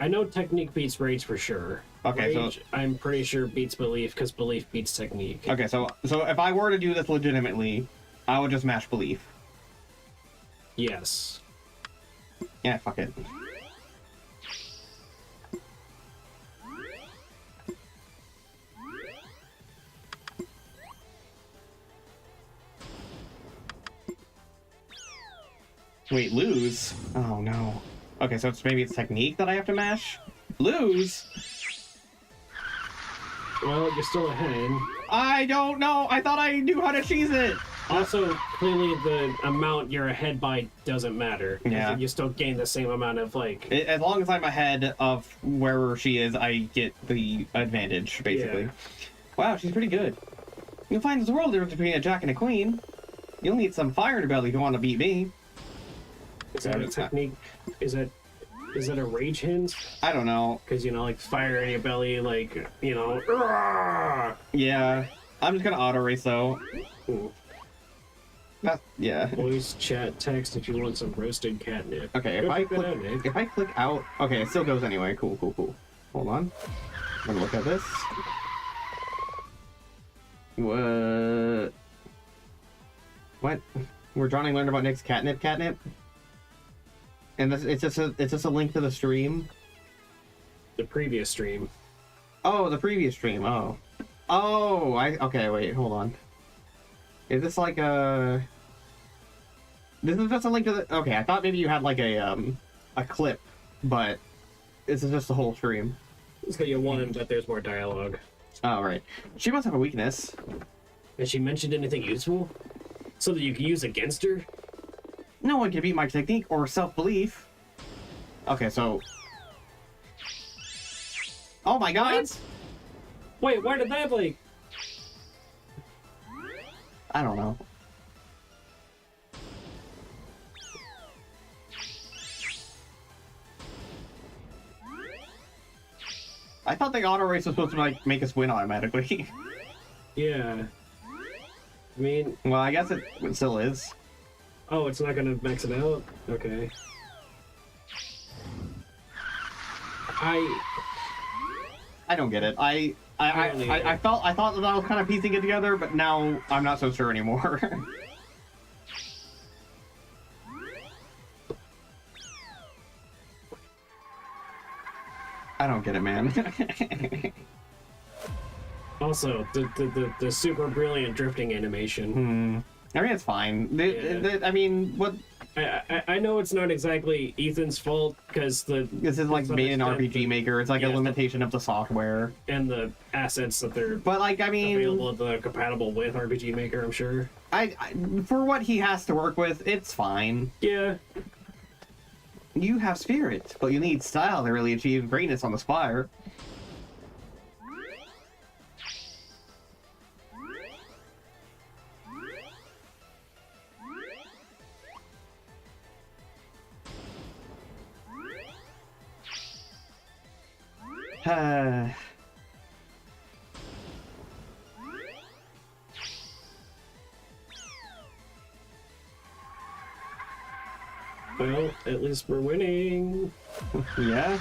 Speaker 2: I know technique beats rage for sure.
Speaker 1: Okay,
Speaker 2: rage,
Speaker 1: so...
Speaker 2: I'm pretty sure beats belief, because belief beats technique.
Speaker 1: Okay, so if I were to do this legitimately, I would just mash belief.
Speaker 2: Yes.
Speaker 1: Yeah, fuck it. Wait, lose? Oh no. Okay, so maybe it's technique that I have to mash? Lose?
Speaker 2: Well, you're still ahead.
Speaker 1: I don't know! I thought I knew how to cheese it!
Speaker 2: Also, clearly the amount you're ahead by doesn't matter.
Speaker 1: Yeah.
Speaker 2: You still gain the same amount of, like...
Speaker 1: As long as I'm ahead of wherever she is, I get the advantage, basically.
Speaker 2: Yeah.
Speaker 1: Wow, she's pretty good. You'll find there's a world difference between a jack and a queen. You'll need some fire in your belly if you want to beat me.
Speaker 2: Is that a technique? Is that a rage hint?
Speaker 1: I don't know.
Speaker 2: Because, you know, like, fire in your belly, like, you know... Argh!
Speaker 1: Yeah. I'm just gonna auto race, though.
Speaker 2: Ooh.
Speaker 1: Yeah.
Speaker 2: Voice, chat, text if you want some roasted catnip.
Speaker 1: Okay,
Speaker 2: Go check that out, Nick.
Speaker 1: if I click out... Okay, it still goes anyway. Cool. Hold on. I'm gonna look at this. What? We're trying to learn about Nick's catnip? And this, it's just a link to the stream.
Speaker 2: The previous stream.
Speaker 1: Oh, the previous stream. Oh. Okay, wait, hold on. Is this like a... This is just a link to the... Okay, I thought maybe you had like a clip, but this is just the whole stream.
Speaker 2: So you want that there's more dialogue.
Speaker 1: Oh, right. She must have a weakness.
Speaker 2: Has she mentioned anything useful? So that you can use against her?
Speaker 1: No one can beat my technique or self-belief. Okay, so... Oh my god!
Speaker 2: What? Wait, why did that, like...
Speaker 1: I don't know. I thought the auto race was supposed to like make us win automatically.
Speaker 2: Yeah. I mean...
Speaker 1: Well, I guess it still is.
Speaker 2: Oh, it's not gonna max it out? Okay.
Speaker 1: I don't get it. I thought that I was kind of piecing it together, but now I'm not so sure anymore. I don't get it, man.
Speaker 2: Also, the super brilliant drifting animation.
Speaker 1: I mean, it's fine. I mean, what?
Speaker 2: I know it's not exactly Ethan's fault because
Speaker 1: This is like made in RPG Maker. It's like a limitation of the software
Speaker 2: and the assets that they're
Speaker 1: but like I mean
Speaker 2: available that are compatible with RPG Maker. I'm sure.
Speaker 1: I for what he has to work with, it's fine.
Speaker 2: Yeah.
Speaker 1: You have spirit, but you need style to really achieve greatness on the spire.
Speaker 2: Well, at least we're winning.
Speaker 1: Yeah.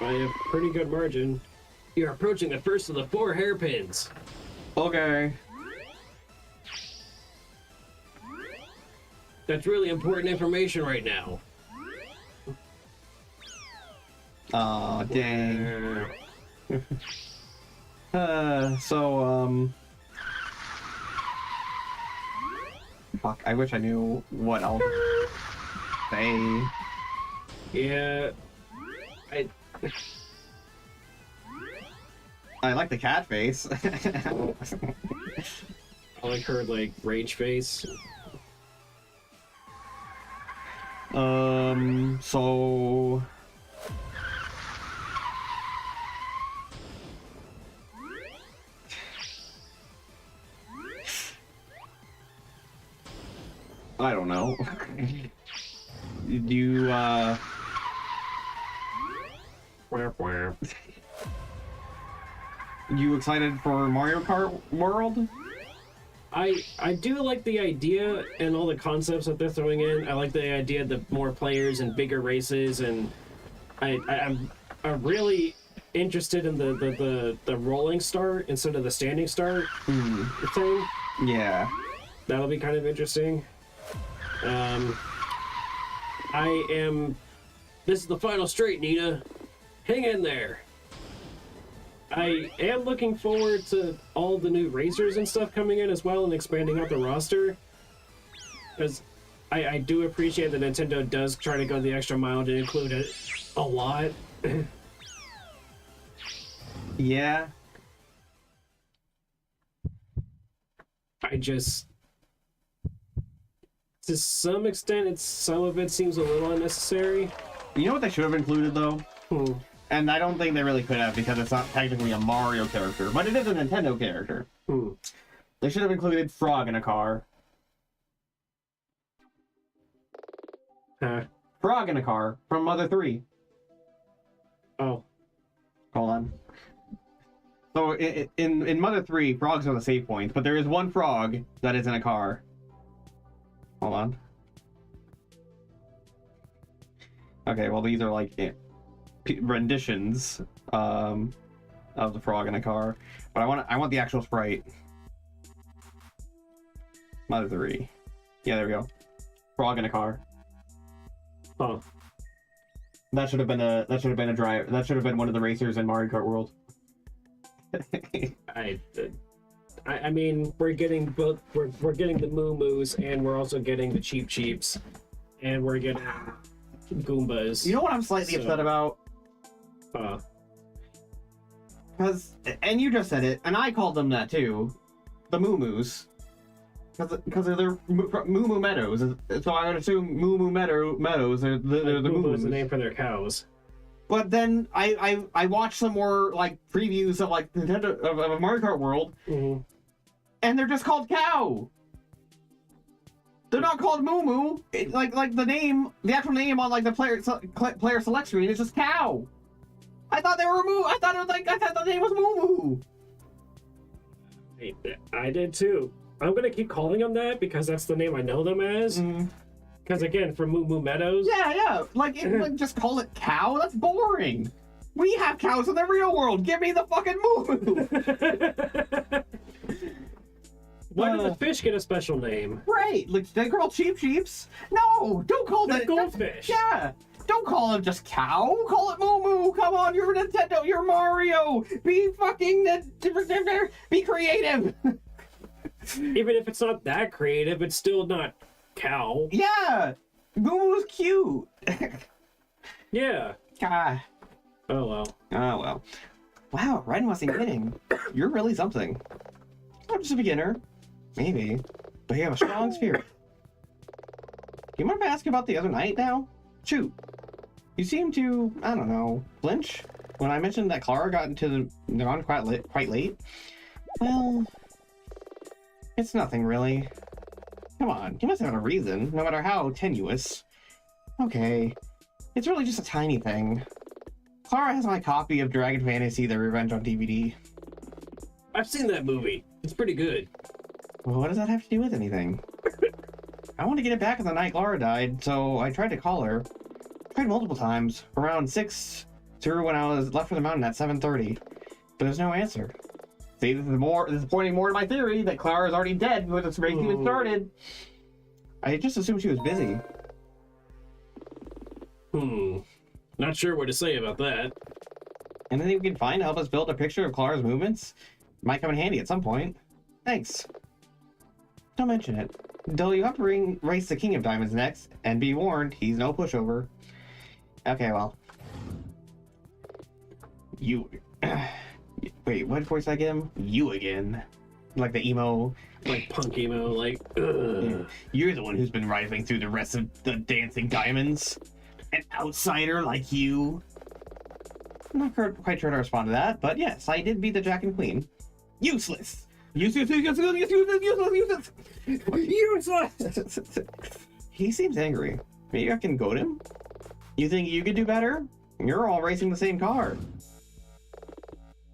Speaker 2: By a pretty good margin. You're approaching the first of the 4 hairpins.
Speaker 1: Okay.
Speaker 2: That's really important information right now.
Speaker 1: Aw, dang. Fuck, I wish I knew what I'll say.
Speaker 2: Yeah.
Speaker 1: I like the cat face.
Speaker 2: I like her, like, rage face.
Speaker 1: So... I don't know. Do you, You excited for Mario Kart World?
Speaker 2: I do like the idea and all the concepts that they're throwing in. I like the idea of the more players and bigger races, and I'm really interested in the rolling start instead of the standing start thing.
Speaker 1: Yeah.
Speaker 2: That'll be kind of interesting. This is the final straight, Nina. Hang in there. I am looking forward to all the new racers and stuff coming in as well and expanding out the roster. Because I do appreciate that Nintendo does try to go the extra mile to include it a lot.
Speaker 1: Yeah.
Speaker 2: To some extent, some of it seems a little unnecessary.
Speaker 1: You know what they should have included, though?
Speaker 2: Hmm.
Speaker 1: And I don't think they really could have, because it's not technically a Mario character, but it is a Nintendo character. They should have included Frog in a car.
Speaker 2: Huh.
Speaker 1: Frog in a car from Mother 3.
Speaker 2: Oh.
Speaker 1: Hold on. So in Mother 3, frogs are the save points, but there is one frog that is in a car. Hold on. Okay, well these are like renditions of the frog in a car, but I want the actual sprite. Mother 3. Yeah, there we go. Frog in a car.
Speaker 2: Huh.
Speaker 1: That should have been a drive. That should have been one of the racers in Mario Kart World.
Speaker 2: I mean, we're getting both. We're getting the Moo Moos, and we're also getting the Cheep Cheeps, and we're getting Goombas.
Speaker 1: You know what I'm slightly upset about? Because, and you just said it, and I called them that too, the Moo Moos, because they're Moo Moo Meadows. So I would assume Moo Moo Meadows are the Moo Moos.
Speaker 2: Is the name for their cows.
Speaker 1: But then I watched some more like previews of like Nintendo of Mario Kart World, and they're just called cow. They're not called Moo Moo. Like the name, the actual name on like the player select screen is just cow. I thought they were Moo. I thought the name was Moo Moo.
Speaker 2: I did too. I'm gonna keep calling them that because that's the name I know them as. Because again, from Moo Moo Meadows.
Speaker 1: Yeah. Like just call it cow. That's boring. We have cows in the real world. Give me the fucking Moo Moo.
Speaker 2: Why did the fish get a special name?
Speaker 1: Right, like they're called Cheep Cheeps. No, don't call
Speaker 2: They're
Speaker 1: that
Speaker 2: goldfish.
Speaker 1: Yeah, don't call them just cow. Call it Moo Moo. Come on, you're Nintendo. You're Mario. Be fucking be creative.
Speaker 2: Even if it's not that creative, it's still not cow.
Speaker 1: Yeah, Moo Moo's cute.
Speaker 2: Yeah.
Speaker 1: Ah.
Speaker 2: Oh well.
Speaker 1: Oh well. Wow, Ren wasn't kidding. You're really something. I'm just a beginner. Maybe. But you have a strong spirit. Do you mind if I ask you about the other night now? Shoot. You seem to, I don't know, flinch when I mentioned that Clara got into the run quite late. Well, it's nothing really. Come on, you must have a reason, no matter how tenuous. Okay. It's really just a tiny thing. Clara has my copy of Dragon Fantasy: The Revenge on DVD.
Speaker 2: I've seen that movie. It's pretty good.
Speaker 1: Well, what does that have to do with anything? I wanted to get it back on the night Clara died, so I tried to call her. Tried multiple times, around 6 to when I was left for the mountain at 7:30, but there's no answer. See, this is pointing more to my theory that Clara is already dead before this race even started. I just assumed she was busy.
Speaker 2: Not sure what to say about that.
Speaker 1: Anything we can find to help us build a picture of Clara's movements? Might come in handy at some point. Thanks. Don't mention it. Though you have to race the King of Diamonds next, and be warned, he's no pushover. Okay, well. You... Wait, what voice did I give him? You again. Like the emo...
Speaker 2: Like punk emo, like, ugh.
Speaker 1: Yeah. You're the one who's been rising through the rest of the dancing diamonds. An outsider like you. I'm not quite sure how to respond to that, but yes, I did beat the Jack and Queen. Useless! Useless! He seems angry. Maybe I can goad him? You think you could do better? You're all racing the same car.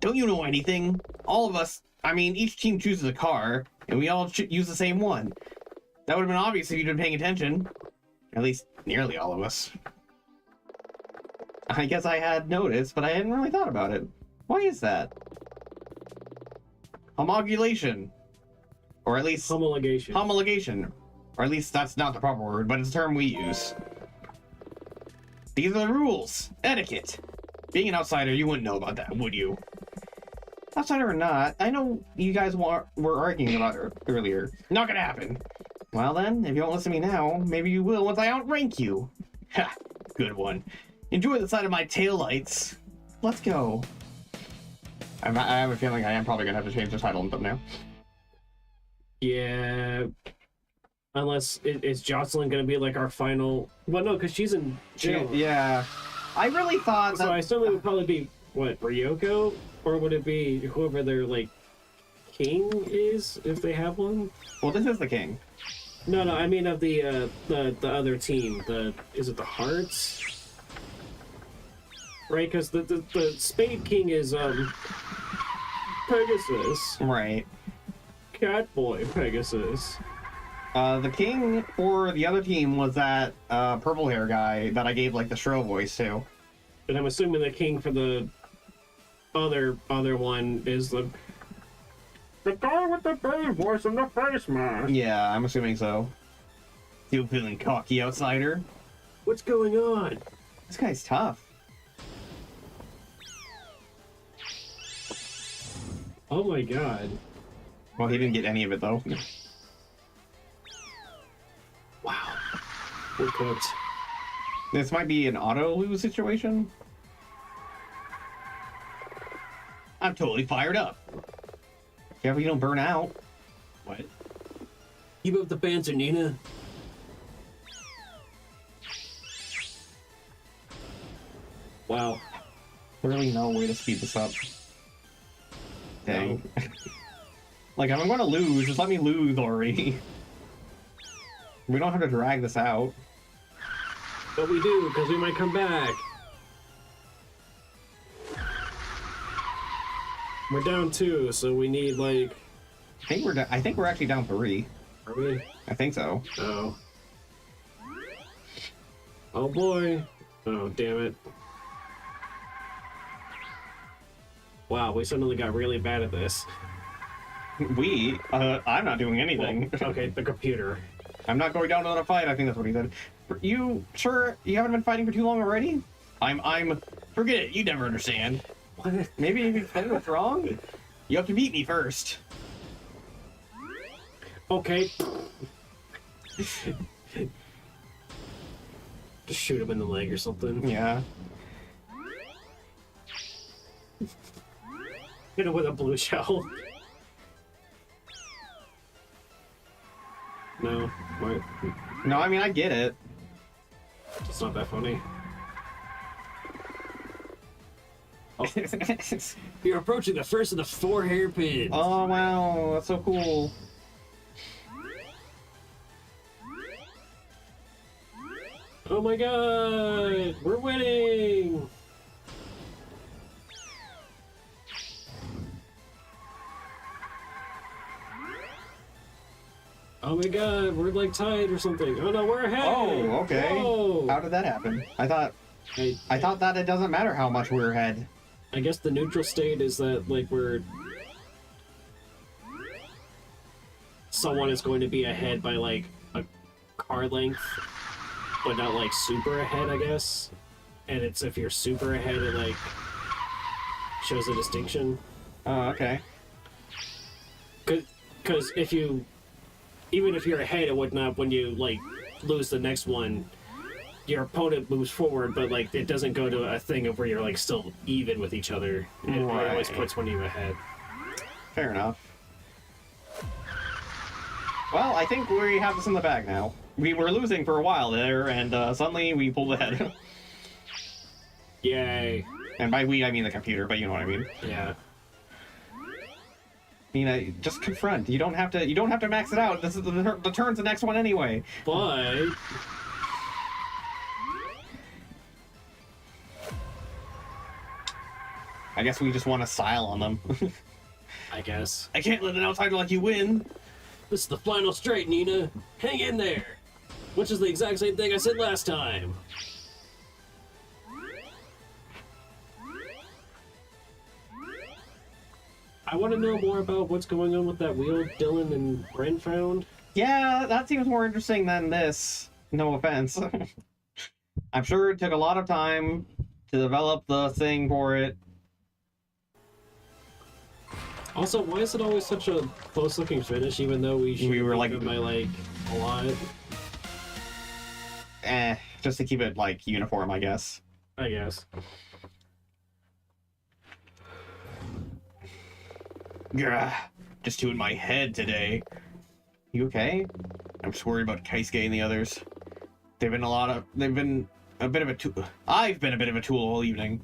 Speaker 1: Don't you know anything? All of us, I mean, each team chooses a car, and we all use the same one. That would have been obvious if you'd been paying attention. At least, nearly all of us. I guess I had noticed, but I hadn't really thought about it. Why is that? Homologation. Or at least...
Speaker 2: Homologation.
Speaker 1: Homologation. Or at least that's not the proper word, but it's a term we use. These are the rules. Etiquette. Being an outsider, you wouldn't know about that, would you? Outsider or not, I know you guys were arguing about it earlier. Not gonna happen. Well then, if you don't listen to me now, maybe you will once I outrank you. Ha! Good one. Enjoy the sight of my taillights. Let's go. I have a feeling I am probably gonna have to change the title and thumbnail.
Speaker 2: Yeah. Unless, is Jocelyn gonna be like our final... Well, no, because she's in jail.
Speaker 1: Yeah. I really thought that...
Speaker 2: So I assume it would probably be, what, Ryoko? Or would it be whoever their, like, king is, if they have one?
Speaker 1: Well, this is the king.
Speaker 2: No, I mean of the other team. Is it the Hearts? Right, because the Spade King is, Pegasus.
Speaker 1: Right.
Speaker 2: Catboy Pegasus.
Speaker 1: The king for the other team was that purple hair guy that I gave like the shrill voice to.
Speaker 2: And I'm assuming the king for the other one is the
Speaker 4: guy with the baby voice and the face mask.
Speaker 1: Yeah, I'm assuming so. Still feeling cocky, outsider?
Speaker 2: What's going on?
Speaker 1: This guy's tough.
Speaker 2: Oh my god.
Speaker 1: Well, he didn't get any of it though.
Speaker 2: Wow. We're cooked.
Speaker 1: This might be an auto lose situation. I'm totally fired up. Yeah, but you don't burn out.
Speaker 2: What? Keep up the banter, Nina. Wow.
Speaker 1: Really no way to speed this up. Dang. No. Like, if I'm going to lose, just let me lose already. We don't have to drag this out.
Speaker 2: But we do, because we might come back. We're down 2, so we need, like...
Speaker 1: I think we're actually down 3.
Speaker 2: Are we?
Speaker 1: I think so.
Speaker 2: Oh. Oh boy. Oh, damn it. Wow, we suddenly got really bad at this.
Speaker 1: I'm not doing anything.
Speaker 2: Well, okay, the computer.
Speaker 1: I'm not going down to a fight, I think that's what he said. You sure you haven't been fighting for too long already? Forget it, you never understand. What? Maybe you can explain what's wrong? You have to beat me first.
Speaker 2: Okay. Just shoot him in the leg or something.
Speaker 1: Yeah.
Speaker 2: Hit him with a blue shell. No. What?
Speaker 1: No, I mean, I get it.
Speaker 2: It's not that funny. Oh. You're approaching the first of the 4 hairpins.
Speaker 1: Oh, wow. That's so cool.
Speaker 2: Oh my god! We're winning! Oh my god, we're like tied or something. Oh no, we're ahead!
Speaker 1: Oh, okay.
Speaker 2: Whoa.
Speaker 1: How did that happen? I thought that it doesn't matter how much we're ahead.
Speaker 2: I guess the neutral state is that, like, someone is going to be ahead by, like, a car length, but not, like, super ahead, I guess. And it's if you're super ahead, it, like, shows a distinction.
Speaker 1: Oh, okay.
Speaker 2: Because even if you're ahead and whatnot, when you, like, lose the next one, your opponent moves forward, but, like, it doesn't go to a thing of where you're, like, still even with each other. It always puts one of you ahead.
Speaker 1: Fair enough. Well, I think we have this in the bag now. We were losing for a while there, and suddenly we pulled ahead.
Speaker 2: Yay.
Speaker 1: And by we, I mean the computer, but you know what I mean.
Speaker 2: Yeah.
Speaker 1: You know, just confront. You don't have to max it out. This is the turn's the next one anyway.
Speaker 2: But
Speaker 1: I guess we just want to style on them.
Speaker 2: I guess.
Speaker 1: I can't let an outsider like you win.
Speaker 2: This is the final straight, Nina. Hang in there. Which is the exact same thing I said last time. I want to know more about what's going on with that wheel Dylan and Ren found.
Speaker 1: Yeah, that seems more interesting than this. No offense. I'm sure it took a lot of time to develop the thing for it.
Speaker 2: Also, why is it always such a close-looking finish, even though we
Speaker 1: were like
Speaker 2: it by like a lot?
Speaker 1: Just to keep it like uniform, I guess.
Speaker 2: I guess.
Speaker 1: Grah, just two in my head today. You okay? I'm just worried about Keisuke and the others. They've been a bit of a tool. I've been a bit of a tool all evening.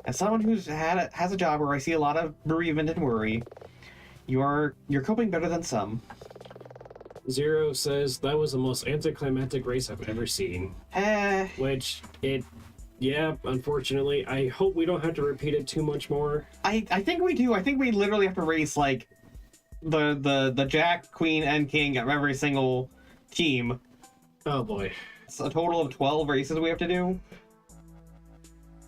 Speaker 1: As someone who's has a job where I see a lot of bereavement and worry, you're coping better than some.
Speaker 2: Zero says that was the most anticlimactic race I've ever seen. Which yeah, unfortunately. I hope we don't have to repeat it too much more.
Speaker 1: I think we do. I think we literally have to race like the Jack, Queen, and King of every single team.
Speaker 2: Oh boy.
Speaker 1: It's a total of 12 races we have to do.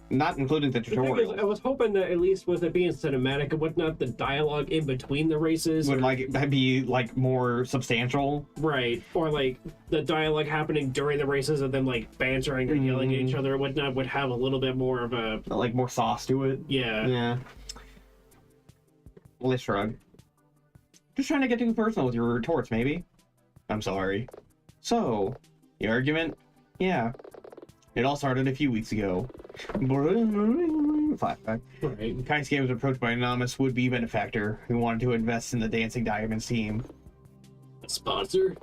Speaker 1: Not including the
Speaker 2: The thing
Speaker 1: tutorial.
Speaker 2: is, I was hoping that at least with it being cinematic and whatnot, the dialogue in between the races
Speaker 1: Would like be like more substantial.
Speaker 2: right, or like the dialogue happening during the races and then like bantering or yelling at each other and whatnot would have a little bit more of a
Speaker 1: Like more sauce to it.
Speaker 2: yeah.
Speaker 1: Yeah. Let's shrug. Just trying to get too personal with your retorts, maybe. I'm sorry. So, the argument? Yeah. It all started a few weeks ago. Flashback.
Speaker 2: Right.
Speaker 1: Keisuke was approached by an anonymous would-be benefactor who wanted to invest in the Dancing Diamonds team.
Speaker 2: A sponsor?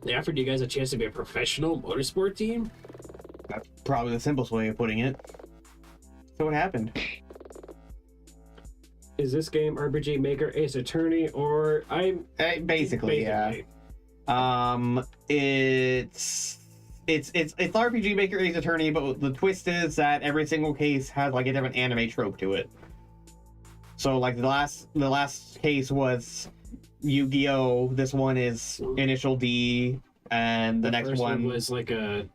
Speaker 2: They offered you guys a chance to be a professional motorsport team?
Speaker 1: That's probably the simplest way of putting it. So what happened?
Speaker 2: Is this game RPG Maker Ace Attorney or
Speaker 1: Basically, yeah. It's RPG Maker Ace Attorney, but the twist is that every single case has like a different anime trope to it. So like the last case was Yu-Gi-Oh! This one is Initial D, and the next
Speaker 2: first
Speaker 1: one
Speaker 2: was like a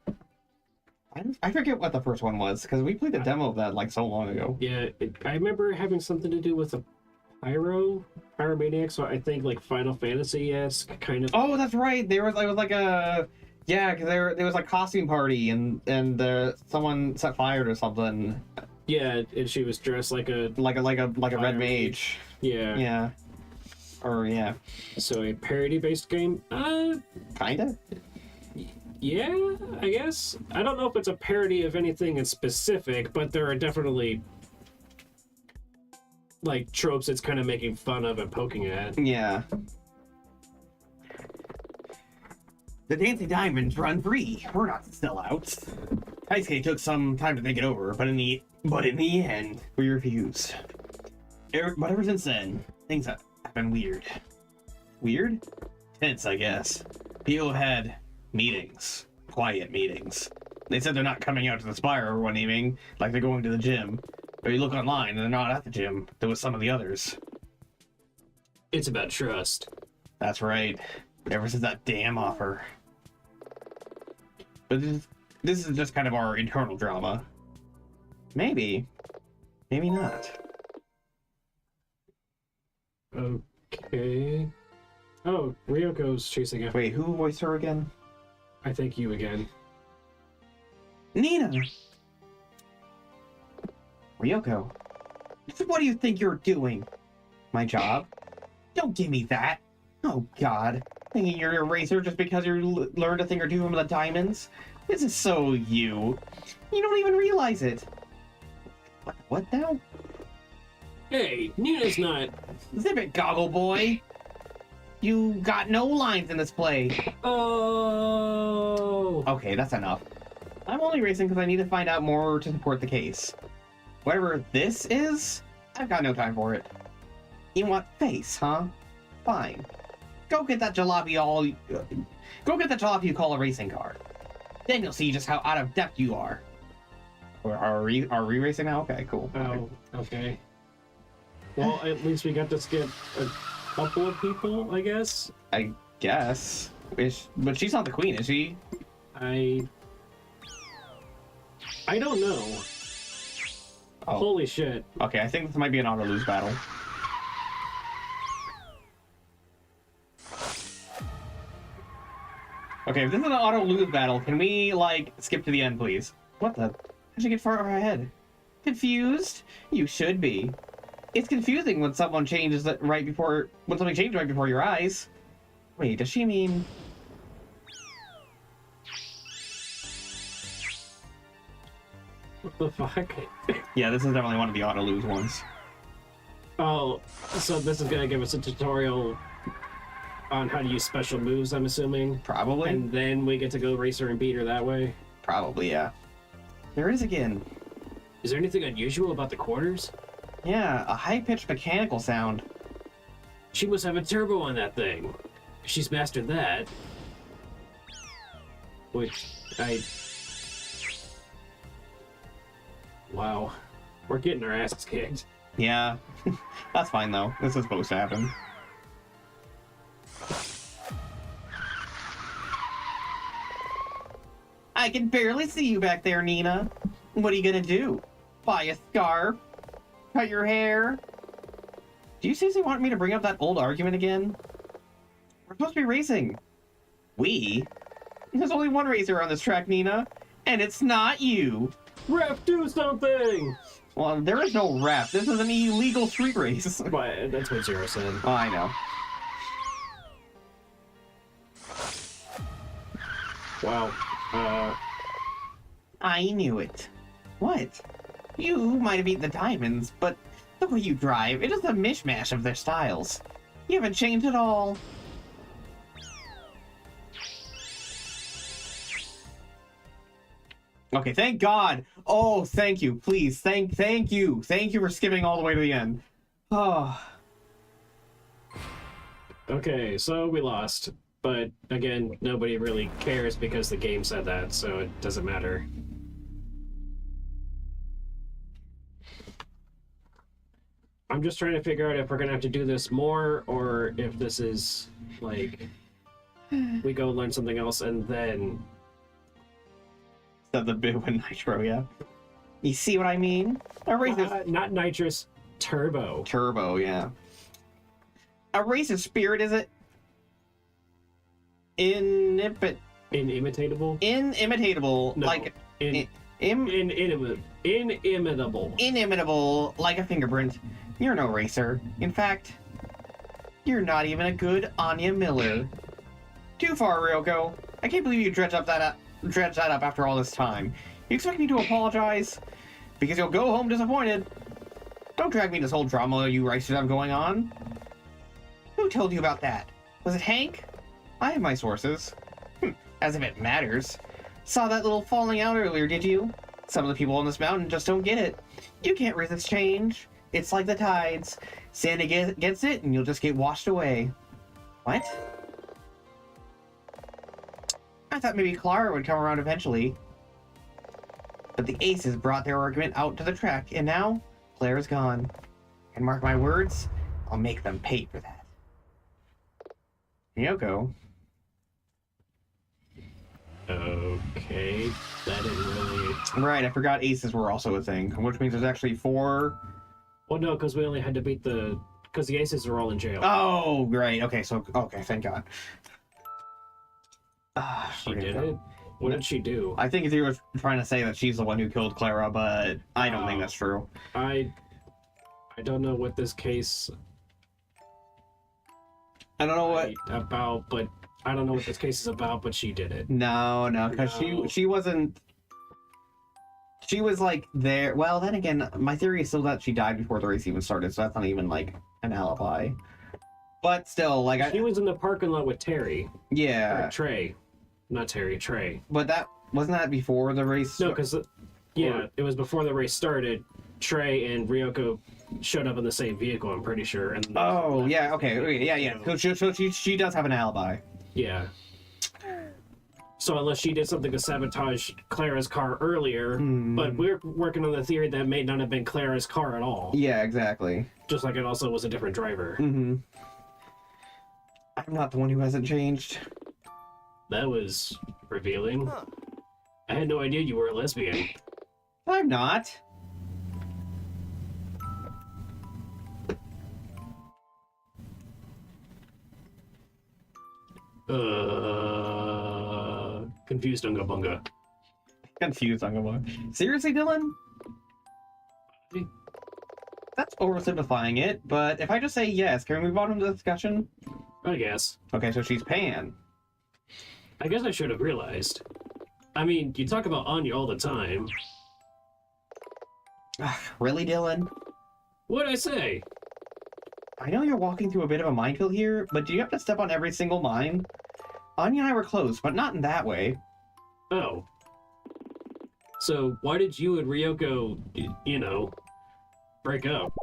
Speaker 1: I forget what the first one was because we played the demo of that like so long ago.
Speaker 2: yeah. I remember having something to do with a pyromaniac, so I think like Final Fantasy-esque kind of.
Speaker 1: Oh, that's right. There was like a yeah, because there was like costume party and someone set fire to something.
Speaker 2: Yeah, and she was dressed like a
Speaker 1: red mage.
Speaker 2: Yeah.
Speaker 1: Yeah. Or yeah.
Speaker 2: So a parody-based game?
Speaker 1: Kinda.
Speaker 2: Yeah, I guess. I don't know if it's a parody of anything in specific, but there are definitely like tropes it's kind of making fun of and poking at.
Speaker 1: Yeah. The Dancing Diamonds run free. We're not sellouts. Keisuke took some time to think it over, but in the end, we refused. But ever since then, things have been weird. Weird? Tense, I guess. People had meetings. Quiet meetings. They said they're not coming out to the Spire one evening, like they're going to the gym. But you look online and they're not at the gym. There was some of the others.
Speaker 2: It's about trust.
Speaker 1: That's right. Ever since that damn offer. But this is just kind of our internal drama. Maybe. Maybe not.
Speaker 2: Okay. Oh, Ryoko's chasing after.
Speaker 1: Wait, who voiced her again?
Speaker 2: I think you again.
Speaker 1: Nina! Ryoko. What do you think you're doing? My job? Don't give me that. Oh, God. Thinking you're a racer just because you learned a thing or two from the diamonds? This is so you. You don't even realize it. What now?
Speaker 2: Hey, Nina's not.
Speaker 1: Zip it, goggle boy. You got no lines in this play.
Speaker 2: Oh.
Speaker 1: Okay, that's enough. I'm only racing because I need to find out more to support the case. Whatever this is, I've got no time for it. You want face, huh? Fine. Go get that jalopy you call a racing car. Then you'll see just how out of depth you are. Are we racing now? Okay, cool.
Speaker 2: Oh, okay. Well, at least we got to skip a couple of people, I guess.
Speaker 1: I guess. But she's not the queen, is she?
Speaker 2: I don't know.
Speaker 1: Oh.
Speaker 2: Holy shit.
Speaker 1: Okay, I think this might be an auto-lose battle. Okay, if this is an auto-lose battle, can we, like, skip to the end, please? What the? How'd you get far ahead? Confused? You should be. It's confusing when someone changes when something changes right before your eyes. Wait, does she mean...
Speaker 2: What the fuck?
Speaker 1: Yeah, this is definitely one of the auto-lose ones.
Speaker 2: Oh, so this is gonna give us a tutorial on how to use special moves, I'm assuming?
Speaker 1: Probably.
Speaker 2: And then we get to go race her and beat her that way?
Speaker 1: Probably, yeah. There it is again.
Speaker 2: Is there anything unusual about the quarters?
Speaker 1: Yeah, a high-pitched mechanical sound.
Speaker 2: She must have a turbo on that thing. She's mastered that. Which, Wow. We're getting our asses kicked.
Speaker 1: Yeah, that's fine though. This is supposed to happen. I can barely see you back there, Nina. What are you gonna do? Buy a scarf? Cut your hair? Do you seriously want me to bring up that old argument again? We're supposed to be racing. We? There's only one racer on this track, Nina, and it's not you.
Speaker 2: Ref, do something!
Speaker 1: Well, there is no ref. This is an illegal street race.
Speaker 2: But that's what Zero said.
Speaker 1: Oh, I know.
Speaker 2: Wow.
Speaker 1: I knew it. What? You might have beaten the diamonds, but the way you drive, it is a mishmash of their styles. You haven't changed at all. Okay, thank God. Oh, thank you. Please, thank you. Thank you for skipping all the way to the end. Oh.
Speaker 2: Okay, so we lost. But again, nobody really cares because the game said that, so it doesn't matter. I'm just trying to figure out if we're gonna have to do this more, or if this is, like, we go learn something else and then...
Speaker 1: Said the bit with Nitro, yeah. You see what I mean? A racer's...
Speaker 2: not nitrous, turbo.
Speaker 1: Turbo, yeah. A racer's spirit is it?
Speaker 2: Inimitable?
Speaker 1: Inimitable,
Speaker 2: No.
Speaker 1: like...
Speaker 2: Inimitable.
Speaker 1: Inimitable, like a fingerprint. You're no racer. In fact, you're not even a good Anya Miller. Too far, Ryoko. I can't believe you dredged that up after all this time. You expect me to apologize? Because you'll go home disappointed. Don't drag me this whole drama you racers have going on. Who told you about that? Was it Hank? I have my sources. As if it matters. Saw that little falling out earlier, did you? Some of the people on this mountain just don't get it. You can't resist change. It's like the tides. Sandy gets it, and you'll just get washed away. What? I thought maybe Clara would come around eventually. But the Aces brought their argument out to the track, and now Claire's gone. And mark my words, I'll make them pay for that. Ryoko,
Speaker 2: Okay, that didn't really...
Speaker 1: Right, I forgot aces were also a thing, which means there's actually 4.
Speaker 2: Well, no, because we only had to beat the... Because the aces were all in jail.
Speaker 1: Oh, right. Okay, so... Okay, thank God.
Speaker 2: She did it? What did she do?
Speaker 1: I think you were trying to say that she's the one who killed Clara, but I don't think that's true.
Speaker 2: I don't know what this case...
Speaker 1: I don't know what...
Speaker 2: About, but... I don't know what this case is about, but she did it.
Speaker 1: No, because she wasn't... She was, like, there... Well, then again, my theory is still that she died before the race even started, so that's not even, like, an alibi. But still, like...
Speaker 2: She was in the parking lot with Terry.
Speaker 1: Yeah.
Speaker 2: Or Trey. Not Terry, Trey.
Speaker 1: But that... Wasn't that before the race?
Speaker 2: No, because... Yeah, it was before the race started. Trey and Ryoko showed up in the same vehicle, I'm pretty sure. And
Speaker 1: oh, yeah, okay. Yeah. So she does have an alibi.
Speaker 2: Yeah. So unless she did something to sabotage Clara's car earlier, but we're working on the theory that may not have been Clara's car at all.
Speaker 1: Yeah, exactly.
Speaker 2: Just like it also was a different driver.
Speaker 1: Mm-hmm. I'm not the one who hasn't changed.
Speaker 2: That was revealing. I had no idea you were a lesbian.
Speaker 1: I'm not.
Speaker 2: Confused Unga Bunga.
Speaker 1: Confused, I'm going. Seriously, Dylan? That's oversimplifying it, but if I just say yes, can we move on to the discussion?
Speaker 2: I guess.
Speaker 1: Okay, so she's Pan.
Speaker 2: I guess I should have realized. I mean, you talk about Anya all the time.
Speaker 1: Really, Dylan?
Speaker 2: What'd I say?
Speaker 1: I know you're walking through a bit of a minefield here, but do you have to step on every single mine? Anya and I were close, but not in that way.
Speaker 2: Oh. So, why did you and Ryoko, you know, break up?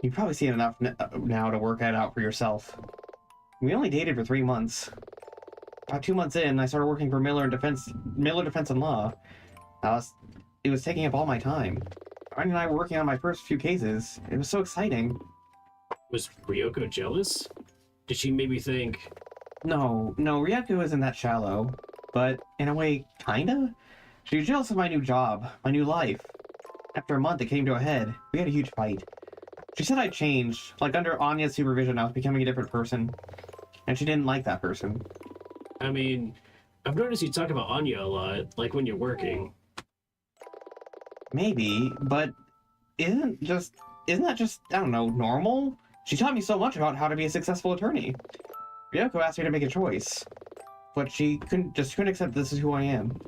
Speaker 1: You've probably seen enough now to work that out for yourself. We only dated for 3 months. About 2 months in, I started working for Miller Defense and Law. It was taking up all my time. Anya and I were working on my first few cases. It was so exciting.
Speaker 2: Was Ryoko jealous? Did she maybe think...
Speaker 1: No, Ryoko isn't that shallow. But, in a way, kinda? She was jealous of my new job, my new life. After a month, it came to a head. We had a huge fight. She said I'd changed. Like, under Anya's supervision, I was becoming a different person. And she didn't like that person.
Speaker 2: I mean, I've noticed you talk about Anya a lot, like when you're working.
Speaker 1: Maybe, but isn't that just, I don't know, normal? She taught me so much about how to be a successful attorney. Ryoko asked me to make a choice, but she couldn't accept this is who I am.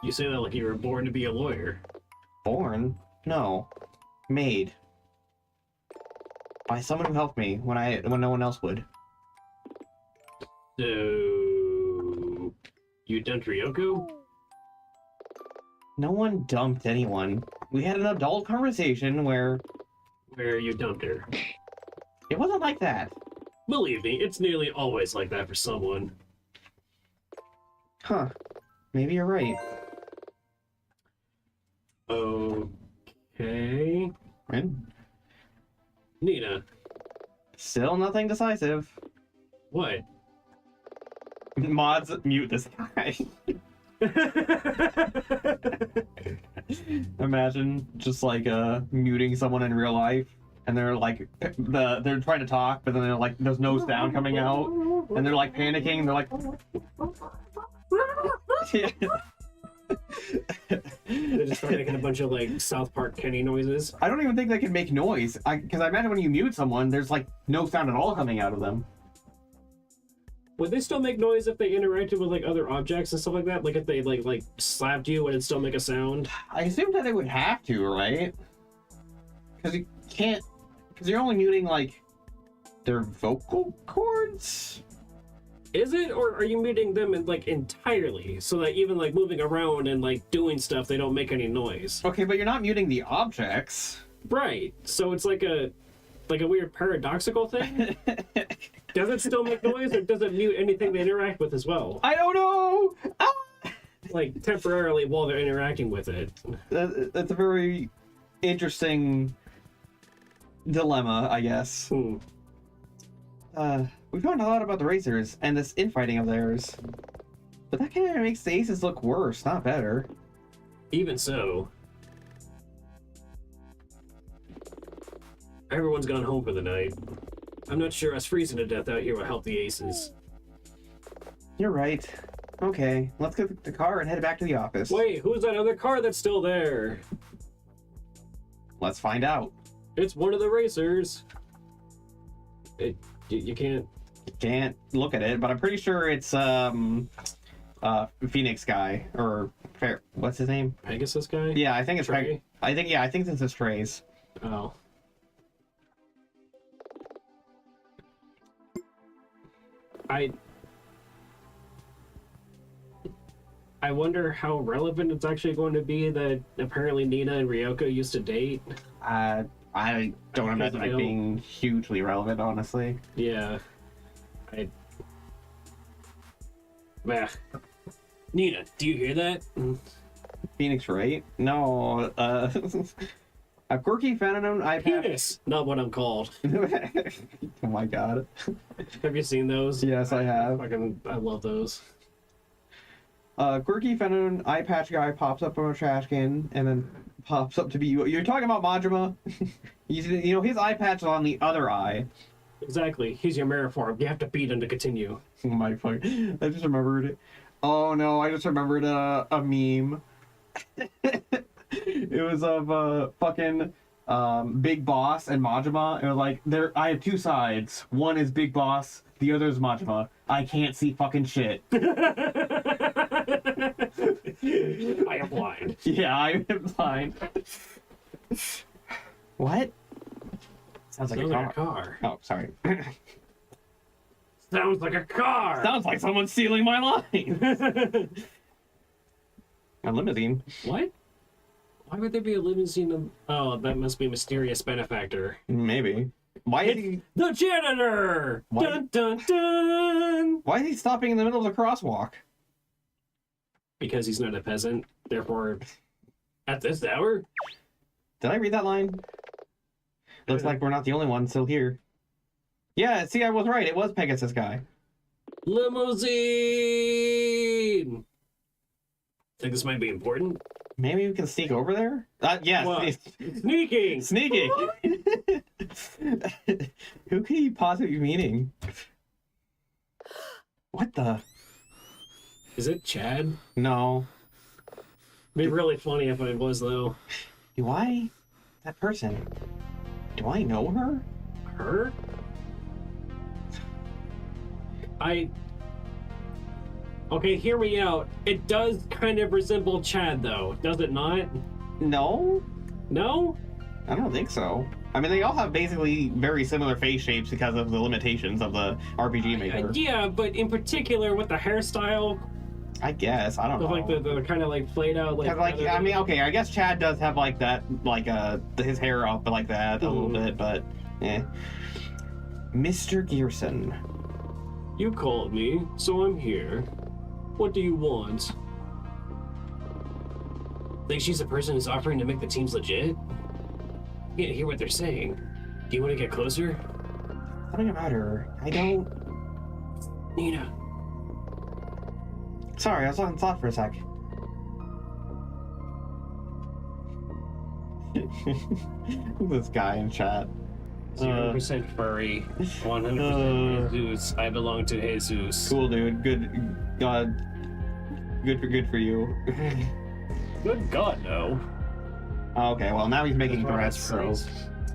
Speaker 2: You say that like you were born to be a lawyer.
Speaker 1: Born? No. Made. By someone who helped me when no one else would.
Speaker 2: So... You dumped Ryoko?
Speaker 1: No one dumped anyone. We had an adult conversation where
Speaker 2: You dumped her.
Speaker 1: it wasn't like that.
Speaker 2: Believe me, it's nearly always like that for someone.
Speaker 1: Huh. Maybe you're right.
Speaker 2: Okay...
Speaker 1: And
Speaker 2: Nina.
Speaker 1: still nothing decisive.
Speaker 2: What?
Speaker 1: Mods, mute this guy. Imagine just like muting someone in real life, and they're like they're trying to talk, but then they're like there's no sound coming out, and they're like panicking. They're like,
Speaker 2: They're just making a bunch of like South Park Kenny noises.
Speaker 1: I don't even think they can make noise. Because I imagine when you mute someone, there's like no sound at all coming out of them.
Speaker 2: Would they still make noise if they interacted with like other objects and stuff like that? Like if they like slapped you, would it still make a sound?
Speaker 1: I assume that they would have to, right? Because you can't. Because you're only muting like their vocal cords.
Speaker 2: Is it, or are you muting them in, like entirely so that even like moving around and like doing stuff, they don't make any noise?
Speaker 1: Okay, but you're not muting the objects.
Speaker 2: Right. So it's like a weird paradoxical thing. Does it still make noise, or does it mute anything they interact with as well?
Speaker 1: I don't know. Ah!
Speaker 2: Like temporarily while they're interacting with it.
Speaker 1: That's a very interesting dilemma, I guess. We found a lot about the racers and this infighting of theirs. But that kind of makes the aces look worse, not better.
Speaker 2: Even so, everyone's gone home for the night. I'm not sure us freezing to death out here will help the aces.
Speaker 1: You're right. Okay, let's get the car and head back to the office.
Speaker 2: Wait, who's that other car that's still there?
Speaker 1: Let's find out.
Speaker 2: It's one of the racers. You can't...
Speaker 1: Can't look at it, but I'm pretty sure it's Phoenix guy or what's his name?
Speaker 2: Pegasus guy?
Speaker 1: Yeah, I think it's
Speaker 2: Trey?
Speaker 1: I think this is Trey's.
Speaker 2: Oh. I wonder how relevant it's actually going to be that apparently Nina and Ryoko used to date.
Speaker 1: I don't imagine it being hugely relevant, honestly.
Speaker 2: Yeah. Bah. Nina, do you hear that?
Speaker 1: Phoenix, right? No, a quirky phenomenon iPad.
Speaker 2: Penis! Not what I'm called.
Speaker 1: Oh my god.
Speaker 2: Have you seen those?
Speaker 1: Yes, I have.
Speaker 2: I love those.
Speaker 1: Quirky phenomenon eye patch guy pops up from a trash can and then pops up to be you. You're talking about Majima? You know, his eye patch is on the other eye.
Speaker 2: Exactly. He's your mirror form. You have to beat him to continue.
Speaker 1: Oh my fuck. I just remembered. Oh no, I just remembered a meme. It was of fucking Big Boss and Majima. It was like, I have two sides. One is Big Boss, the other is Majima. I can't see fucking shit.
Speaker 2: I am blind.
Speaker 1: Yeah, I am blind. What? Sounds like a car. Oh, sorry.
Speaker 2: Sounds like a car!
Speaker 1: Sounds like someone's stealing my line. A limousine.
Speaker 2: What? Why would there be a limousine? Oh, that must be Mysterious Benefactor.
Speaker 1: Maybe. Why is he?
Speaker 2: The janitor!
Speaker 1: Why?
Speaker 2: Dun dun dun!
Speaker 1: Why is he stopping in the middle of the crosswalk?
Speaker 2: Because he's not a peasant. Therefore, at this hour?
Speaker 1: Did I read that line? Looks like we're not the only one still here. Yeah, see, I was right. It was Pegasus guy.
Speaker 2: Limousine! Think this might be important?
Speaker 1: Maybe we can sneak over there? Yes.
Speaker 2: What? Sneaking!
Speaker 1: Sneaking! Who could he possibly be meaning? What the?
Speaker 2: Is it Chad?
Speaker 1: No.
Speaker 2: It'd be really funny if it was, though.
Speaker 1: Do I? That person. Do I know her?
Speaker 2: Her? Okay, hear me out. It does kind of resemble Chad, though, does it not?
Speaker 1: No?
Speaker 2: No?
Speaker 1: I don't think so. I mean, they all have basically very similar face shapes because of the limitations of the RPG Maker.
Speaker 2: Yeah, but in particular with the hairstyle,
Speaker 1: I guess. I don't know.
Speaker 2: like the kind of like played out like.
Speaker 1: I mean, okay, I guess Chad does have like that, like his hair up like that a little bit, but eh. Mr. Gearson.
Speaker 2: You called me, so I'm here. What do you want? Think she's the person who's offering to make the teams legit? You can't hear what they're saying. Do you want to get closer?
Speaker 1: Something about her. I don't.
Speaker 2: Nina.
Speaker 1: Sorry, I was on thought for a sec. This guy in chat.
Speaker 2: 0% furry, 100% Jesus. I belong to Jesus.
Speaker 1: Cool, dude. Good. Good for you.
Speaker 2: Good God, no.
Speaker 1: Okay, well now he's making threats. So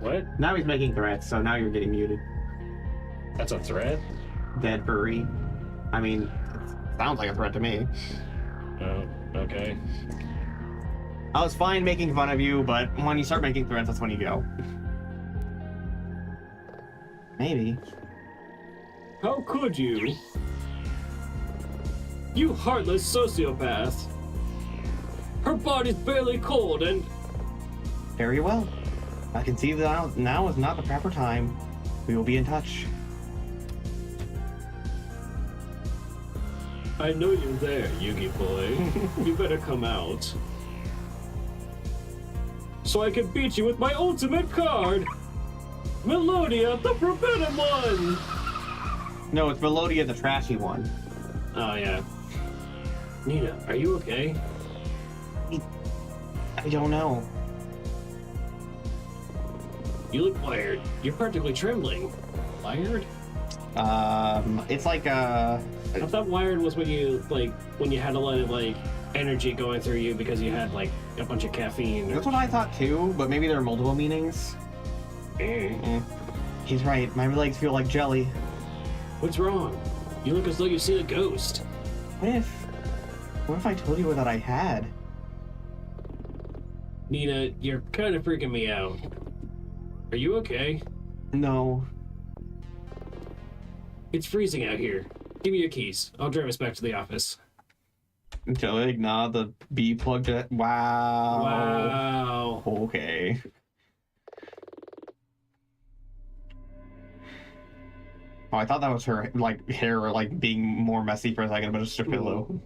Speaker 2: What?
Speaker 1: now he's making threats. So now you're getting muted.
Speaker 2: That's a threat?
Speaker 1: Dead furry. I mean, sounds like a threat to me.
Speaker 2: Oh, okay.
Speaker 1: I was fine making fun of you, but when you start making threats, that's when you go. Maybe.
Speaker 2: How could you? You heartless sociopath! Her body's barely cold and...
Speaker 1: Very well. I can see that now is not the proper time. We will be in touch.
Speaker 2: I know you're there, Yugi boy. You better come out. So I can beat you with my ultimate card! Melodia, the forbidden one!
Speaker 1: No, it's Melodia, the trashy one.
Speaker 2: Oh, yeah. Nina, are you okay?
Speaker 1: I don't know.
Speaker 2: You look wired. You're practically trembling. Wired?
Speaker 1: It's like
Speaker 2: I thought wired was when you had a lot of energy going through you because you had a bunch of caffeine.
Speaker 1: That's what I thought too, but maybe there are multiple meanings. He's right. My legs feel like jelly.
Speaker 2: What's wrong? You look as though you've seen a ghost.
Speaker 1: What if I told you that I had?
Speaker 2: Nina, you're kind of freaking me out. Are you okay?
Speaker 1: No.
Speaker 2: It's freezing out here. Give me your keys. I'll drive us back to the office.
Speaker 1: Jelly, nah, the B plugged it. Wow.
Speaker 2: Wow.
Speaker 1: Okay. Oh, I thought that was her, hair, being more messy for a second, but it's just a pillow.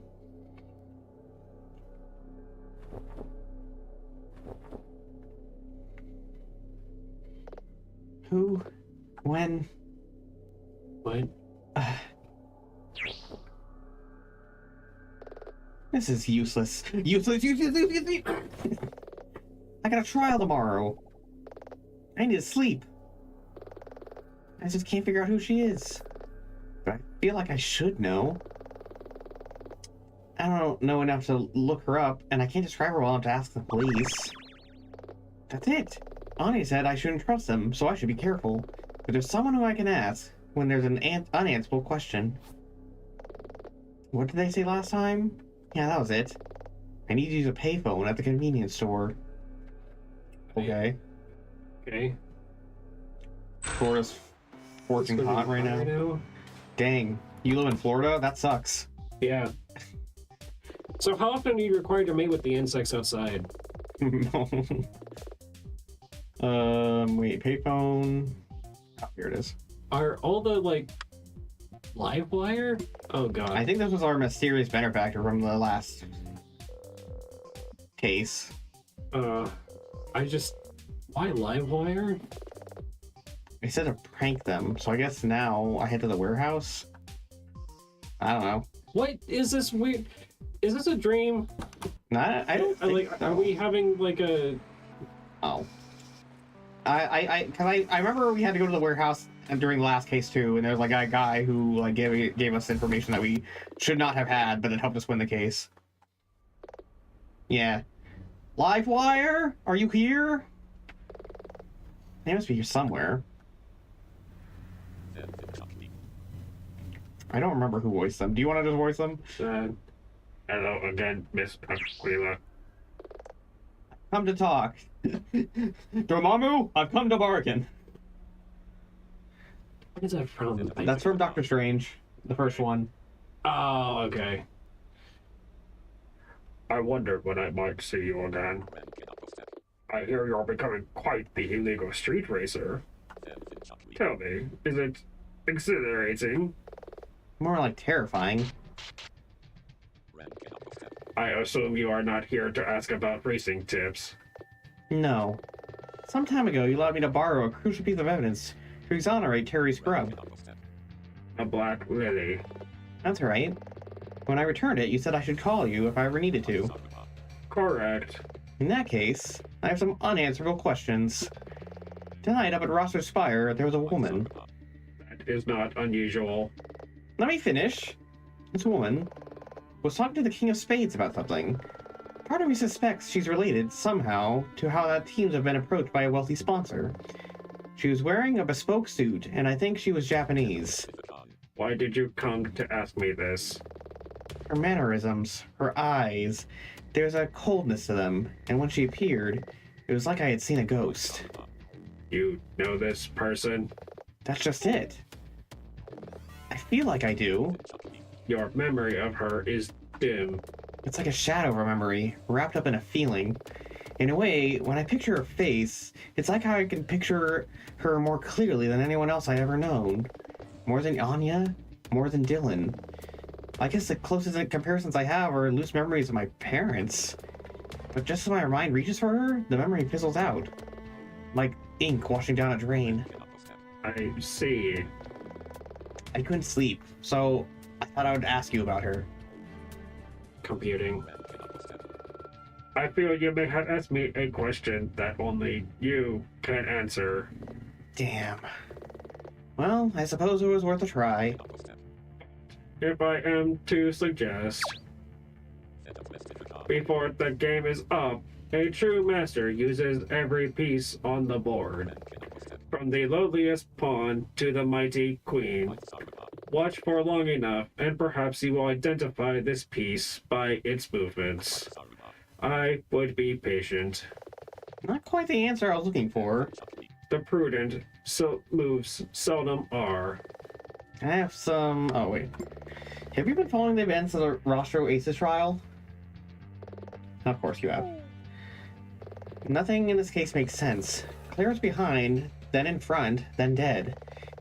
Speaker 1: Who? When?
Speaker 2: What?
Speaker 1: This is useless. Useless. I got a trial tomorrow. I need to sleep. I just can't figure out who she is. But I feel like I should know. I don't know enough to look her up, and I can't describe her well enough to ask the police. That's it. Anya said I shouldn't trust them, so I should be careful. But there's someone who I can ask when there's an unanswerable question. What did they say last time? Yeah, that was it. I need to use a payphone at the convenience store. Okay.
Speaker 2: Okay.
Speaker 1: Florida's forking hot right now. Dang. You live in Florida? That sucks.
Speaker 2: Yeah. So how often are you required to mate with the insects outside?
Speaker 1: Wait, payphone. Oh, here it is.
Speaker 2: Are all the live wire? Oh god.
Speaker 1: I think this was our mysterious benefactor from the last case.
Speaker 2: Why live wire?
Speaker 1: They said to prank them, so I guess now I head to the warehouse. I don't know.
Speaker 2: What is this weird? Is this a dream?
Speaker 1: Nah, I don't think so.
Speaker 2: Are we having a...
Speaker 1: Oh. I remember we had to go to the warehouse during the last case too, and there was a guy who gave us information that we should not have had, but it helped us win the case. Yeah. Livewire, are you here? They must be here somewhere. I don't remember who voiced them. Do you want to just voice them?
Speaker 4: Hello again, Miss Aquila.
Speaker 1: Come to talk. Dormammu, I've come to bargain.
Speaker 2: What is that from?
Speaker 1: That's from Doctor Strange, the first one.
Speaker 2: Oh, okay.
Speaker 4: I wondered when I might see you again. I hear you're becoming quite the illegal street racer. Tell me, is it exhilarating?
Speaker 1: More like terrifying.
Speaker 4: I assume you are not here to ask about racing tips.
Speaker 1: No. Some time ago, you allowed me to borrow a crucial piece of evidence to exonerate Terry Scrub.
Speaker 4: A black lily.
Speaker 1: That's right. When I returned it, you said I should call you if I ever needed to.
Speaker 4: Correct.
Speaker 1: In that case, I have some unanswerable questions. Tonight, up at Rosser's Spire, there was a woman.
Speaker 4: That is not unusual.
Speaker 1: Let me finish. This woman was talking to the King of Spades about something. Part of me suspects she's related, somehow, to how that teams have been approached by a wealthy sponsor. She was wearing a bespoke suit, and I think she was Japanese.
Speaker 4: Why did you come to ask me this?
Speaker 1: Her mannerisms, her eyes, there's a coldness to them, and when she appeared, it was like I had seen a ghost.
Speaker 4: You know this person?
Speaker 1: That's just it. I feel like I do.
Speaker 4: Your memory of her is dim.
Speaker 1: It's like a shadow of a memory, wrapped up in a feeling. In a way, when I picture her face, it's like how I can picture her more clearly than anyone else I've ever known. More than Anya, more than Dylan. I guess the closest comparisons I have are loose memories of my parents. But just as my mind reaches for her, the memory fizzles out. Like ink washing down a drain.
Speaker 4: I see.
Speaker 1: I couldn't sleep, so I thought I would ask you about her.
Speaker 2: computing.
Speaker 4: I feel you may have asked me a question that only you can answer.
Speaker 1: Damn. Well, I suppose it was worth a try.
Speaker 4: If I am to suggest, before the game is up, a true master uses every piece on the board, from the lowliest pawn to the mighty queen. Watch for long enough, and perhaps you will identify this piece by its movements. I would be patient.
Speaker 1: Not quite the answer I was looking for.
Speaker 4: The prudent moves seldom are.
Speaker 1: I have some... Oh, wait. Have you been following the events of the Rostro Aces trial? Of course you have. Nothing in this case makes sense. Claire's behind, then in front, then dead.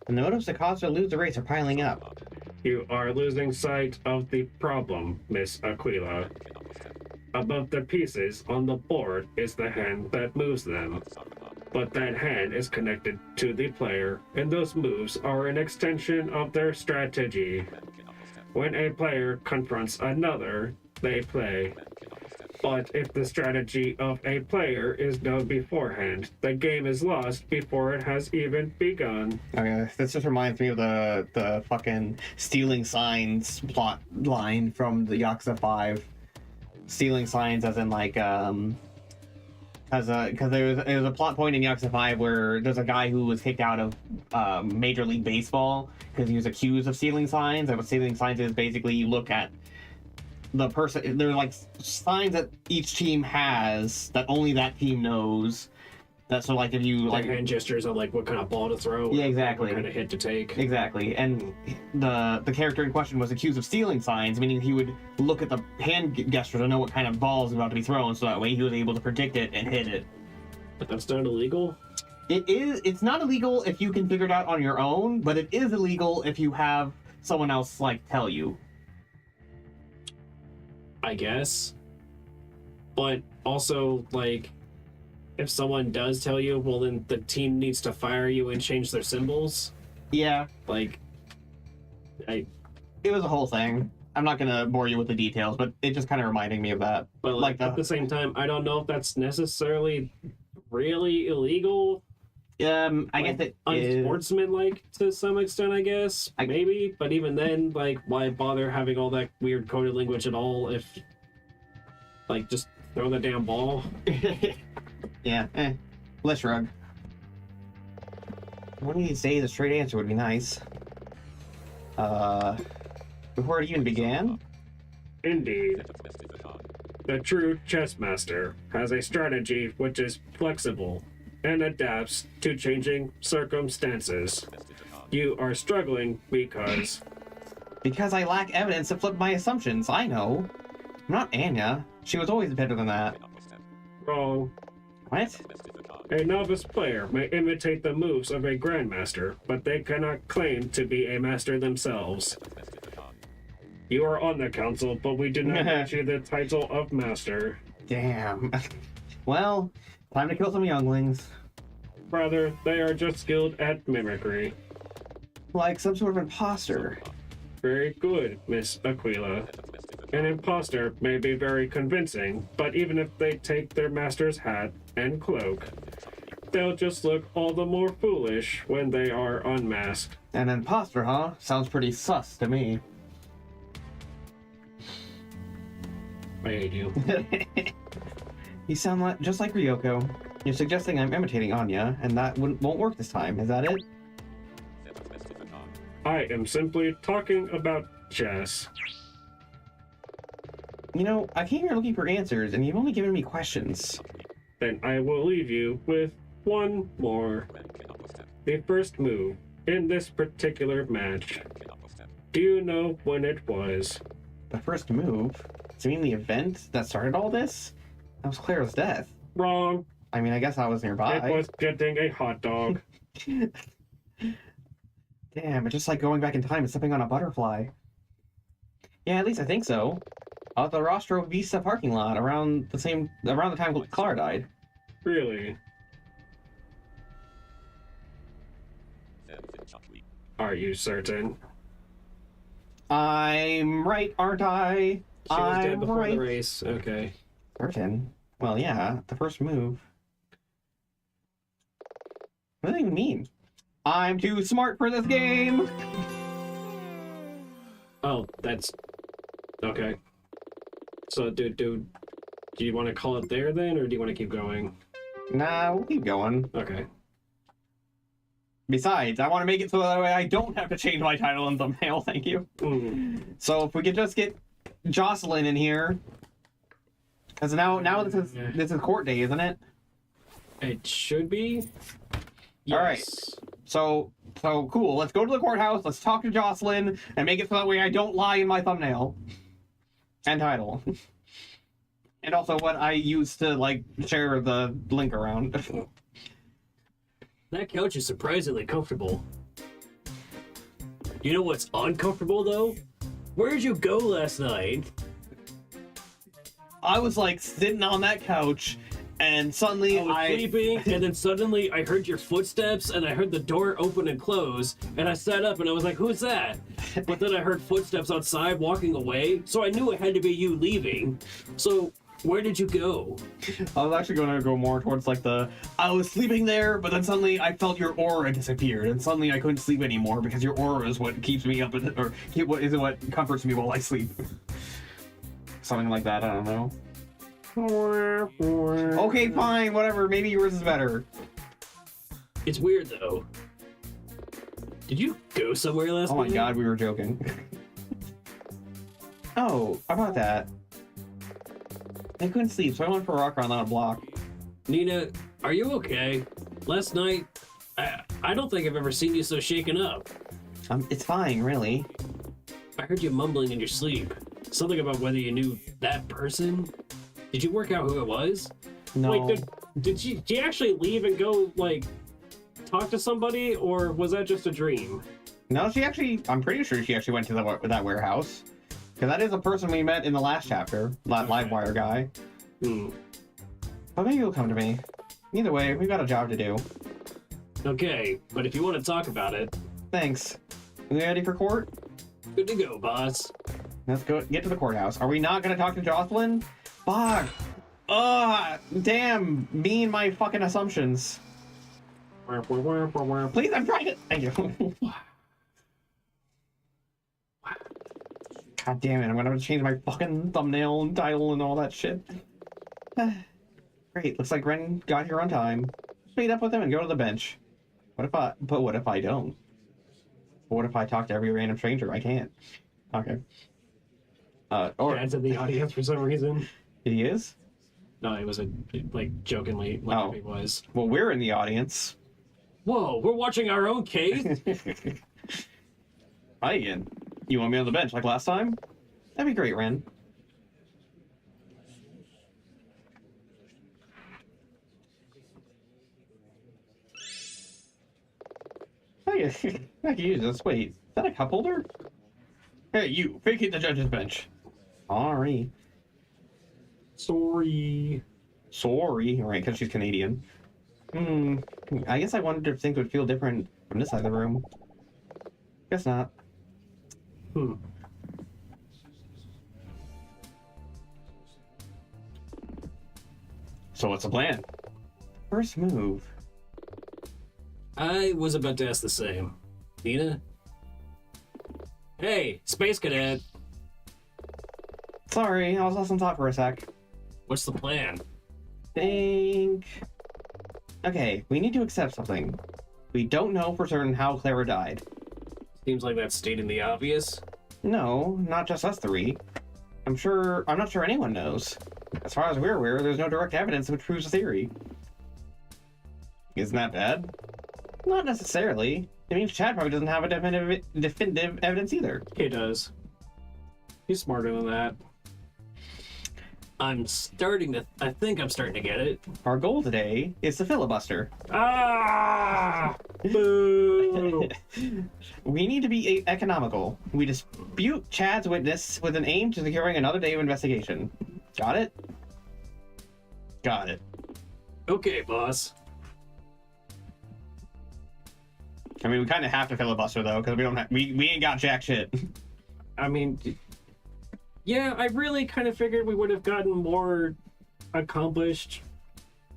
Speaker 1: And the motives that caused her to lose the race are piling up.
Speaker 4: You are losing sight of the problem, Miss Aquila. Above the pieces on the board is the hand that moves them. But that hand is connected to the player, and those moves are an extension of their strategy. When a player confronts another, they play. But if the strategy of a player is known beforehand, the game is lost before it has even begun.
Speaker 1: Okay, this just reminds me of the fucking stealing signs plot line from the Yakuza 5. Stealing signs as in like, because there was a plot point in Yakuza 5 where there's a guy who was kicked out of Major League Baseball because he was accused of stealing signs. And what stealing signs is basically you look at the person, there's like signs that each team has that only that team knows. That's so like if you
Speaker 2: Like
Speaker 1: like
Speaker 2: hand gestures on like what kind of ball to throw.
Speaker 1: Yeah, exactly.
Speaker 2: What kind of hit to take.
Speaker 1: Exactly, and the character in question was accused of stealing signs, meaning he would look at the hand gesture to know what kind of ball is about to be thrown, so that way he was able to predict it and hit it.
Speaker 2: But that's not illegal?
Speaker 1: It's not illegal if you can figure it out on your own, but it is illegal if you have someone else, like, tell you.
Speaker 2: I guess. But also, like, if someone does tell you, well, then the team needs to fire you and change their symbols.
Speaker 1: Yeah.
Speaker 2: Like,
Speaker 1: It was a whole thing. I'm not gonna bore you with the details, but it just kind of reminded me of that.
Speaker 2: but like at the same time, I don't know if that's necessarily really illegal.
Speaker 1: I guess it is.
Speaker 2: Unsportsmanlike to some extent, I guess. Maybe. But even then, like, why bother having all that weird coded language at all if, like, just throw the damn ball?
Speaker 1: Yeah, let's shrug. One of these days, a straight answer would be nice. Before it even began?
Speaker 4: Indeed. The true chess master has a strategy which is flexible and adapts to changing circumstances. You are struggling because...
Speaker 1: Because I lack evidence to flip my assumptions, I know. I'm not Anya. She was always better than that.
Speaker 4: Wrong.
Speaker 1: What?
Speaker 4: A novice player may imitate the moves of a grandmaster, but they cannot claim to be a master themselves. You are on the council, but we do not grant you the title of master.
Speaker 1: Damn. Well, time to kill some younglings.
Speaker 4: Rather, they are just skilled at mimicry.
Speaker 1: Like some sort of imposter.
Speaker 4: Very good, Miss Aquila. An imposter may be very convincing, but even if they take their master's hat and cloak, they'll just look all the more foolish when they are unmasked.
Speaker 1: An imposter, huh? Sounds pretty sus to me.
Speaker 2: I hate you.
Speaker 1: You sound just like Ryoko. You're suggesting I'm imitating Anya, and that won't work this time. Is that it?
Speaker 4: I am simply talking about chess.
Speaker 1: You know, I came here looking for answers, and you've only given me questions.
Speaker 4: Then I will leave you with one more. The first move in this particular match. Do you know when it was?
Speaker 1: The first move? Do you mean the event that started all this? That was Claire's death.
Speaker 4: Wrong.
Speaker 1: I mean, I guess I was nearby.
Speaker 4: It was getting a hot dog.
Speaker 1: Damn, it's just like going back in time and stepping on a butterfly. Yeah, at least I think so. At the Rostro Vista parking lot around the time Clara died.
Speaker 4: Really? Are you certain?
Speaker 1: I'm right, aren't I?
Speaker 2: She was dead before
Speaker 1: right.
Speaker 2: the race. Okay.
Speaker 1: Certain. Well, yeah, the first move. What does that even mean? I'm too smart for this game!
Speaker 2: Oh, that's okay. So, do you want to call it there then, or do you want to keep going?
Speaker 1: Nah, we'll keep going.
Speaker 2: Okay.
Speaker 1: Besides, I want to make it so that way I don't have to change my title and thumbnail, thank you. So if we could just get Jocelyn in here. Because now this is court day, isn't it?
Speaker 2: It should be. Yes.
Speaker 1: All right. So cool. Let's go to the courthouse. Let's talk to Jocelyn and make it so that way I don't lie in my thumbnail and title. And also what I use to like share the link around.
Speaker 2: That couch is surprisingly comfortable. You know what's uncomfortable though? Where'd you go last night?
Speaker 1: I was like sitting on that couch and suddenly
Speaker 2: I was sleeping, and then suddenly I heard your footsteps, and I heard the door open and close, and I sat up, and I was like, who's that? But then I heard footsteps outside walking away, so I knew it had to be you leaving. So, where did you go?
Speaker 1: I was actually going to go more towards like I was sleeping there, but then suddenly I felt your aura disappeared, and suddenly I couldn't sleep anymore because your aura is what keeps me up, or what comforts me while I sleep. Something like that, I don't know. Okay, fine, whatever. Maybe yours is better.
Speaker 2: It's weird though. Did you go somewhere last night?
Speaker 1: Oh my god, we were joking. Oh, how about that? I couldn't sleep, so I went for a walk around that block.
Speaker 2: Nina, are you okay? Last night, I don't think I've ever seen you so shaken up.
Speaker 1: It's fine, really.
Speaker 2: I heard you mumbling in your sleep. Something about whether you knew that person. Did you work out who it was?
Speaker 1: No.
Speaker 2: Like, did she actually leave and go, like, talk to somebody, or was that just a dream?
Speaker 1: No, I'm pretty sure she actually went to that warehouse. Because that is a person we met in the last chapter, that Livewire guy. But maybe he'll come to me. Either way, we've got a job to do.
Speaker 2: Okay, but if you want to talk about it...
Speaker 1: Thanks. We ready for court?
Speaker 2: Good to go, boss.
Speaker 1: Let's go get to the courthouse. Are we not going to talk to Jocelyn? Fuck. Damn. Me and my fucking assumptions. Please, I'm trying to... Thank you. God damn it, I'm gonna have to change my fucking thumbnail and title and all that shit. Great, looks like Ren got here on time. Just meet up with him and go to the bench. What if I don't? What if I talk to every random stranger? I can't. Okay. Or
Speaker 2: Dad's in the audience for some reason.
Speaker 1: he is?
Speaker 2: No, it was jokingly, like he was.
Speaker 1: Well, we're in the audience.
Speaker 2: Whoa, we're watching our own case?
Speaker 1: Hi again. You want me on the bench like last time? That'd be great, Ren. I can use this. Wait, is that a cup holder? Hey, you, vacate the judge's bench. Sorry.
Speaker 2: Sorry.
Speaker 1: Right, because she's Canadian. I guess I wondered if things would feel different from this side of the room. Guess not. So what's the plan? First move.
Speaker 2: I was about to ask the same. Nina? Hey, Space Cadet!
Speaker 1: Sorry, I was lost on thought for a sec.
Speaker 2: What's the plan?
Speaker 1: Think... Okay, we need to accept something. We don't know for certain how Clara died.
Speaker 2: Seems like that's stating the obvious.
Speaker 1: No, not just us three. I'm not sure anyone knows. As far as we're aware, there's no direct evidence which proves the theory. Isn't that bad? Not necessarily. It means Chad probably doesn't have a definitive evidence either.
Speaker 2: He does. He's smarter than that. I think I'm starting to get it.
Speaker 1: Our goal today is to filibuster.
Speaker 2: Ah! Boo!
Speaker 1: We need to be economical. We dispute Chad's witness with an aim to securing another day of investigation. Got it? Got it.
Speaker 2: Okay, boss.
Speaker 1: I mean, we kind of have to filibuster though, because we ain't got jack shit.
Speaker 2: I mean, Yeah, I really kind of figured we would have gotten more accomplished,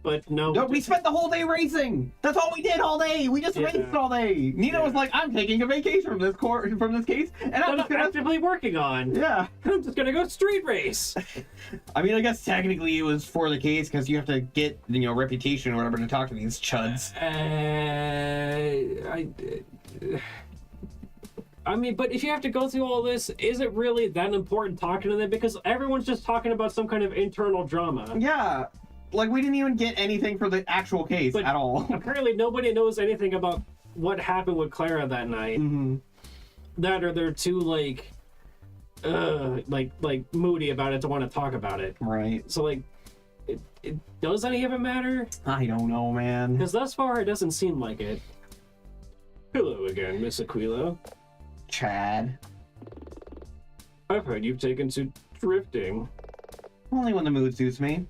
Speaker 2: but no.
Speaker 1: No, we spent the whole day racing. That's all we did all day. We just raced all day. Nina was like, "I'm taking a vacation from this case, and I'm just gonna
Speaker 2: actively working on.
Speaker 1: Yeah,
Speaker 2: I'm just gonna go street race."
Speaker 1: I mean, I guess technically it was for the case because you have to get reputation or whatever to talk to these chuds.
Speaker 2: I mean, but if you have to go through all this, is it really that important talking to them? Because everyone's just talking about some kind of internal drama.
Speaker 1: Yeah, like we didn't even get anything for the actual case at all.
Speaker 2: Apparently, nobody knows anything about what happened with Clara that night.
Speaker 1: Mm-hmm.
Speaker 2: That or they're too like moody about it to want to talk about it.
Speaker 1: Right.
Speaker 2: So like, does any of it matter?
Speaker 1: I don't know, man.
Speaker 2: Because thus far, it doesn't seem like it. Hello again, Miss Aquila.
Speaker 1: Chad.
Speaker 2: I've heard you've taken to drifting.
Speaker 1: Only when the mood suits me.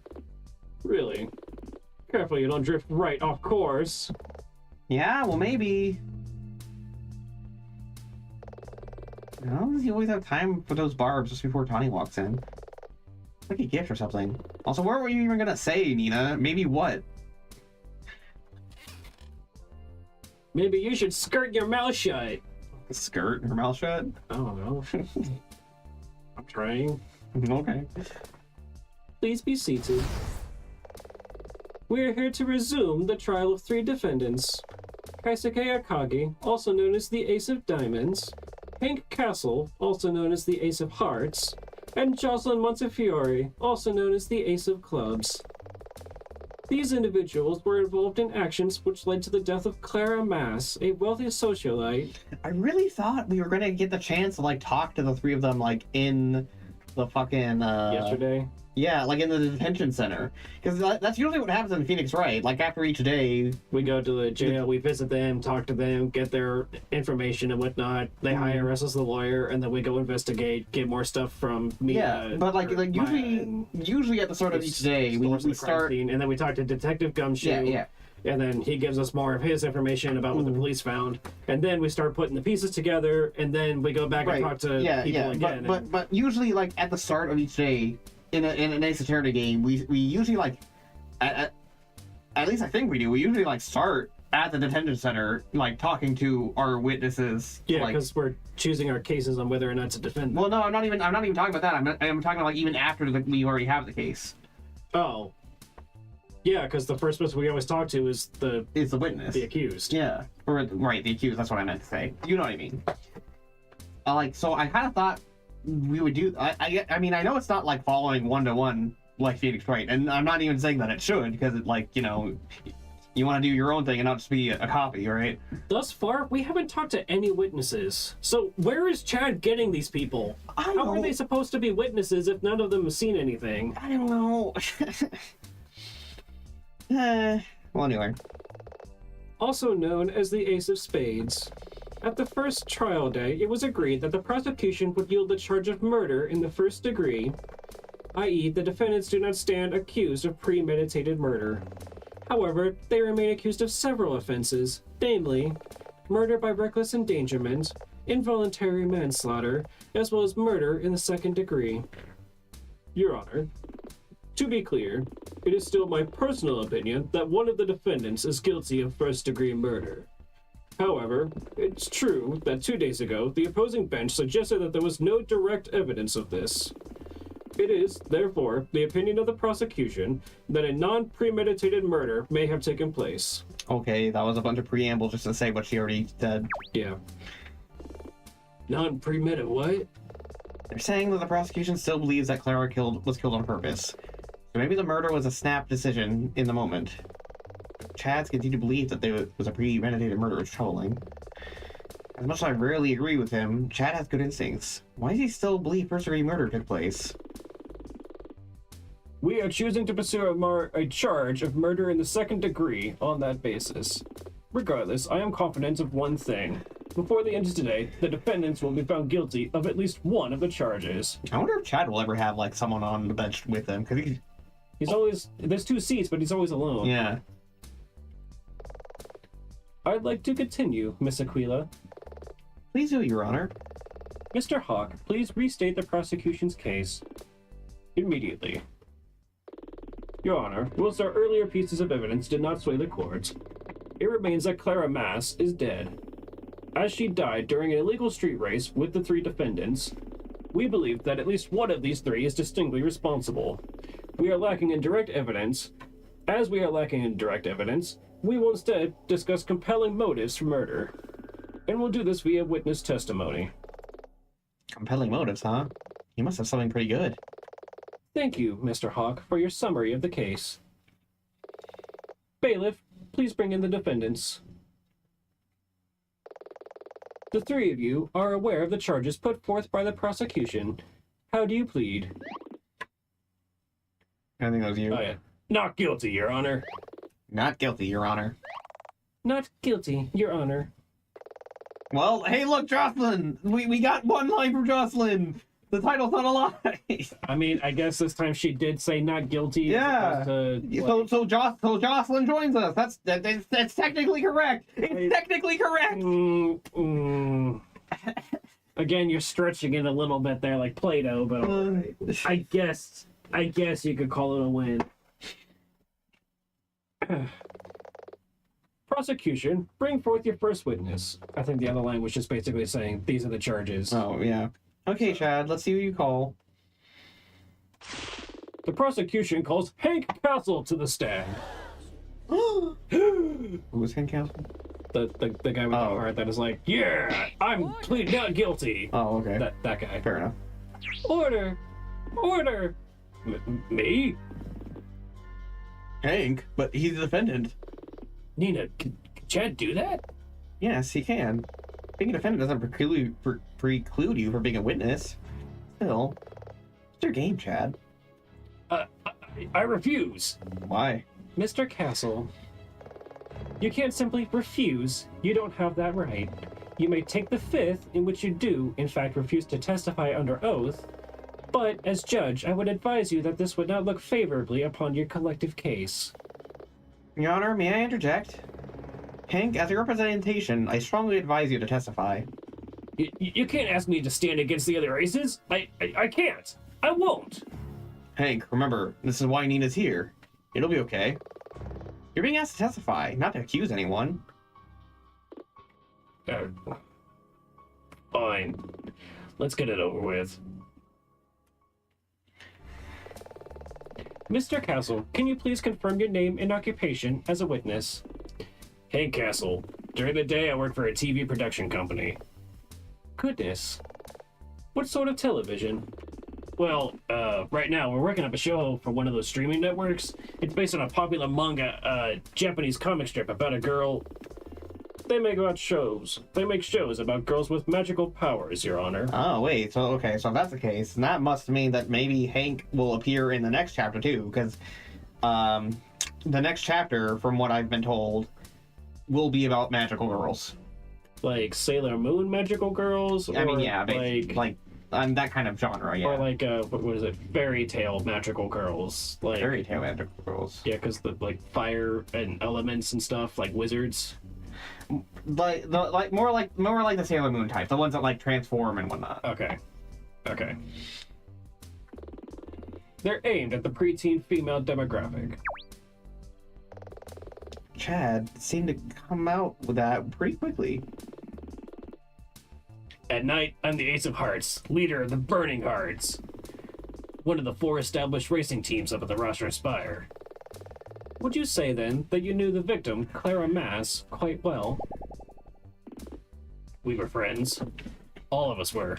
Speaker 2: Really? Careful you don't drift right off course.
Speaker 1: Yeah, well, maybe. No, you always have time for those barbs just before Tawny walks in. Like a gift or something. Also, what were you even gonna say, Nina? Maybe what?
Speaker 2: Maybe you should skirt your mouth shut.
Speaker 1: Skirt her mouth shut?
Speaker 2: I don't know. I'm trying.
Speaker 1: Okay.
Speaker 2: Please be seated. We are here to resume the trial of 3 defendants. Kaisuke Akagi, also known as the Ace of Diamonds, Hank Castle, also known as the Ace of Hearts, and Jocelyn Montefiore, also known as the Ace of Clubs. These individuals were involved in actions which led to the death of Clara Mass, a wealthy socialite.
Speaker 1: I really thought we were gonna get the chance to talk to the 3 of them in the fucking
Speaker 2: Yesterday?
Speaker 1: Yeah, in the detention center. Because that's usually what happens in Phoenix, right? After each day...
Speaker 2: We go to the jail, we visit them, talk to them, get their information and whatnot. They hire us as the lawyer, and then we go investigate, get more stuff from me.
Speaker 1: Yeah, but usually at the start of each day, we start...
Speaker 2: Scene, and then we talk to Detective Gumshoe.
Speaker 1: Yeah.
Speaker 2: And then he gives us more of his information about what the police found. And then we start putting the pieces together, and then we go back and talk to people again.
Speaker 1: But usually, at the start of each day, in an Ace Attorney game, we usually at least I think we do. We usually start at the detention center, talking to our witnesses.
Speaker 2: Yeah, because we're choosing our cases on whether or not to defend them.
Speaker 1: Well, no, I'm not even talking about that. I'm talking about even after we already have the case.
Speaker 2: Oh. Yeah, because the first person we always talk to is the
Speaker 1: witness,
Speaker 2: the accused.
Speaker 1: Yeah, the accused. That's what I meant to say. You know what I mean? So I kind of thought we would do. I mean, I know it's not following 1-to-1 like Phoenix Wright, and I'm not even saying that it should, because it you want to do your own thing and not just be a copy, right?
Speaker 2: Thus far, we haven't talked to any witnesses. So where is Chad getting these people? How are they supposed to be witnesses if none of them have seen anything?
Speaker 1: I don't know. Well, anyway.
Speaker 2: Also known as the Ace of Spades. At the first trial day, it was agreed that the prosecution would yield the charge of murder in the first degree, i.e. the defendants do not stand accused of premeditated murder. However, they remain accused of several offenses, namely, murder by reckless endangerment, involuntary manslaughter, as well as murder in the second degree. Your Honor, to be clear, it is still my personal opinion that one of the defendants is guilty of first-degree murder. However, it's true that 2 days ago, the opposing bench suggested that there was no direct evidence of this. It is, therefore, the opinion of the prosecution that a non-premeditated murder may have taken place.
Speaker 1: Okay, that was a bunch of preamble just to say what she already said.
Speaker 2: Yeah. Non-premeditated what?
Speaker 1: They're saying that the prosecution still believes that Clara was killed on purpose. So maybe the murder was a snap decision in the moment. Chad's continue to believe that there was a premeditated murder is troubling. As much as I rarely agree with him, Chad has good instincts. Why does he still believe first-degree murder took place?
Speaker 2: We are choosing to pursue a charge of murder in the second degree on that basis. Regardless, I am confident of one thing. Before the end of today, the defendants will be found guilty of at least one of the charges.
Speaker 1: I wonder if Chad will ever have, someone on the bench with him, because
Speaker 2: he's always... There's 2 seats, but he's always alone.
Speaker 1: Yeah.
Speaker 2: I'd like to continue, Miss Aquila.
Speaker 1: Please do, Your Honor.
Speaker 2: Mr. Hawk, please restate the prosecution's case immediately. Your Honor, whilst our earlier pieces of evidence did not sway the court, it remains that Clara Mass is dead. As she died during an illegal street race with the 3 defendants, we believe that at least one of these 3 is distinctly responsible. We are lacking in direct evidence. As we are lacking in direct evidence, we will instead discuss compelling motives for murder. And we'll do this via witness testimony.
Speaker 1: Compelling motives, huh? You must have something pretty good.
Speaker 2: Thank you, Mr. Hawk, for your summary of the case. Bailiff, please bring in the defendants. The 3 of you are aware of the charges put forth by the prosecution. How do you plead?
Speaker 1: I think that was you.
Speaker 2: Oh, yeah. Not guilty, Your Honor.
Speaker 1: Not guilty, Your Honor.
Speaker 2: Not guilty, Your Honor.
Speaker 1: Well, hey, look, Jocelyn! We got one line from Jocelyn! The title's not a lie!
Speaker 2: I mean, I guess this time she did say not guilty.
Speaker 1: Yeah. So Jocelyn joins us. That's technically correct. It's technically correct.
Speaker 2: Again, you're stretching it a little bit there, like Play-Doh, but I guess you could call it a win. Prosecution, bring forth your first witness. I think the other line was just basically saying these are the charges.
Speaker 1: Oh yeah. Okay, Chad. Let's see who you call.
Speaker 2: The prosecution calls Hank Castle to the stand.
Speaker 1: Who was Hank Castle?
Speaker 2: The guy with the heart that is like, yeah, I'm pleading not guilty.
Speaker 1: Oh, okay.
Speaker 2: That guy.
Speaker 1: Fair enough.
Speaker 2: Order! Me?
Speaker 1: Hank, but he's the defendant.
Speaker 2: Nina, can Chad do that?
Speaker 1: Yes, he can. Being a defendant doesn't preclude you from being a witness. Still, it's your game, Chad.
Speaker 2: I refuse.
Speaker 1: Why?
Speaker 2: Mr. Castle, you can't simply refuse. You don't have that right. You may take the 5th, in which you do, in fact, refuse to testify under oath, but as judge, I would advise you that this would not look favorably upon your collective case.
Speaker 1: Your Honor, may I interject? Hank, as your representation, I strongly advise you to testify.
Speaker 2: You can't ask me to stand against the other races. I can't. I won't.
Speaker 1: Hank, remember, this is why Nina's here. It'll be okay. You're being asked to testify, not to accuse anyone.
Speaker 2: Fine. Let's get it over with. Mr. Castle, can you please confirm your name and occupation as a witness? Hank Castle. During the day, I work for a TV production company. Goodness. What sort of television? Well, right now, we're working up a show for one of those streaming networks. It's based on a popular manga, Japanese comic strip about a girl. They make shows about girls with magical powers, Your Honor.
Speaker 1: Oh, wait, so if that's the case, that must mean that maybe Hank will appear in the next chapter, too, because, the next chapter, from what I've been told, will be about magical girls.
Speaker 2: Like Sailor Moon magical girls? Or
Speaker 1: I mean, yeah,
Speaker 2: like
Speaker 1: that kind of genre, yeah.
Speaker 2: Or like, what is it? Fairy tale magical girls. Like
Speaker 1: Fairy tale magical girls.
Speaker 2: Yeah, because the, like, fire and elements and stuff, like wizards.
Speaker 1: More like the Sailor Moon type, the ones that like transform and whatnot.
Speaker 2: Okay. They're aimed at the preteen female demographic.
Speaker 1: Chad seemed to come out with that pretty quickly.
Speaker 2: At night, I'm the Ace of Hearts, leader of the Burning Hearts, one of the 4 established racing teams up at the Roster Spire. Would you say, then, that you knew the victim, Clara Mass, quite well? We were friends. All of us were.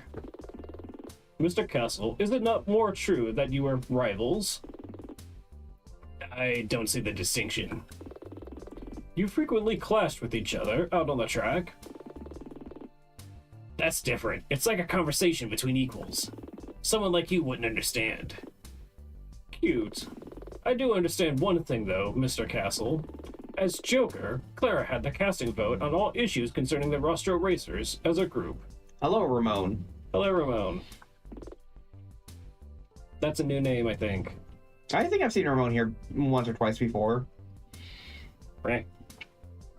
Speaker 2: Mr. Castle, is it not more true that you were rivals? I don't see the distinction. You frequently clashed with each other out on the track. That's different. It's like a conversation between equals. Someone like you wouldn't understand. Cute. I do understand one thing, though, Mr. Castle. As Joker, Clara had the casting vote on all issues concerning the Rostro Racers as a group.
Speaker 1: Hello, Ramon.
Speaker 2: Hello, Ramon. That's a new name, I think.
Speaker 1: I think I've seen Ramon here once or twice before.
Speaker 2: Right.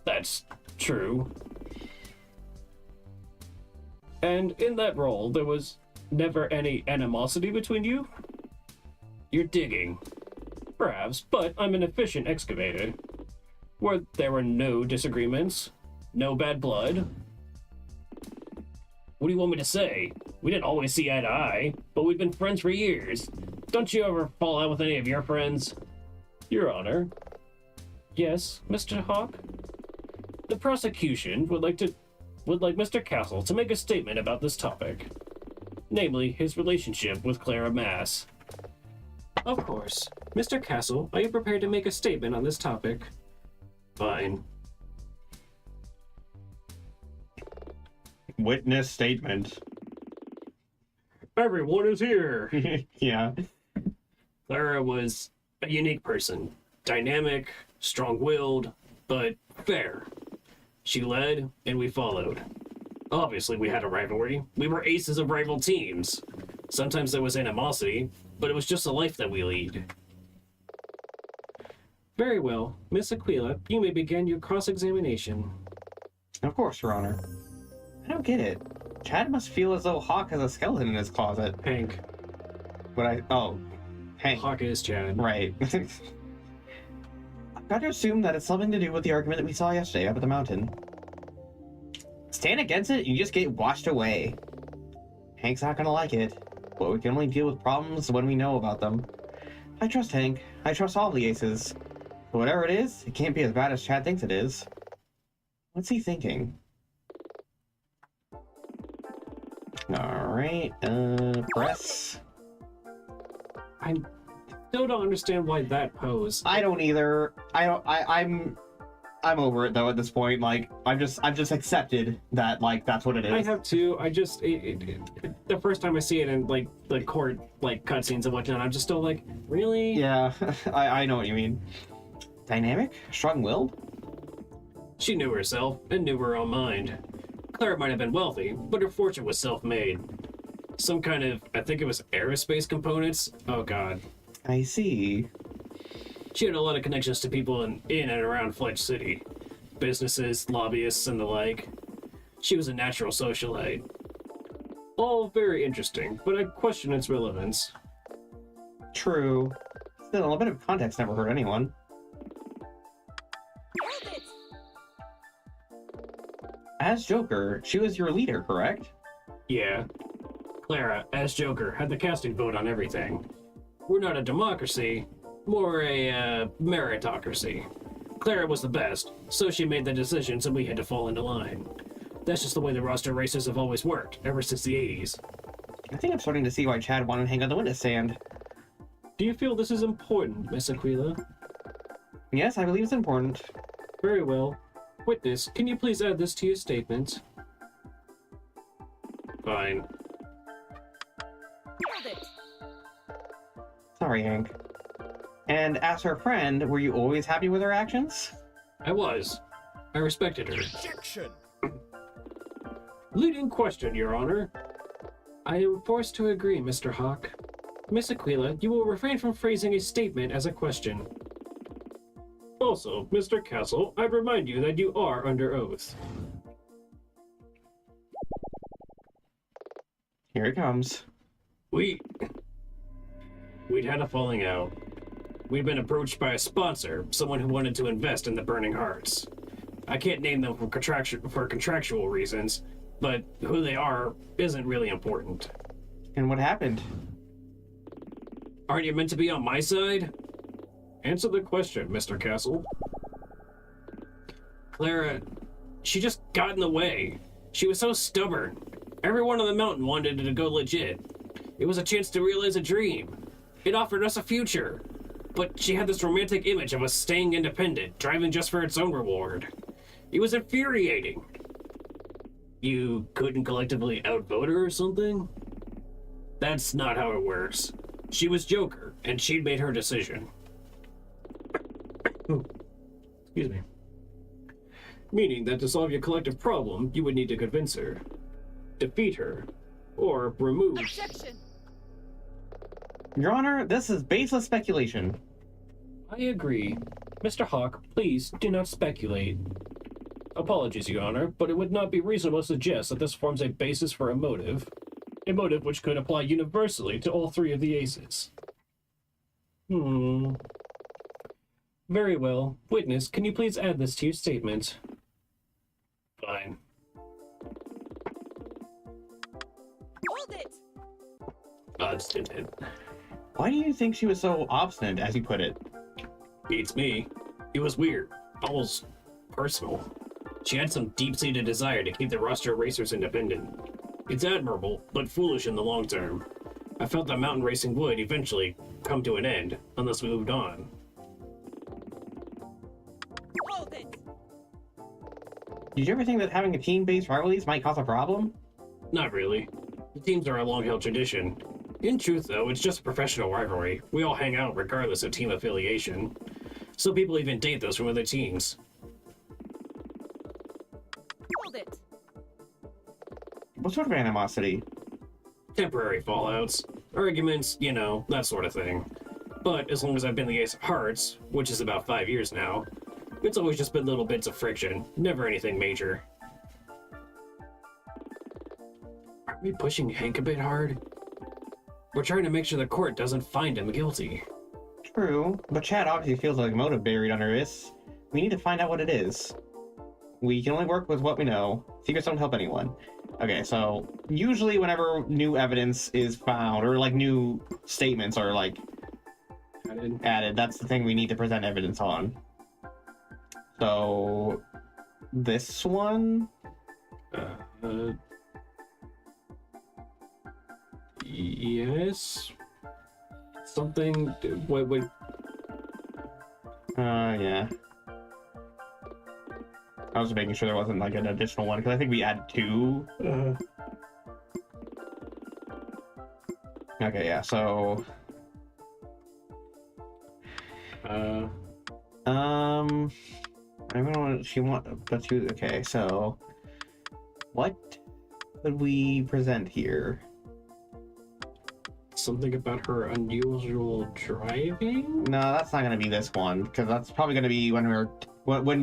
Speaker 2: That's true. And in that role, there was never any animosity between you? You're digging. Perhaps, but I'm an efficient excavator. Where there were no disagreements, no bad blood. What do you want me to say? We didn't always see eye to eye, but we've been friends for years. Don't you ever fall out with any of your friends? Your Honor. Yes, Mr. Hawk? The prosecution would like Mr. Castle to make a statement about this topic. Namely, his relationship with Clara Mass. Of course. Mr. Castle, are you prepared to make a statement on this topic? Fine.
Speaker 1: Witness statement.
Speaker 2: Everyone is here!
Speaker 1: Yeah.
Speaker 2: Clara was a unique person. Dynamic, strong-willed, but fair. She led, and we followed. Obviously, we had a rivalry. We were aces of rival teams. Sometimes there was animosity, but it was just the life that we lead. Very well. Miss Aquila, you may begin your cross-examination.
Speaker 1: Of course, Your Honor. I don't get it. Chad must feel as though Hawk has a skeleton in his closet.
Speaker 2: Hank.
Speaker 1: Hank.
Speaker 2: Hawk is Chad.
Speaker 1: Right. I've got to assume that it's something to do with the argument that we saw yesterday up at the mountain. Stand against it, and you just get washed away. Hank's not gonna like it, but we can only deal with problems when we know about them. I trust Hank. I trust all the aces. But whatever it is, it can't be as bad as Chad thinks it is. What's he thinking? Alright, press.
Speaker 2: I still don't understand why that pose.
Speaker 1: I don't either. I'm over it though at this point. Like, I've just accepted that, like, that's what it is.
Speaker 2: I have too. I just the first time I see it in like the court like cutscenes and whatnot, I'm just still like, really?
Speaker 1: Yeah, I know what you mean. Dynamic, strong-willed.
Speaker 2: She knew herself and knew her own mind. Clara might have been wealthy, but her fortune was self-made. Some kind of, I think it was aerospace components. Oh god.
Speaker 1: I see.
Speaker 2: She had a lot of connections to people in and around Fledge City. Businesses, lobbyists, and the like. She was a natural socialite. All very interesting, but I question its relevance.
Speaker 1: True. Still, a bit of context never hurt anyone. As Joker, she was your leader, correct?
Speaker 2: Yeah. Clara, as Joker, had the casting vote on everything. We're not a democracy, more a meritocracy. Clara was the best, so she made the decisions and we had to fall into line. That's just the way the roster races have always worked, ever since the 80s.
Speaker 1: I think I'm starting to see why Chad wanted to hang on the witness stand.
Speaker 2: Do you feel this is important, Miss Aquila?
Speaker 1: Yes, I believe it's important.
Speaker 2: Very well. Witness, can you please add this to your statement? Fine.
Speaker 1: Sorry, Hank. And as her friend, were you always happy with her actions?
Speaker 2: I was. I respected her.
Speaker 5: Objection!
Speaker 2: Leading question, Your Honor. I am forced to agree, Mr. Hawk. Miss Aquila, you will refrain from phrasing a statement as a question. Also, Mr. Castle, I'd remind you that you are under oath.
Speaker 1: Here it comes.
Speaker 2: We'd had a falling out. We'd been approached by a sponsor, someone who wanted to invest in the Burning Hearts. I can't name them for contractual reasons, but who they are isn't really important.
Speaker 1: And what happened?
Speaker 2: Aren't you meant to be on my side? Answer the question, Mr. Castle. Clara, she just got in the way. She was so stubborn. Everyone on the mountain wanted it to go legit. It was a chance to realize a dream. It offered us a future. But she had this romantic image of us staying independent, driving just for its own reward. It was infuriating. You couldn't collectively outvote her or something? That's not how it works. She was Joker, and she'd made her decision. Excuse me. Meaning that to solve your collective problem, you would need to convince her, defeat her, or remove...
Speaker 5: Objection!
Speaker 1: Your Honor, this is baseless speculation.
Speaker 2: I agree. Mr. Hawk, please do not speculate. Apologies, Your Honor, but it would not be reasonable to suggest that this forms a basis for a motive which could apply universally to all three of the aces. Very well. Witness, can you please add this to your statement? Fine.
Speaker 5: Hold it!
Speaker 2: Obstinate.
Speaker 1: Why do you think she was so obstinate, as you put it?
Speaker 2: Beats me. It was weird. Almost personal. She had some deep-seated desire to keep the roster racers independent. It's admirable, but foolish in the long term. I felt that mountain racing would eventually come to an end, unless we moved on.
Speaker 5: Hold it!
Speaker 1: Did you ever think that having a team-based rivalries might cause a problem?
Speaker 2: Not really. The teams are a long-held tradition. In truth, though, it's just a professional rivalry. We all hang out regardless of team affiliation. Some people even date those from other teams.
Speaker 5: Hold it!
Speaker 1: What sort of animosity?
Speaker 2: Temporary fallouts. Arguments, you know, that sort of thing. But as long as I've been the Ace of Hearts, which is about 5 years now, it's always just been little bits of friction, never anything major. Aren't we pushing Hank a bit hard? We're trying to make sure the court doesn't find him guilty.
Speaker 1: True, but Chad obviously feels like a motive buried under this. We need to find out what it is. We can only work with what we know. Secrets don't help anyone. Okay, so usually whenever new evidence is found, or like new statements are like added, that's the thing we need to present evidence on. So this one?
Speaker 2: Yes? Something, wait.
Speaker 1: Yeah. I was making sure there wasn't like an additional one, because I think we added 2. Okay, yeah, so... I don't know what she want, but she, okay, so... What would we present here?
Speaker 2: Something about her unusual driving?
Speaker 1: No, that's not gonna be this one, because that's probably gonna be when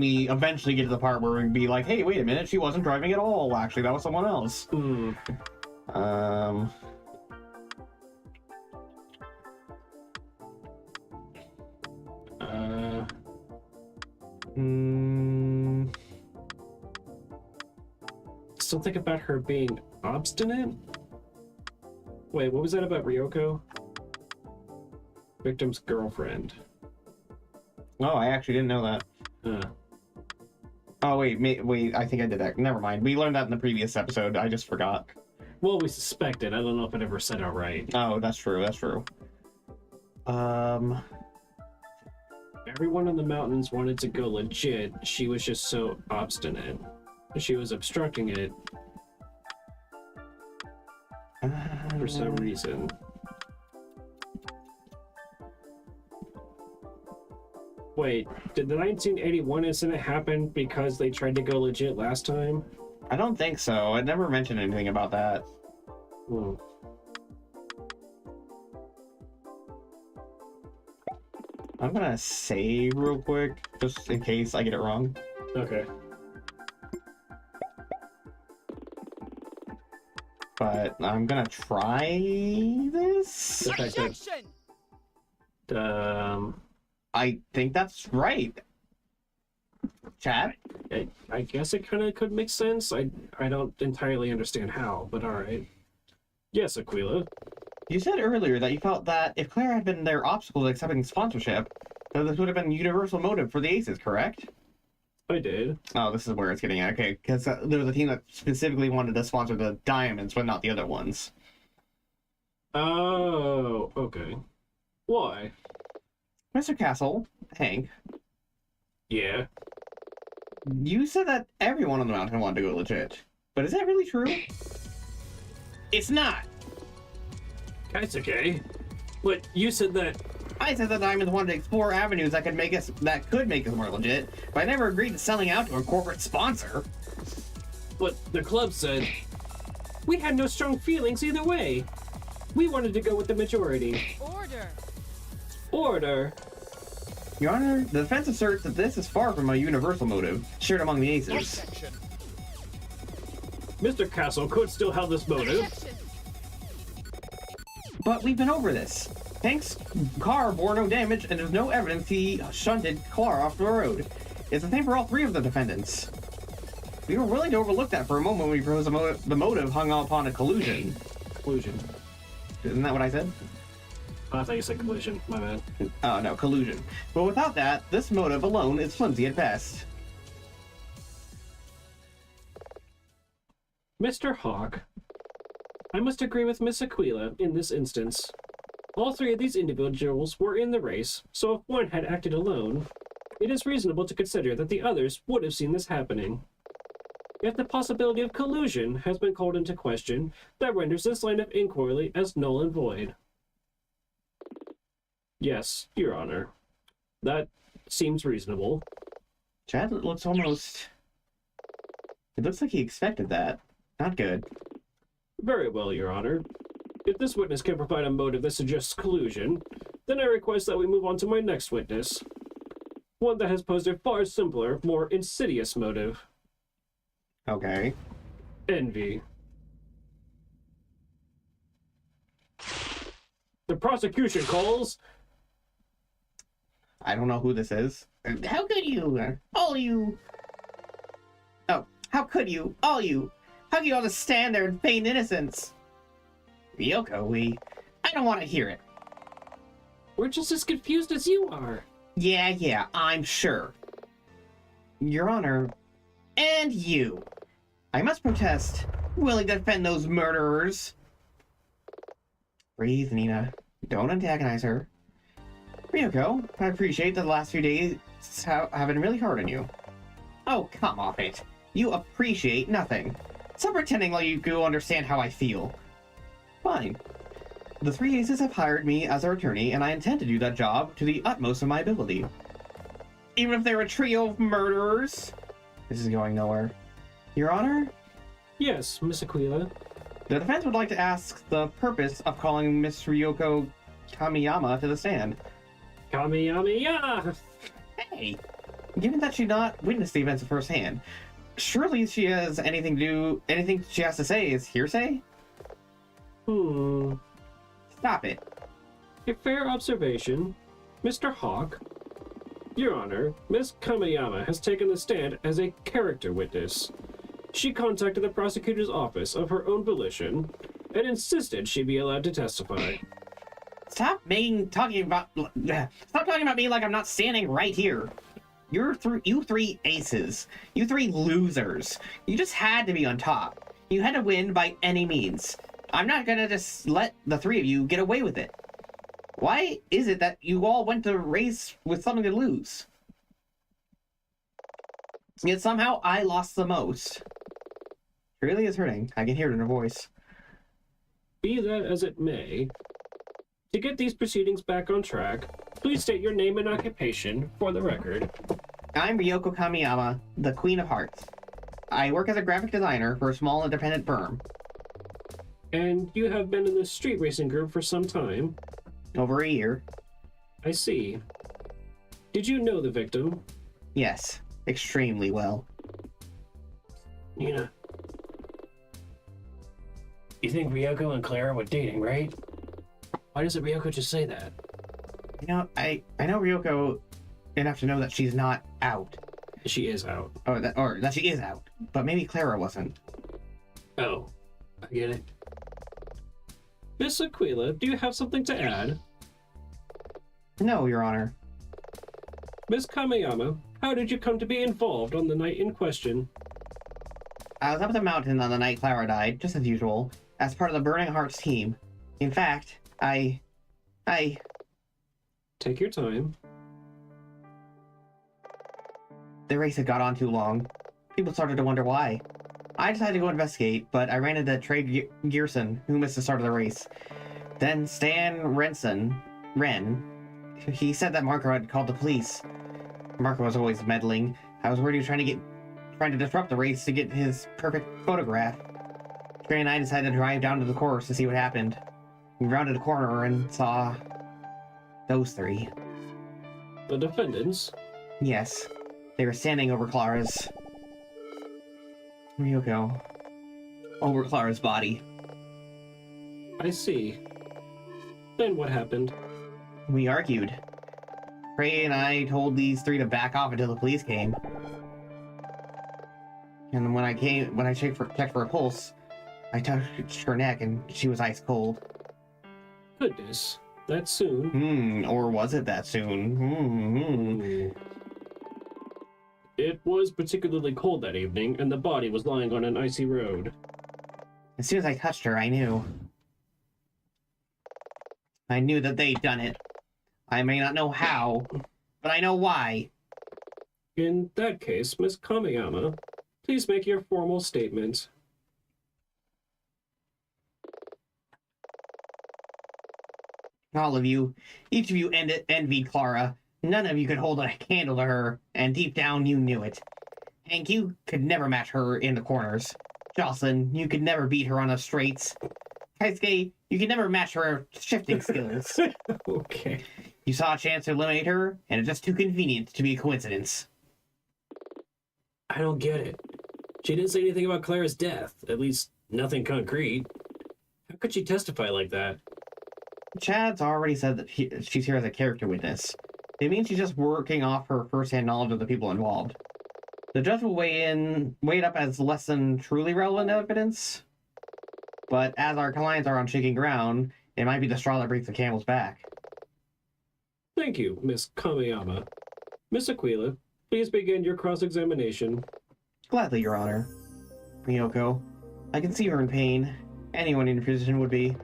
Speaker 1: we eventually get to the part where we'd be like, hey, wait a minute, she wasn't driving at all, actually, that was someone else.
Speaker 2: Something about her being obstinate? Wait, what was that about Ryoko? Victim's girlfriend.
Speaker 1: Oh, I actually didn't know that. Oh, wait, I think I did that. Never mind. We learned that in the previous episode. I just forgot.
Speaker 2: Well, we suspected. I don't know if it ever said outright.
Speaker 1: Oh, that's true. That's true.
Speaker 2: Everyone in the mountains wanted to go legit. She was just so obstinate. She was obstructing it for some reason. Wait, did the 1981 incident happen because they tried to go legit last time?
Speaker 1: I don't think so. I never mentioned anything about that. I'm gonna save real quick, just in case I get it wrong.
Speaker 2: Okay.
Speaker 1: But I'm gonna try this.
Speaker 2: The fact that,
Speaker 5: Objection!
Speaker 1: I think that's right. Chad?
Speaker 2: I guess it kind of could make sense. I don't entirely understand how, but all right. Yes, Aquila.
Speaker 1: You said earlier that you felt that if Claire had been their obstacle to accepting sponsorship, that this would have been a universal motive for the Aces, correct?
Speaker 2: I did.
Speaker 1: Oh, this is where it's getting at. Okay, because there was a team that specifically wanted to sponsor the Diamonds, but not the other ones.
Speaker 2: Oh, okay. Why?
Speaker 1: Mr. Castle, Hank,
Speaker 2: Yeah.
Speaker 1: you said that everyone on the mountain wanted to go legit. But is that really true? It's not!
Speaker 2: That's okay. But you said that.
Speaker 1: I said that Diamonds wanted to explore avenues that could make us more legit, but I never agreed to selling out to a corporate sponsor.
Speaker 2: But the club said we had no strong feelings either way. We wanted to go with the majority.
Speaker 5: Order!
Speaker 2: Order.
Speaker 1: Your Honor, the defense asserts that this is far from a universal motive shared among the aces.
Speaker 5: Objection.
Speaker 2: Mr. Castle could still have this motive.
Speaker 5: Objection.
Speaker 1: But we've been over this. Hank's car bore no damage, and there's no evidence he shunted Clara off the road. It's the same for all three of the defendants. We were willing to overlook that for a moment when we proposed the motive hung upon a collusion.
Speaker 2: Collusion.
Speaker 1: Isn't that what I said?
Speaker 2: I thought you said collusion. My bad.
Speaker 1: Oh, no, collusion. But without that, this motive alone is flimsy at best.
Speaker 2: Mr. Hawk, I must agree with Miss Aquila in this instance. All three of these individuals were in the race, so if one had acted alone, it is reasonable to consider that the others would have seen this happening. If the possibility of collusion has been called into question, that renders this line of inquiry as null and void. Yes, Your Honor. That seems reasonable.
Speaker 1: Chad looks almost... It looks like he expected that. Not good.
Speaker 2: Very well, Your Honor. If this witness can provide a motive that suggests collusion, then I request that we move on to my next witness. One that has posed a far simpler, more insidious motive.
Speaker 1: Okay.
Speaker 2: Envy. The prosecution calls...
Speaker 1: I don't know who this is. How could you? All you... Oh, how could you? All you? How could you all just stand there and feign innocence? Ryoko, I don't want to hear it.
Speaker 2: We're just as confused as you are.
Speaker 1: Yeah, I'm sure. Your Honor, and you. I must protest, willing to defend those murderers. Breathe, Nina. Don't antagonize her. Ryoko, I appreciate that the last few days have been really hard on you. Oh, come off it. You appreciate nothing. Stop pretending like you do understand how I feel. Fine. The three aces have hired me as their attorney, and I intend to do that job to the utmost of my ability. Even if they're a trio of murderers? This is going nowhere. Your Honor?
Speaker 2: Yes, Miss Aquila.
Speaker 1: The defense would like to ask the purpose of calling Miss Ryoko Kamiyama to the stand.
Speaker 2: Kamiyama!
Speaker 1: Hey! Given that she not witnessed the events firsthand, surely she has anything she has to say is hearsay? Stop it.
Speaker 2: A fair observation. Mr. Hawk. Your Honor, Miss Kamiyama has taken the stand as a character witness. She contacted the prosecutor's office of her own volition and insisted she be allowed to testify.
Speaker 1: Stop talking about me like I'm not standing right here. You three aces. You three losers. You just had to be on top. You had to win by any means. I'm not gonna just let the three of you get away with it. Why is it that you all went to race with something to lose? Yet somehow I lost the most. It really is hurting. I can hear it in her voice.
Speaker 2: Be that as it may, to get these proceedings back on track, please state your name and occupation for the record.
Speaker 1: I'm Ryoko Kamiyama, the Queen of Hearts. I work as a graphic designer for a small independent firm.
Speaker 2: And you have been in the street racing group for some time.
Speaker 1: Over a year.
Speaker 2: I see. Did you know the victim?
Speaker 1: Yes, extremely well.
Speaker 2: Nina. You think Ryoko and Clara were dating, right? Why doesn't Ryoko just say that?
Speaker 1: You know, I know Ryoko enough to know that she's not out.
Speaker 2: She is out.
Speaker 1: Or that she is out. But maybe Clara wasn't.
Speaker 2: Oh, I get it. Miss Aquila, do you have something to add?
Speaker 1: No, Your Honor.
Speaker 2: Miss Kamiyama, how did you come to be involved on the night in question?
Speaker 1: I was up at the mountain on the night Clara died, just as usual, as part of the Burning Hearts team. In fact, I...
Speaker 2: Take your time.
Speaker 1: The race had got on too long. People started to wonder why. I decided to go investigate, but I ran into Trey Gearson, who missed the start of the race. Then Stan Wren, he said that Marco had called the police. Marco was always meddling. I was worried he was trying to disrupt the race to get his perfect photograph. Trey and I decided to drive down to the course to see what happened. We rounded a corner and saw those three.
Speaker 2: The defendants?
Speaker 1: Yes. They were standing over Clara's... Ryoko. Over Clara's body.
Speaker 2: I see. Then what happened?
Speaker 1: We argued. Prey and I told these three to back off until the police came. And when I checked for a pulse, I touched her neck and she was ice cold.
Speaker 2: Goodness. That soon?
Speaker 1: Or was it that soon?
Speaker 2: It was particularly cold that evening, and the body was lying on an icy road.
Speaker 1: As soon as I touched her, I knew. I knew that they'd done it. I may not know how, but I know why.
Speaker 2: In that case, Miss Kamiyama, please make your formal statement.
Speaker 1: All of you, each of you envied Clara. None of you could hold a candle to her, and deep down you knew it. Hank, you could never match her in the corners. Jocelyn, you could never beat her on the straights. Kaisuke, you could never match her shifting skills.
Speaker 2: Okay.
Speaker 1: You saw a chance to eliminate her, and it's just too convenient to be a coincidence.
Speaker 2: I don't get it. She didn't say anything about Clara's death. At least, nothing concrete. How could she testify like that?
Speaker 1: Chad's already said that she's here as a character witness. It means she's just working off her first-hand knowledge of the people involved. The judge will weigh it up as less than truly relevant evidence. But as our clients are on shaky ground, it might be the straw that breaks the camel's back.
Speaker 2: Thank you, Miss Kamiyama. Miss Aquila, please begin your cross-examination.
Speaker 1: Gladly, Your Honor. Ryoko, I can see you're in pain. Anyone in your position would be.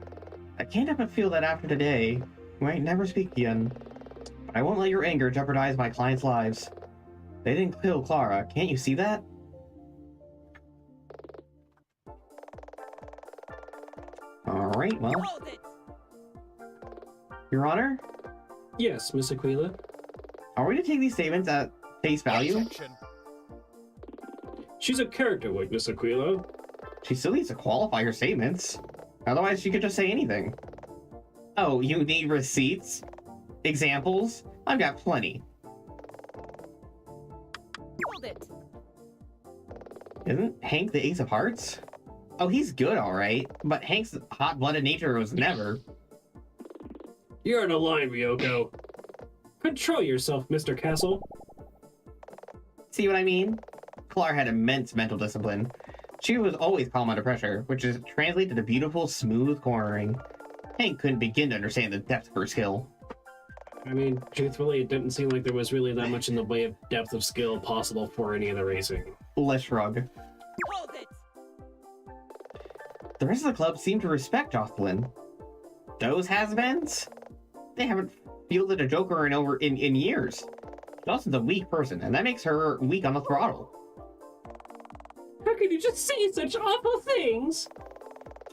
Speaker 1: I can't help but feel that after today, we might never speak again. But I won't let your anger jeopardize my clients' lives. They didn't kill Clara, can't you see that? Alright, well,
Speaker 5: Hold it!
Speaker 1: Your Honor,
Speaker 2: Yes, Miss Aquila.
Speaker 1: are we to take these statements at face value?
Speaker 6: Objection.
Speaker 2: She's a character witness, Aquila.
Speaker 1: She still needs to qualify her statements. Otherwise, she could just say anything. Oh, you need receipts? Examples? I've got plenty.
Speaker 5: Hold it!
Speaker 1: Isn't Hank the ace of hearts? Oh, he's good, alright, but Hank's hot-blooded nature was never.
Speaker 2: You're on a line, Ryoko. Control yourself, Mr. Castle.
Speaker 1: See what I mean? Clara had immense mental discipline. She was always calm under pressure, which is translated to beautiful, smooth cornering. Hank couldn't begin to understand the depth of her skill.
Speaker 2: I mean, truthfully, it didn't seem like there was really that much in the way of depth of skill possible for any of the racing.
Speaker 1: Let's shrug.
Speaker 5: Hold it!
Speaker 1: The rest of the club seemed to respect Jocelyn. Those has-beens? They haven't fielded a Joker in years. Jocelyn's a weak person, and that makes her weak on the throttle.
Speaker 2: How could you just say such awful things?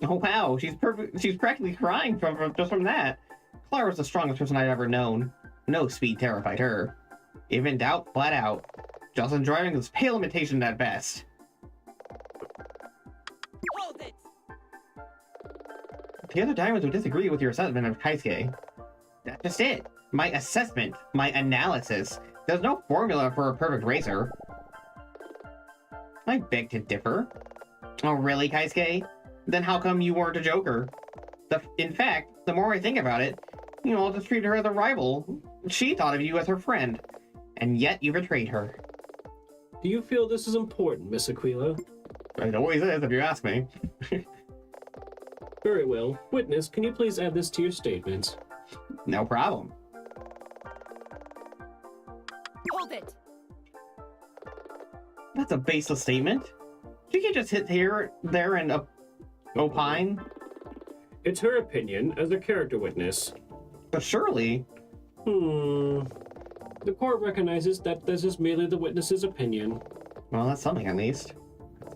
Speaker 1: Oh wow, she's practically crying just from that. Clara was the strongest person I'd ever known. No speed terrified her. If in doubt, flat out. Jocelyn's driving was pale imitation at best.
Speaker 5: Hold it!
Speaker 1: The other diamonds would disagree with your assessment of Kaisuke. That's just it. My assessment, my analysis. There's no formula for a perfect racer. I beg to differ. Oh really, Kaisuke? Then how come you weren't a Joker? In fact, the more I think about it, I'll just treat her as a rival. She thought of you as her friend, and yet you betrayed her.
Speaker 2: Do you feel this is important, Miss Aquila?
Speaker 1: It always is, if you ask me.
Speaker 2: Very well. Witness, can you please add this to your statement?
Speaker 1: No problem.
Speaker 5: Hold it!
Speaker 1: That's a baseless statement. She can't just hit here, there, and opine.
Speaker 2: It's her opinion as a character witness.
Speaker 1: But surely...
Speaker 2: The court recognizes that this is merely the witness's opinion.
Speaker 1: Well, that's something at least.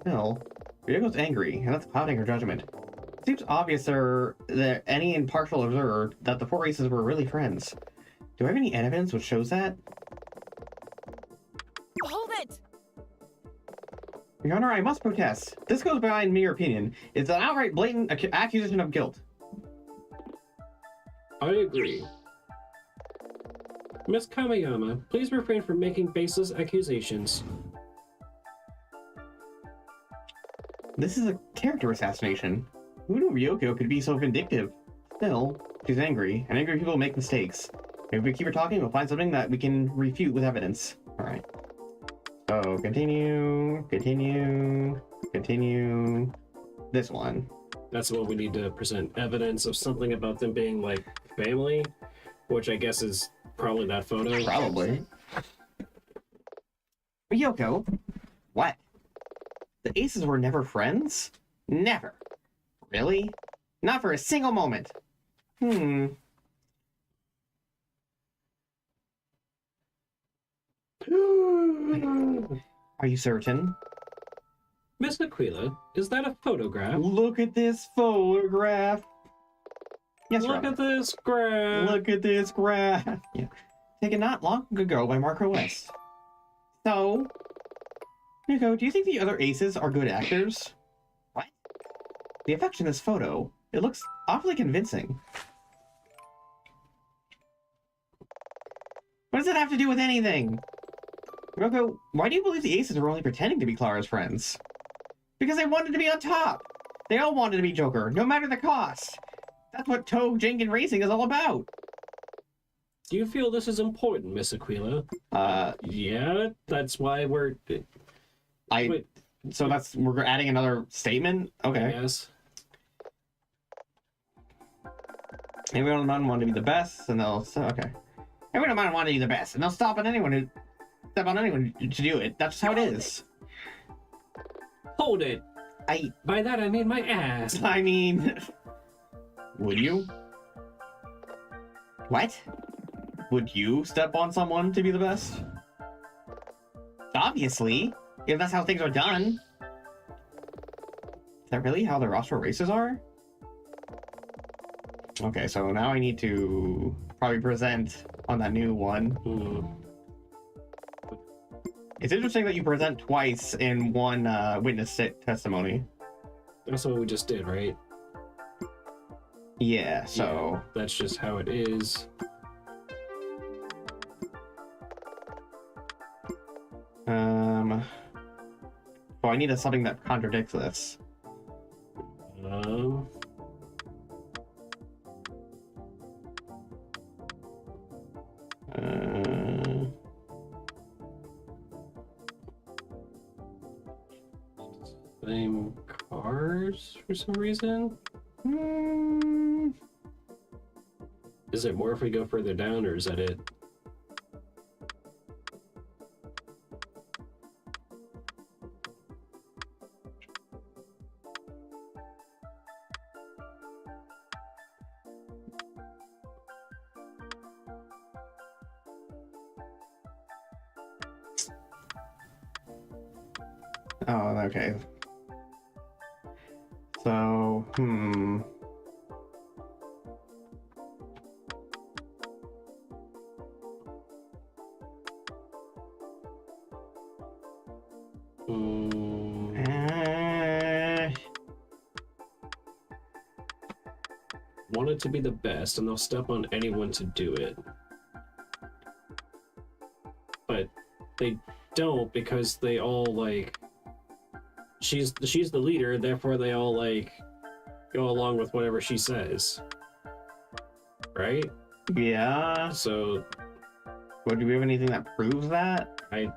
Speaker 1: Still, Ryoko's angry, and that's clouding her judgment. It seems obvious that any impartial observer that the four races were really friends. Do I have any evidence which shows that?
Speaker 5: Hold it!
Speaker 1: Your Honor, I must protest. This goes beyond mere opinion. It's an outright blatant accusation of guilt.
Speaker 2: I agree. Miss Kamayama, please refrain from making baseless accusations.
Speaker 1: This is a character assassination. Who knew Ryoko could be so vindictive? Still, she's angry, and angry people make mistakes. If we keep her talking, we'll find something that we can refute with evidence. Alright. So, continue. This one.
Speaker 2: That's what we need to present evidence of something about them being like family, which I guess is probably that photo.
Speaker 1: Probably. Ryoko? What? The Aces were never friends? Never. Really? Not for a single moment. Are you certain?
Speaker 2: Miss Aquila, is that a photograph?
Speaker 1: Look at this photograph. Yes,
Speaker 2: Look at this graph.
Speaker 1: Look at this graph. Yeah. Taken not long ago by Marco West. So, Nico, do you think the other Aces are good actors? What? The effect in this photo, it looks awfully convincing. What does it have to do with anything? Roko, why do you believe the Aces were only pretending to be Clara's friends? Because they wanted to be on top! They all wanted to be Joker, no matter the cost! That's what Toe, Jink, and Racing is all about!
Speaker 2: Do you feel this is important, Miss Aquila? Yeah, that's why we're... Wait,
Speaker 1: So we're adding another statement? Okay.
Speaker 2: yes.
Speaker 1: Everyone want to be the best, and they'll... Okay. Everyone want to be the best, and they'll step on anyone to do it. That's how it is.
Speaker 2: Hold it! By that I mean my ass.
Speaker 1: I mean... Would you? What? Would you step on someone to be the best? Obviously, if that's how things are done. Is that really how the roster races are? Okay, so now I need to probably present on that new one. It's interesting that you present twice in one witness testimony.
Speaker 2: That's what we just did, right?
Speaker 1: Yeah, so...
Speaker 2: Yeah, that's just how it is.
Speaker 1: Oh, I need something that contradicts this.
Speaker 2: Same cars for some reason? Is it more if we go further down, or is that it?
Speaker 1: Oh, okay. So,
Speaker 2: Want it to be the best, and they'll step on anyone to do it. But they don't, because they all, like... She's the leader, therefore they all, like, go along with whatever she says. Right?
Speaker 1: yeah.
Speaker 2: So...
Speaker 1: Well, do we have anything that proves that?
Speaker 2: I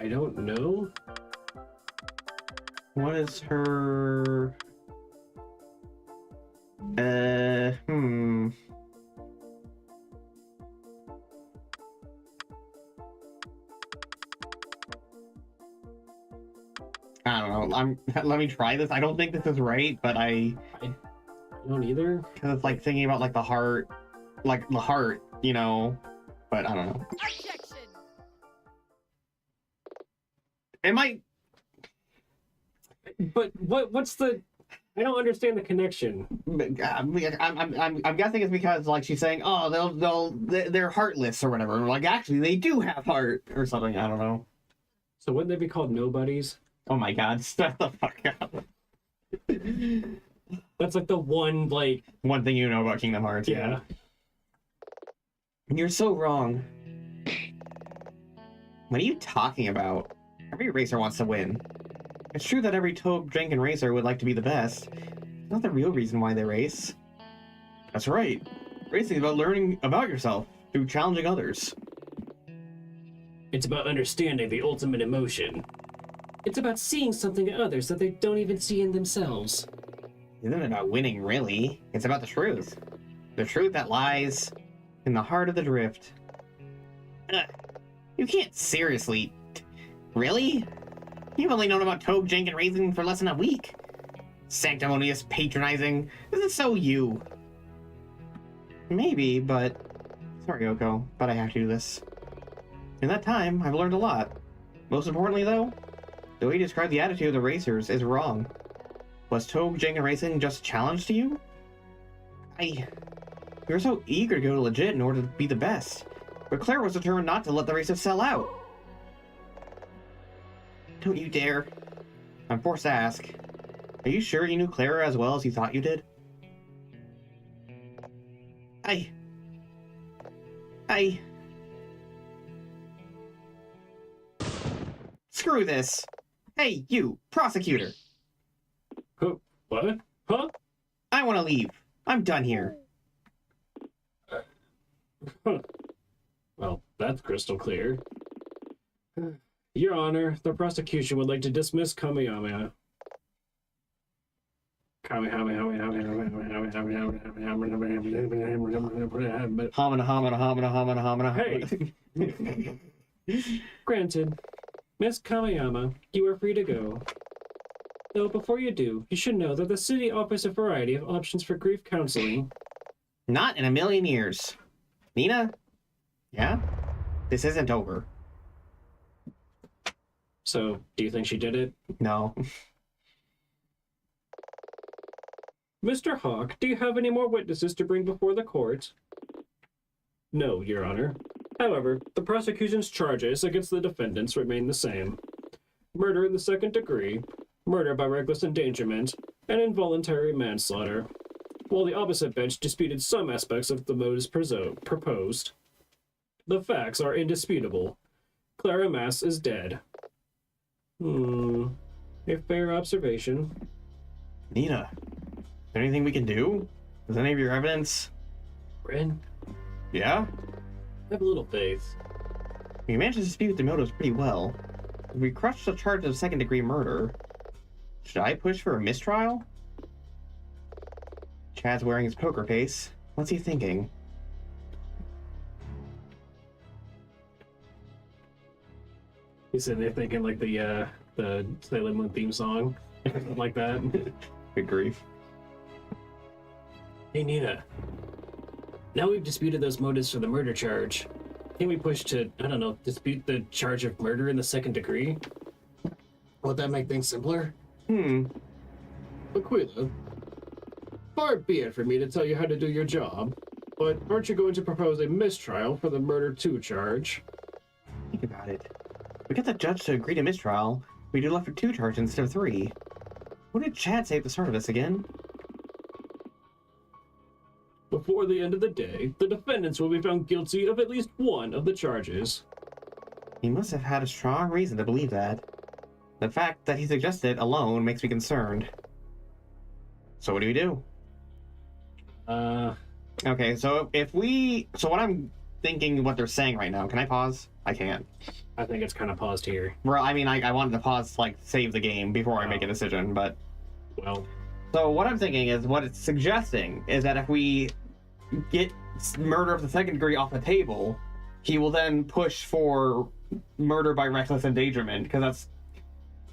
Speaker 2: don't know.
Speaker 1: What is her... I don't know. Let me try this. I don't think this is right, but I
Speaker 2: don't either.
Speaker 1: Because it's like thinking about like the heart, you know. But I don't know.
Speaker 5: Objection!
Speaker 1: It might.
Speaker 2: But what's the? I don't understand the connection.
Speaker 1: I'm guessing it's because like she's saying, oh, they're heartless or whatever. Like actually, they do have heart or something. I don't know.
Speaker 2: So wouldn't they be called nobodies?
Speaker 1: Oh my God! Step the fuck out.
Speaker 2: That's like the one
Speaker 1: thing you know about Kingdom Hearts.
Speaker 2: Yeah.
Speaker 1: You're so wrong. What are you talking about? Every racer wants to win. It's true that every Toad Jenkins racer would like to be the best. It's not the real reason why they race. That's right. Racing is about learning about yourself through challenging others.
Speaker 2: It's about understanding the ultimate emotion. It's about seeing something in others that they don't even see in themselves.
Speaker 1: It isn't about winning, really. It's about the truth. The truth that lies in the heart of the drift. You can't seriously... Really? You've only known about Toad Jenkins racing for less than a week. Sanctimonious, patronizing. This is so you. Maybe, but... Sorry, Yoko, but I have to do this. In that time, I've learned a lot. Most importantly, though, the way you describe the attitude of the racers is wrong. Was Toad Jenkins racing just a challenge to you? You were so eager to go legit in order to be the best. But Claire was determined not to let the racers sell out. Don't you dare. I'm forced to ask. Are you sure you knew Clara as well as you thought you did? Screw this! Hey, you, prosecutor!
Speaker 2: Huh? What? Huh?
Speaker 1: I want to leave. I'm done here.
Speaker 2: Well, that's crystal clear. Your Honor, the prosecution would like to dismiss Kamiyama.
Speaker 1: Hamina.
Speaker 2: Hey! Granted. Miss Kamiyama, you are free to go. Though before you do, you should know that the city offers a variety of options for grief counseling.
Speaker 1: Not in a million years. Nina? Yeah? This isn't over.
Speaker 2: So, do you think she did it?
Speaker 1: No.
Speaker 2: Mr. Hawk, do you have any more witnesses to bring before the court? No, Your Honor. However, the prosecution's charges against the defendants remain the same. Murder in the second degree, murder by reckless endangerment, and involuntary manslaughter. While the opposite bench disputed some aspects of the motives proposed. The facts are indisputable. Clara Mass is dead. A fair observation.
Speaker 1: Nina, is there anything we can do? Is any of your evidence...
Speaker 2: Ren,
Speaker 1: Yeah?
Speaker 2: have a little faith.
Speaker 1: You managed to dispute the motives pretty well. We crushed the charge of second-degree murder. Should I push for a mistrial? Chad's wearing his poker face. What's he thinking?
Speaker 2: He's sitting there thinking like the Sailor Moon theme song. Like that.
Speaker 1: Good grief.
Speaker 2: Hey Nina. Now we've disputed those motives for the murder charge. Can we push to, I don't know, dispute the charge of murder in the second degree? Would that make things simpler? Aquila, far be it for me to tell you how to do your job, but aren't you going to propose a mistrial for the murder 2 charge?
Speaker 1: Think about it. We got the judge to agree to mistrial. We do left for 2 charges instead of 3. What did Chad say at the start of this again?
Speaker 2: Before the end of the day, the defendants will be found guilty of at least one of the charges.
Speaker 1: He must have had a strong reason to believe that. The fact that he suggested it alone makes me concerned. So what do we do? Okay, so what I'm thinking, what they're saying right now, can I pause? I can't.
Speaker 2: I think it's kind of paused here.
Speaker 1: Well, I mean, I wanted to pause to, like, save the game before I make a decision, but...
Speaker 2: Well...
Speaker 1: So what I'm thinking is, what it's suggesting is that if we get murder of the second degree off the table, he will then push for murder by reckless endangerment, because that's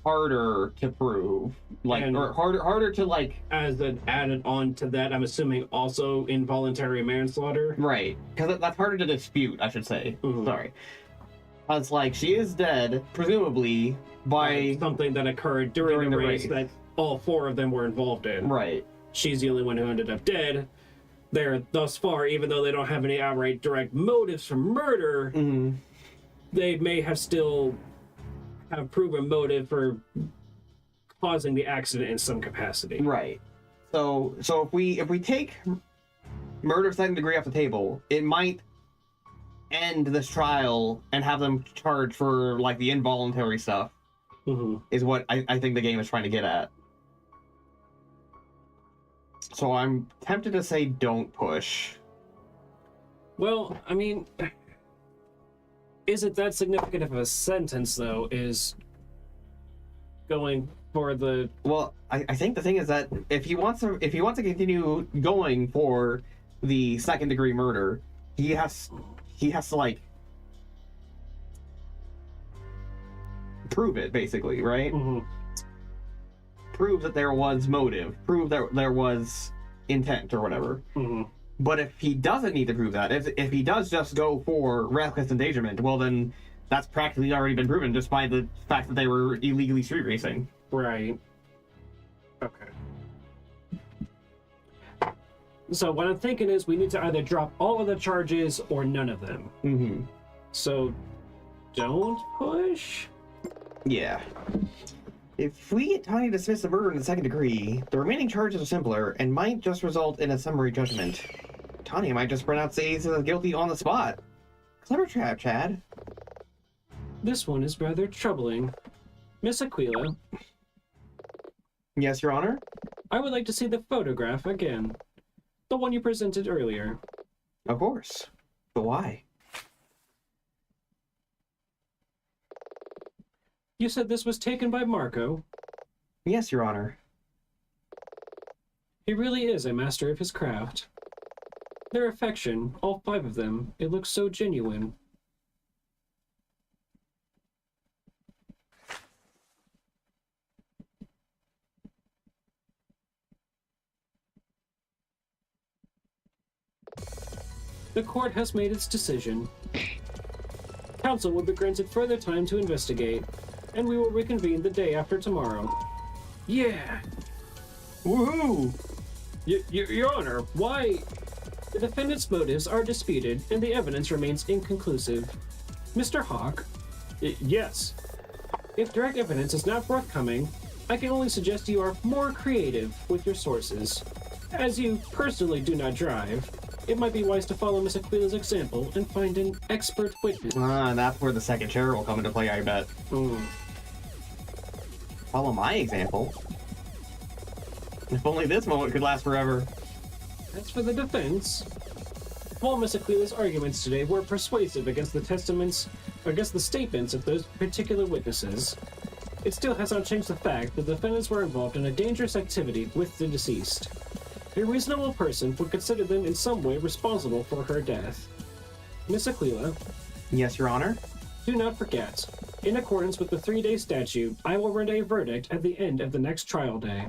Speaker 1: harder to prove, like, or harder to, like,
Speaker 2: as an added on to that, I'm assuming also involuntary manslaughter.
Speaker 1: Right, because that's harder to dispute, I should say. Sorry. It's like, she is dead, presumably, by
Speaker 2: something that occurred during the race that all 4 of them were involved in.
Speaker 1: Right.
Speaker 2: She's the only one who ended up dead. They're thus far, even though they don't have any outright direct motives for murder, they may have still have proven motive for causing the accident in some capacity.
Speaker 1: Right. So if we take murder of second degree off the table, it might end this trial and have them charged for like the involuntary stuff is what I think the game is trying to get at. So I'm tempted to say don't push.
Speaker 2: Well, I mean, is it that significant of a sentence, though, is going for the...
Speaker 1: Well, I think the thing is that if he wants to continue going for the second-degree murder, he has to, like, prove it, basically, right? Prove that there was motive. Prove that there was intent or whatever. But if he doesn't need to prove that, if he does just go for reckless endangerment, well then that's practically already been proven just by the fact that they were illegally street racing.
Speaker 2: Right. Okay. So what I'm thinking is we need to either drop all of the charges or none of them. So don't push?
Speaker 1: Yeah. If we get Tanya to dismiss the murder in the second degree, the remaining charges are simpler and might just result in a summary judgment. Tanya might just pronounce Ace as guilty on the spot. Clever trap, Chad.
Speaker 2: This one is rather troubling. Miss Aquila.
Speaker 1: Yes, Your Honor?
Speaker 2: I would like to see the photograph again. The one you presented earlier.
Speaker 1: Of course. But why?
Speaker 2: You said this was taken by Marco.
Speaker 1: Yes, Your Honor.
Speaker 2: He really is a master of his craft. Their affection, all 5 of them, it looks so genuine. The court has made its decision. Counsel will be granted further time to investigate, and we will reconvene the day after tomorrow. Yeah!
Speaker 1: Woohoo!
Speaker 2: Your Honor, why? The defendant's motives are disputed, and the evidence remains inconclusive. Mr. Hawk? Yes. If direct evidence is not forthcoming, I can only suggest you are more creative with your sources. As you personally do not drive, it might be wise to follow Miss Aquila's example and find an expert witness.
Speaker 1: That's where the second chair will come into play, I bet. Follow my example. If only this moment could last forever.
Speaker 2: As for the defense, while Miss Aquila's arguments today were persuasive against the statements of those particular witnesses, it still has not changed the fact that the defendants were involved in a dangerous activity with the deceased. A reasonable person would consider them in some way responsible for her death. Miss Aquila?
Speaker 1: Yes, Your Honor?
Speaker 2: Do not forget, in accordance with the 3-day statute, I will render a verdict at the end of the next trial day.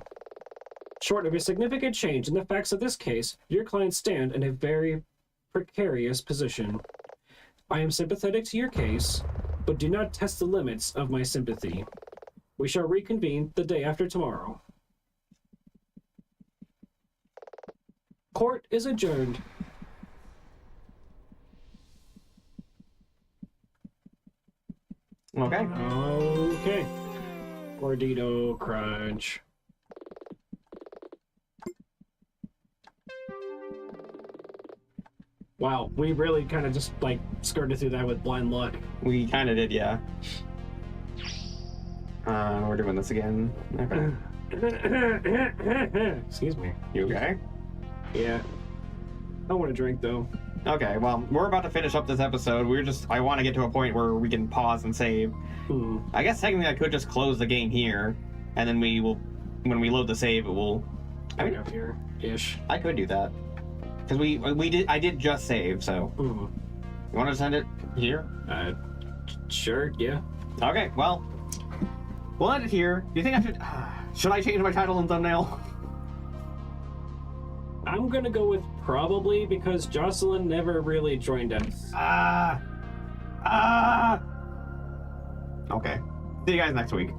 Speaker 2: Short of a significant change in the facts of this case, your clients stand in a very precarious position. I am sympathetic to your case, but do not test the limits of my sympathy. We shall reconvene the day after tomorrow. Court is adjourned.
Speaker 1: Okay.
Speaker 2: Okay. Gordito crunch. Wow, we really kind of just like skirted through that with blind luck.
Speaker 1: We kind of did, yeah. We're doing this again. Okay.
Speaker 2: Excuse me.
Speaker 1: You okay?
Speaker 2: Yeah. I want a drink though.
Speaker 1: Okay, well, we're about to finish up this episode. I want to get to a point where we can pause and save. I guess technically I could just close the game here, and then when we load the save, it will...
Speaker 2: Back up here-ish.
Speaker 1: I could do that. Because I did just save, so... You want to send it here?
Speaker 2: Sure, yeah.
Speaker 1: Okay, well, we'll end it here. Do you think I should I change my title and thumbnail?
Speaker 2: I'm gonna go with probably, because Jocelyn never really joined us.
Speaker 1: Okay. See you guys next week.